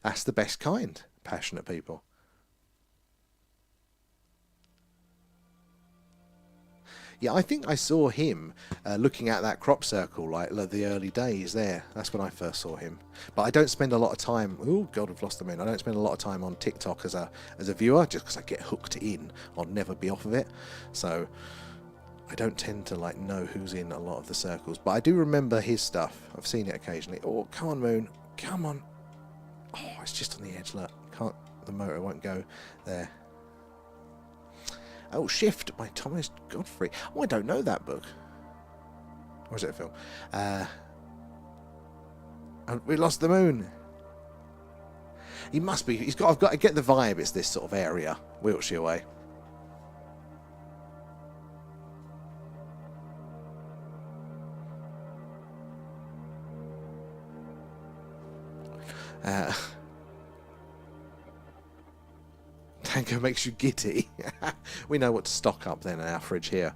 That's the best kind, passionate people. Yeah, I think I saw him looking at that crop circle, like the early days there. That's when I first saw him. But I don't spend a lot of time... Oh, God, we've lost the moon. I don't spend a lot of time on TikTok as a viewer, just because I get hooked in. I'll never be off of it. So I don't tend to like know who's in a lot of the circles. But I do remember his stuff. I've seen it occasionally. Oh, come on, moon. Come on. Oh, it's just on the edge. Look, can't... The motor won't go there. Oh, Shift by Thomas Godfrey. Oh, I don't know that book. Or is it a film? We lost the moon. He must be. I've got to get the vibe. It's this sort of area, Wiltshire way. Tango makes you giddy. We know what to stock up then in our fridge here.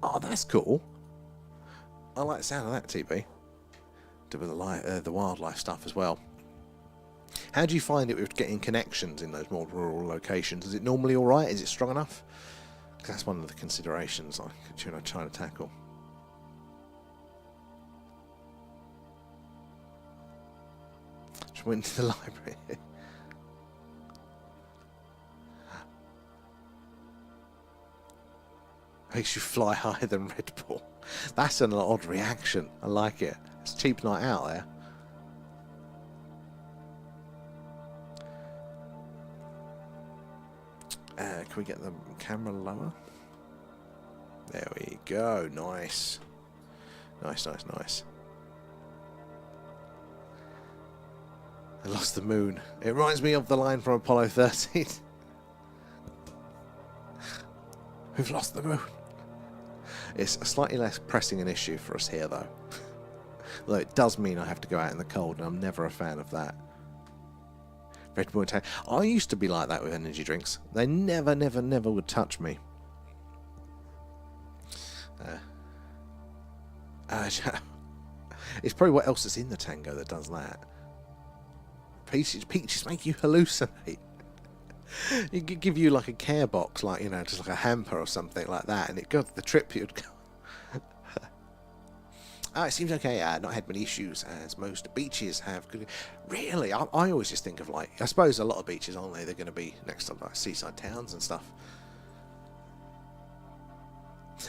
Oh, that's cool. I like the sound of that, TB. Do with the wildlife stuff as well. How do you find it with getting connections in those more rural locations? Is it normally all right? Is it strong enough? Because that's one of the considerations I'm trying to tackle. Just went to the library. Makes you fly higher than Red Bull. That's an odd reaction. I like it. It's a cheap night out there. Can we get the camera lower? There we go. Nice. Nice, nice, nice. I lost the moon. It reminds me of the line from Apollo 13. We've lost the moon. It's a slightly less pressing an issue for us here, though. Although it does mean I have to go out in the cold, and I'm never a fan of that. Red Bull tank. I used to be like that with energy drinks. They never, never, never would touch me. It's probably what else is in the Tango that does that. Peaches make you hallucinate. It could give you like a care box, like, you know, just like a hamper or something like that, and it got the trip you'd go. Oh, it seems okay. Not had many issues as most beaches have. Really, I always just think of, like, I suppose a lot of beaches, aren't they? They're going to be next to like seaside towns and stuff.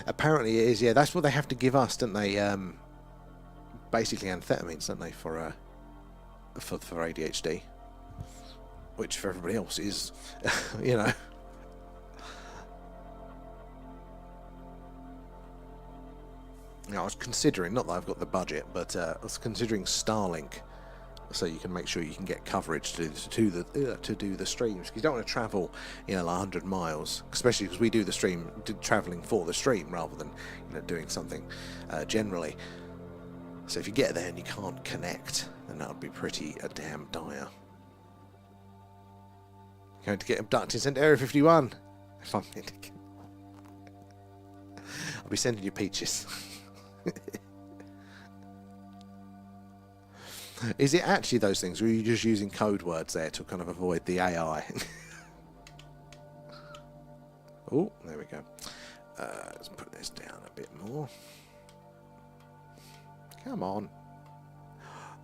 Apparently it is. Yeah, that's what they have to give us, don't they? Basically amphetamines, don't they, for ADHD, which for everybody else is, you know. Now, I was considering, not that I've got the budget, but I was considering Starlink, so you can make sure you can get coverage to do the streams. Because you don't want to travel, you know, like 100 miles, especially because we do the stream, traveling for the stream rather than, you know, doing something generally. So if you get there and you can't connect, then that would be pretty damn dire. Going to get abducted, sent to Area 51. If I'm thinking, I'll be sending you peaches. Is it actually those things, or are you just using code words there to kind of avoid the AI? Oh, there we go. Let's put this down a bit more. Come on.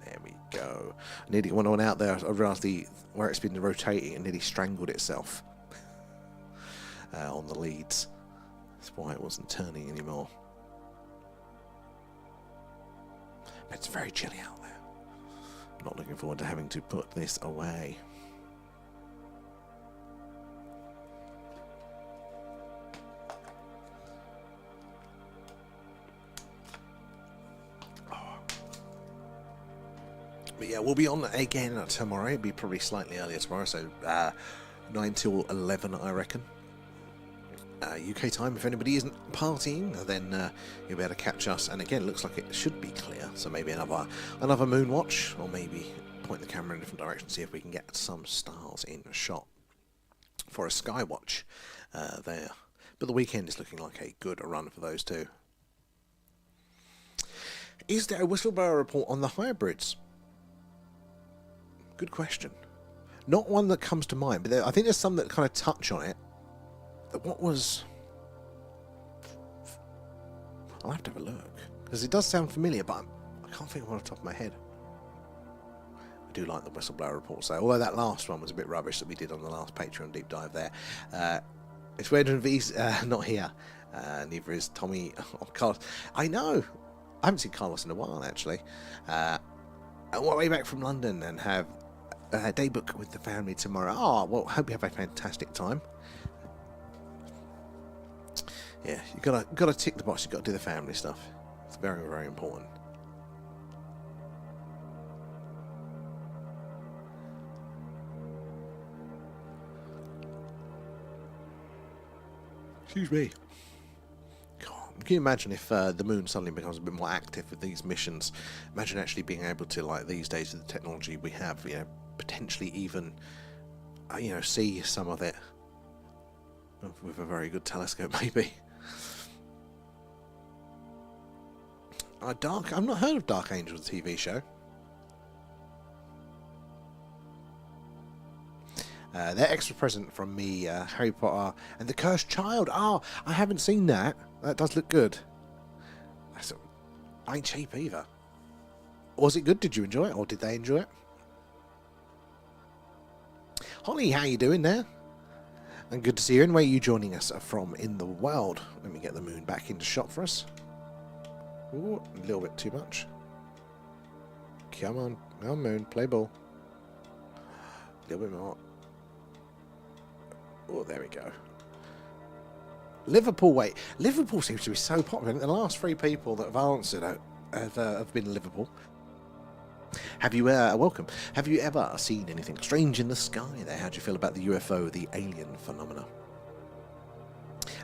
There we go. I nearly went on out there. I realised where it's been rotating, it nearly strangled itself on the leads. That's why it wasn't turning anymore. But it's very chilly out there. I'm not looking forward to having to put this away. But yeah, we'll be on again tomorrow. It'll be probably slightly earlier tomorrow, so 9 till 11, I reckon. UK time. If anybody isn't partying, then you'll be able to catch us. And again, it looks like it should be clear, so maybe another moon watch, or maybe point the camera in a different direction, see if we can get some stars in a shot for a sky watch there. But the weekend is looking like a good run for those two. Is there a whistleblower report on the hybrids? Good question. Not one that comes to mind, but I think there's some that kind of touch on it. What was... I'll have to have a look, because it does sound familiar, but I can't think of it off the top of my head. I do like the whistleblower reports, though, although that last one was a bit rubbish that we did on the last Patreon deep dive there. It's weird and V's not here. Neither is Tommy or Carlos. I know. I haven't seen Carlos in a while, actually. On my way back from London and have a day book with the family tomorrow. Oh, well, hope you have a fantastic time. Yeah, you gotta tick the box. You gotta do the family stuff. It's very, very important. Excuse me. God, can you imagine if the moon suddenly becomes a bit more active with these missions? Imagine actually being able to, like these days with the technology we have, you know, potentially even, you know, see some of it with a very good telescope, maybe. I've not heard of Dark Angels TV show. Their extra present from me, Harry Potter and the Cursed Child. Oh, I haven't seen that. That does look good. I ain't cheap either. Was it good? Did you enjoy it, or did they enjoy it? Holly, how you doing there? And good to see you. And where are you joining us from in the world? Let me get the moon back into shot for us. Ooh, a little bit too much. Come on, moon, play ball. A little bit more. Oh, there we go. Liverpool, wait. Liverpool seems to be so popular. The last 3 people that have answered have been Liverpool. Have you, welcome. Have you ever seen anything strange in the sky there? How do you feel about the UFO, the alien phenomena?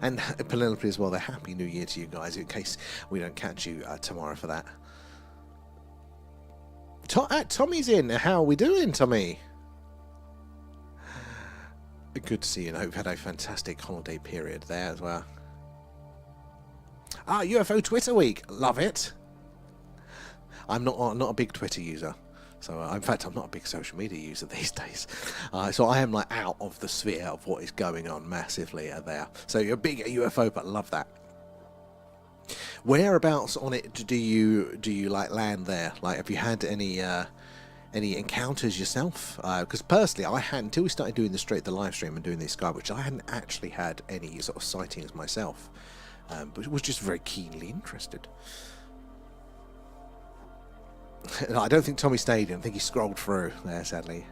And Penelope as well, the Happy New Year to you guys, in case we don't catch you tomorrow for that. Tommy's in. How are we doing, Tommy? Good to see you, and I hope you've had a fantastic holiday period there as well. Ah, UFO Twitter Week. Love it. I'm not a big Twitter user. So, in fact, I'm not a big social media user these days. So I am like out of the sphere of what is going on massively there. So you're a big UFO, but love that. Whereabouts on it do you like land there? Like, have you had any encounters yourself? Because personally, I hadn't, until we started doing the live stream and doing the Sky, which I hadn't actually had any sort of sightings myself, but was just very keenly interested. I don't think Tommy stayed in. I think he scrolled through there, sadly.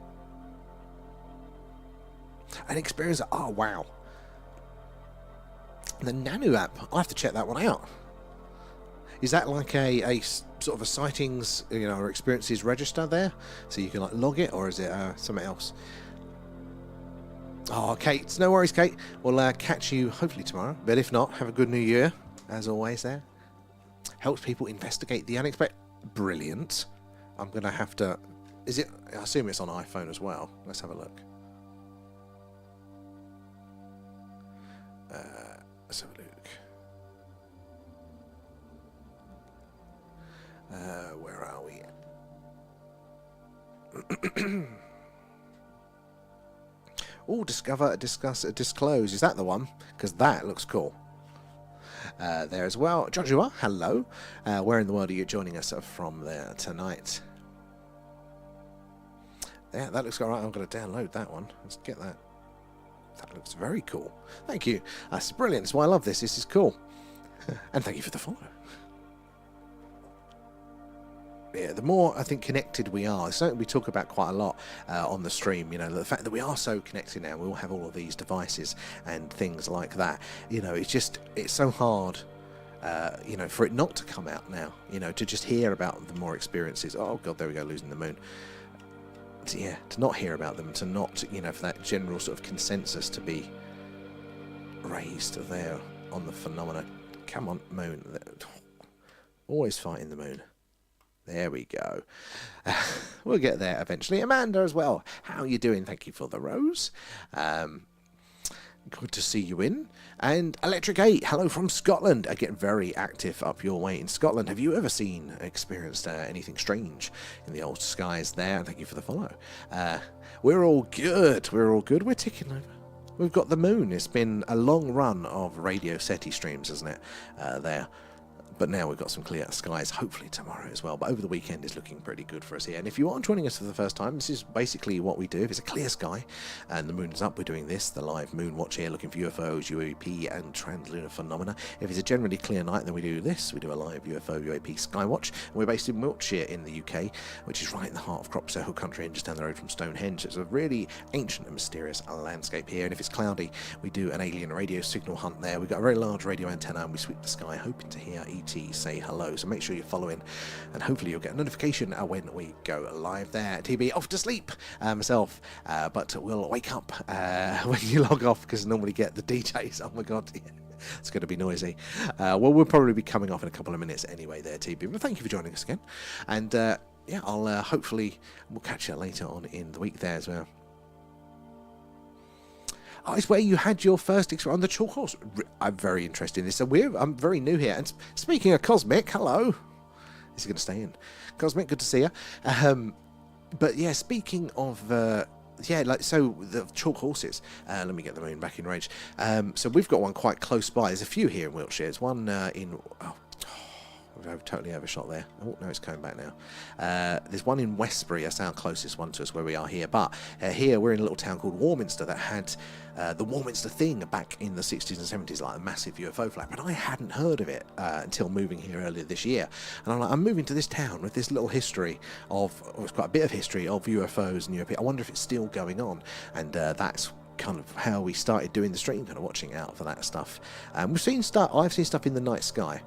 An experience. Oh, wow. The Nanu app. I'll have to check that one out. Is that like a sort of a sightings, you know, or experiences register there? So you can like log it, or is it something else? Oh, Kate. No worries, Kate. We'll catch you hopefully tomorrow. But if not, have a good New Year, as always there. Helps people investigate the unexpected. Brilliant. I'm going to have to... Is it... I assume it's on iPhone as well. Let's have a look. Let's have a look. Where are we? Oh, discover, discuss, disclose. Is that the one? Because that looks cool. There as well. Joshua, hello. Where in the world are you joining us from there tonight? Yeah, that looks alright. I'm going to download that one. Let's get that. That looks very cool. Thank you. That's brilliant. That's why I love this. This is cool. And thank you for the follow. Yeah, the more I think connected we are, it's something we talk about quite a lot on the stream, you know, the fact that we are so connected now, we all have all of these devices and things like that, you know, it's so hard, you know, for it not to come out now, you know, to just hear about the more experiences. Oh god, there we go, losing the moon. Yeah, to not hear about them, to not, you know, for that general sort of consensus to be raised there on the phenomena. Come on, moon. Always fighting the moon. There we go. We'll get there eventually. Amanda as well. How are you doing? Thank you for the rose. good to see you in. And Electric 8, hello from Scotland. Getting very active up your way in Scotland. Have you ever experienced anything strange in the old skies there? Thank you for the follow. We're all good. We're ticking over. We've got the moon. It's been a long run of Radio SETI streams, hasn't it? There. But now we've got some clear skies, hopefully tomorrow as well. But over the weekend is looking pretty good for us here. And if you are joining us for the first time, this is basically what we do. If it's a clear sky and the moon is up, we're doing this, the live moon watch here, looking for UFOs, UAP, and trans-lunar phenomena. If it's a generally clear night, then we do this. We do a live UFO, UAP sky watch. And we're based in Wiltshire in the UK, which is right in the heart of crop circle country and just down the road from Stonehenge. It's a really ancient and mysterious landscape here. And if it's cloudy, we do an alien radio signal hunt there. We've got a very large radio antenna and we sweep the sky, hoping to hear ET say hello, so make sure you're following and hopefully you'll get a notification when we go live there. TB off to sleep myself, but we'll wake up when you log off because I normally get the DJs. Oh my god, it's going to be noisy. Well, we'll probably be coming off in a couple of minutes anyway there, TB, but thank you for joining us again. And yeah, I'll hopefully we'll catch you later on in the week there as well. Oh, it's where you had your first experience on the chalk horse. I'm very interested in this. So I'm very new here. And speaking of Cosmic, hello. Is he going to stay in? Cosmic, good to see you. But yeah, speaking of yeah, like so the chalk horses. Let me get the moon back in range. So we've got one quite close by. There's a few here in Wiltshire. There's one in. I've totally overshot there. Oh, no, it's coming back now. There's one in Westbury. That's our closest one to us where we are here. But here we're in a little town called Warminster that had the Warminster thing back in the 60s and 70s, like a massive UFO flag. But I hadn't heard of it until moving here earlier this year. And I'm like, I'm moving to this town with this little history of, well, it's quite a bit of history of UFOs and UAP. I wonder if it's still going on. And that's kind of how we started doing the stream, kind of watching out for that stuff. We've seen stuff. I've seen stuff in the night sky,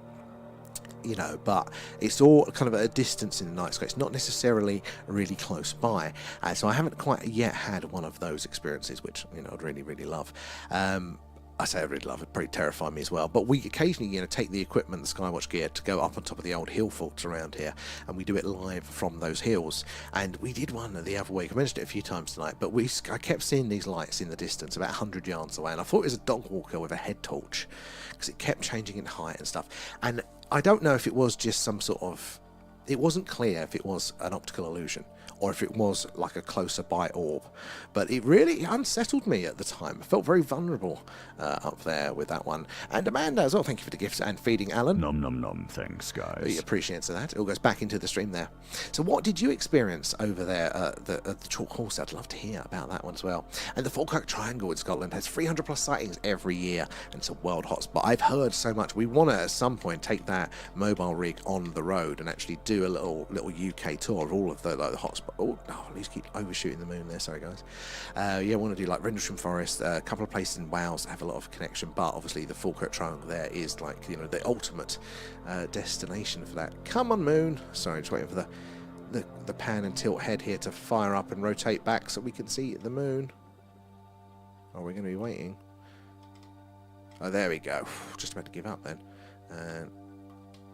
you know, but it's all kind of at a distance in the night sky. It's not necessarily really close by. So I haven't quite yet had one of those experiences, which, you know, I'd really, really love. I say I really love it, probably terrify me as well. But we occasionally, you know, take the equipment, the Skywatch gear, to go up on top of the old hill forts around here, and we do it live from those hills. And we did one the other week. I mentioned it a few times tonight, but I kept seeing these lights in the distance, about 100 yards away, and I thought it was a dog walker with a head torch, because it kept changing in height and stuff. And I don't know if it was just some sort of... It wasn't clear if it was an optical illusion or if it was like a closer by orb, but it really unsettled me at the time. I felt very vulnerable up there with that one. And Amanda as well, thank you for the gifts and feeding Alan. Nom nom nom, thanks guys. He appreciates that. It all goes back into the stream there. So what did you experience over there at the Chalk Horse? I'd love to hear about that one as well. And the Falkirk Triangle in Scotland has 300 plus sightings every year, and it's a world hotspot. I've heard so much. We want to at some point take that mobile rig on the road and actually do a little UK tour of all of the hotspots. Oh, no, at least keep overshooting the moon there. Sorry, guys. Yeah, I want to do like Rendlesham Forest, a couple of places in Wales that have a lot of connection, but obviously the Falkirk Triangle there is like, you know, the ultimate destination for that. Come on, moon. Sorry, just waiting for the pan and tilt head here to fire up and rotate back so we can see the moon. Oh, we're going to be waiting. Oh, there we go. Just about to give up then. And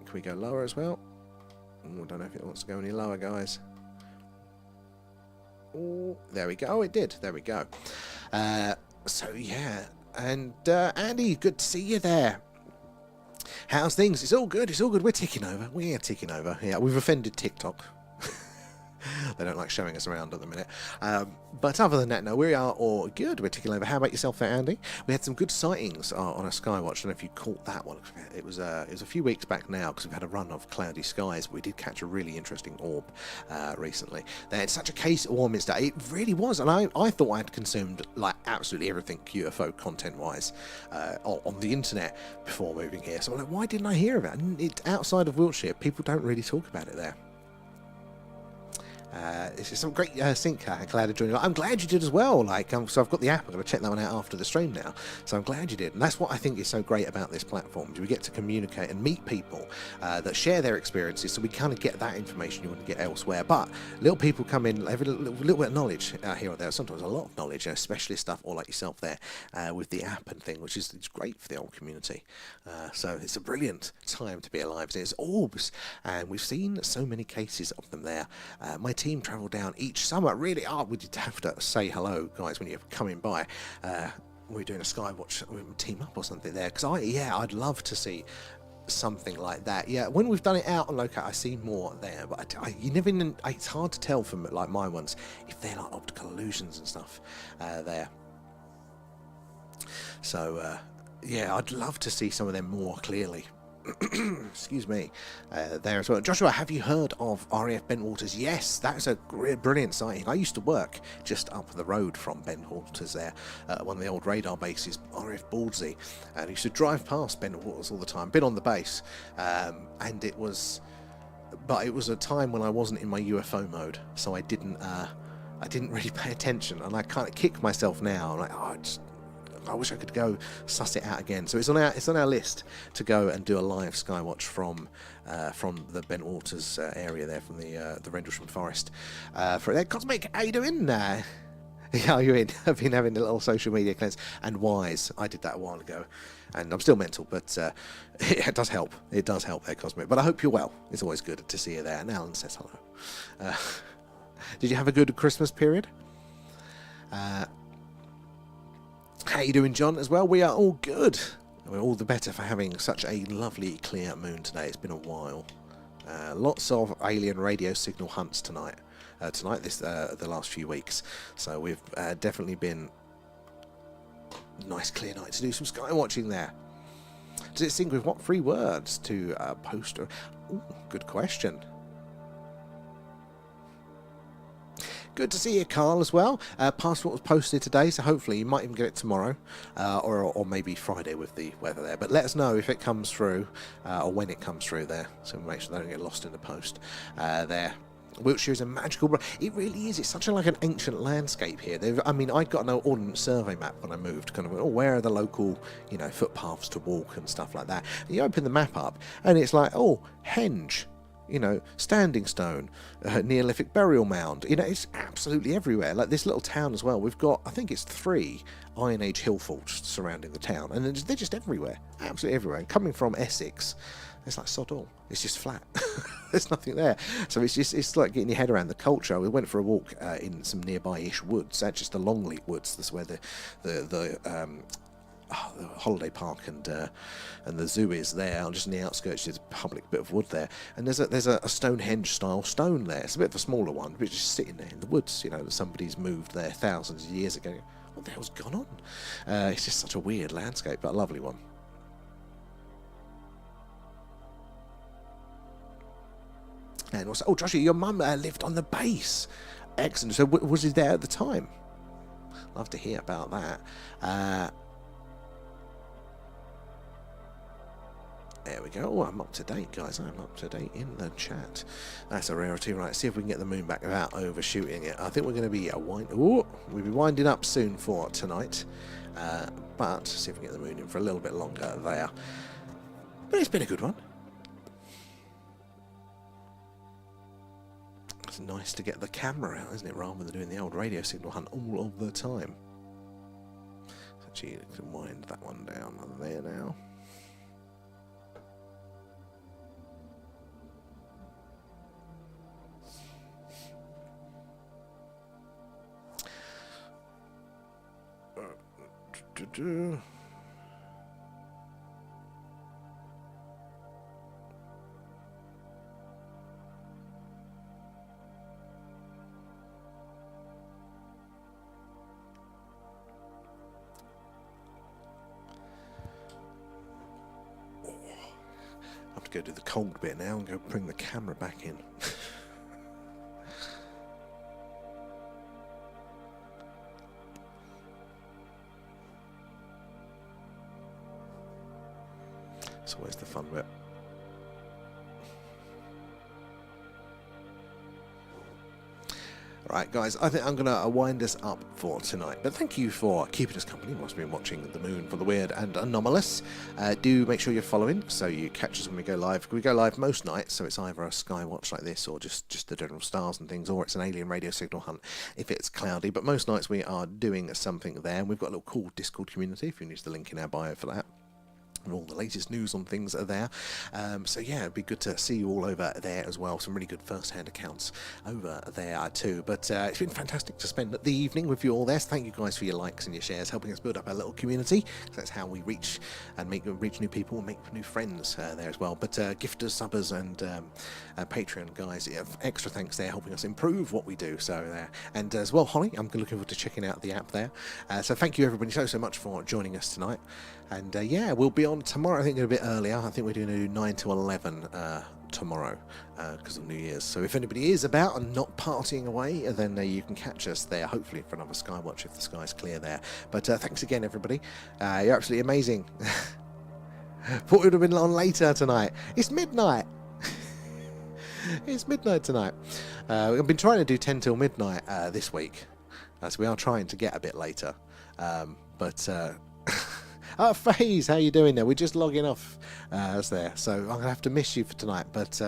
can we go lower as well? I don't know if it wants to go any lower, guys. Oh, there we go. Oh, it did. There we go. So, yeah. And Andy, good to see you there. How's things? It's all good. It's all good. We're ticking over. We're ticking over. Yeah, we've offended TikTok. They don't like showing us around at the minute. But other than that, no, we are all good. We're ticking over. How about yourself there, Andy? We had some good sightings on a Skywatch. I don't know if you caught that one. It was a few weeks back now because we've had a run of cloudy skies. But we did catch a really interesting orb recently. They had such a case at Warminster. It really was. And I thought I'd consumed like absolutely everything UFO content-wise on the internet before moving here. So I'm like, why didn't I hear about it? And it's outside of Wiltshire. People don't really talk about it there. This is some great sync. Glad to join you. I'm glad you did as well. Like, so I've got the app. I'm going to check that one out after the stream now. So I'm glad you did, and that's what I think is so great about this platform. We get to communicate and meet people that share their experiences, so we kind of get that information you wouldn't get elsewhere. But little people come in, have a little bit of knowledge here or there. Sometimes a lot of knowledge, specialist stuff, or like yourself there with the app and thing, which is it's great for the old community. So it's a brilliant time to be alive. It's orbs, and we've seen so many cases of them there. My team travel down each summer. Really, we did have to say hello, guys, when you're coming by. we're doing a Skywatch team up or something there, because I'd love to see something like that. Yeah, when we've done it out on location, I see more there, but you never even, it's hard to tell from like my ones if they're like optical illusions and stuff there. So yeah, I'd love to see some of them more clearly. Excuse me, there as well. Joshua, have you heard of RAF Bentwaters? Yes, that's a brilliant sighting. I used to work just up the road from Bentwaters there, one of the old radar bases, RAF Baldsley, and I used to drive past Bentwaters all the time. Been on the base, and it was a time when I wasn't in my UFO mode, so I didn't really pay attention, and I kind of kick myself now. I'm like, I wish I could go suss it out again. So it's on our list to go and do a live Skywatch from the Bentwaters area there, from the Rendlesham Forest. For there, Cosmic, how you doing? Yeah, are you in? I've been having a little social media cleanse. And Wise, I did that a while ago, and I'm still mental, but it does help. It does help there, Cosmic. But I hope you're well. It's always good to see you there. And Alan says hello. Did you have a good Christmas period? How you doing, John, as well? We are all good. We're all the better for having such a lovely clear moon today. It's been a while. Lots of alien radio signal hunts tonight. The last few weeks. So we've definitely been nice clear night to do some sky watching there. Does it sync with what 3 words to post? Ooh, good question. Good to see you, Carl, as well. Passport was posted today, so hopefully you might even get it tomorrow, or maybe Friday with the weather there. But let us know if it comes through, or when it comes through there, so we'll make sure they don't get lost in the post there. Wiltshire is a magical... It really is. It's such like an ancient landscape here. I mean, I got no ordnance survey map when I moved. Kind of, where are the local, footpaths to walk and stuff like that. And you open the map up, and it's like, Henge. Standing Stone, Neolithic Burial Mound. It's absolutely everywhere. Like this little town as well. We've got, I think it's 3 Iron Age hill forts surrounding the town, and they're just everywhere, absolutely everywhere. And coming from Essex, it's like sod all. It's just flat. There's nothing there. So it's like getting your head around the culture. We went for a walk in some nearby-ish woods, just the Longleat Woods. That's where the holiday park and the zoo is there, just on the outskirts. There's a public bit of wood there, and there's a Stonehenge style stone there. It's a bit of a smaller one, but it's just sitting there in the woods. That somebody's moved there thousands of years ago. What the hell's gone on? It's just such a weird landscape, but a lovely one. And also, Joshua, your mum lived on the base. Excellent. So was he there at the time? Love to hear about that. There we go. Oh, I'm up to date, guys. I'm up to date in the chat. That's a rarity. Right, see if we can get the moon back without overshooting it. I think we're going to be we'll be winding up soon for tonight. But see if we can get the moon in for a little bit longer there. But it's been a good one. It's nice to get the camera out, isn't it? Rather than doing the old radio signal hunt all of the time. Actually, you can wind that one down there now. I have to go do the cold bit now and go bring the camera back in. So where's the fun bit? Right, guys, I think I'm going to wind us up for tonight. But thank you for keeping us company whilst we've been watching the moon for the weird and anomalous. Do make sure you're following so you catch us when we go live. We go live most nights, so it's either a sky watch like this or just the general stars and things, or it's an alien radio signal hunt if it's cloudy. But most nights we are doing something there. And we've got a little cool Discord community if you use the link in our bio for that. and all the latest news on things are there. So yeah, it'd be good to see you all over there as well. Some really good first-hand accounts over there too. But it's been fantastic to spend the evening with you all there. So thank you guys for your likes and your shares, helping us build up our little community. So that's how we reach new people and make new friends there as well. But gifters, subbers, and Patreon guys, yeah, extra thanks there, helping us improve what we do. So there, and as well, Holly, I'm looking forward to checking out the app there. So thank you everybody so much for joining us tonight. And yeah, we'll be on tomorrow. I think a bit earlier. I think we're doing a 9 to 11 tomorrow because of New Year's. So if anybody is about and not partying away, then you can catch us there, hopefully for another Skywatch if the sky's clear there. But thanks again, everybody. You're absolutely amazing. Thought it would have been on later tonight. It's midnight. It's midnight tonight. I've been trying to do 10 till midnight this week. So we are trying to get a bit later. Oh, FaZe, how you doing there? We're just logging off there, so I'm going to have to miss you for tonight, but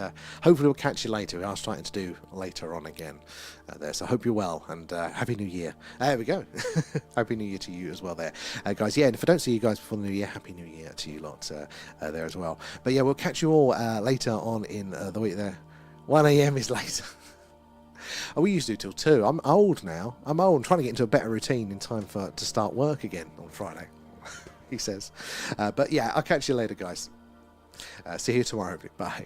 hopefully we'll catch you later. We are starting to do later on again there, so hope you're well, and Happy New Year. There we go. Happy New Year to you as well there. Guys, yeah, and if I don't see you guys before the New Year, Happy New Year to you lot there as well. But yeah, we'll catch you all later on in the week there. 1 AM is later. Oh, we used to do till 2. I'm old now. I'm old. I'm trying to get into a better routine in time to start work again on Friday. He says. But yeah, I'll catch you later, guys. See you tomorrow. Bye.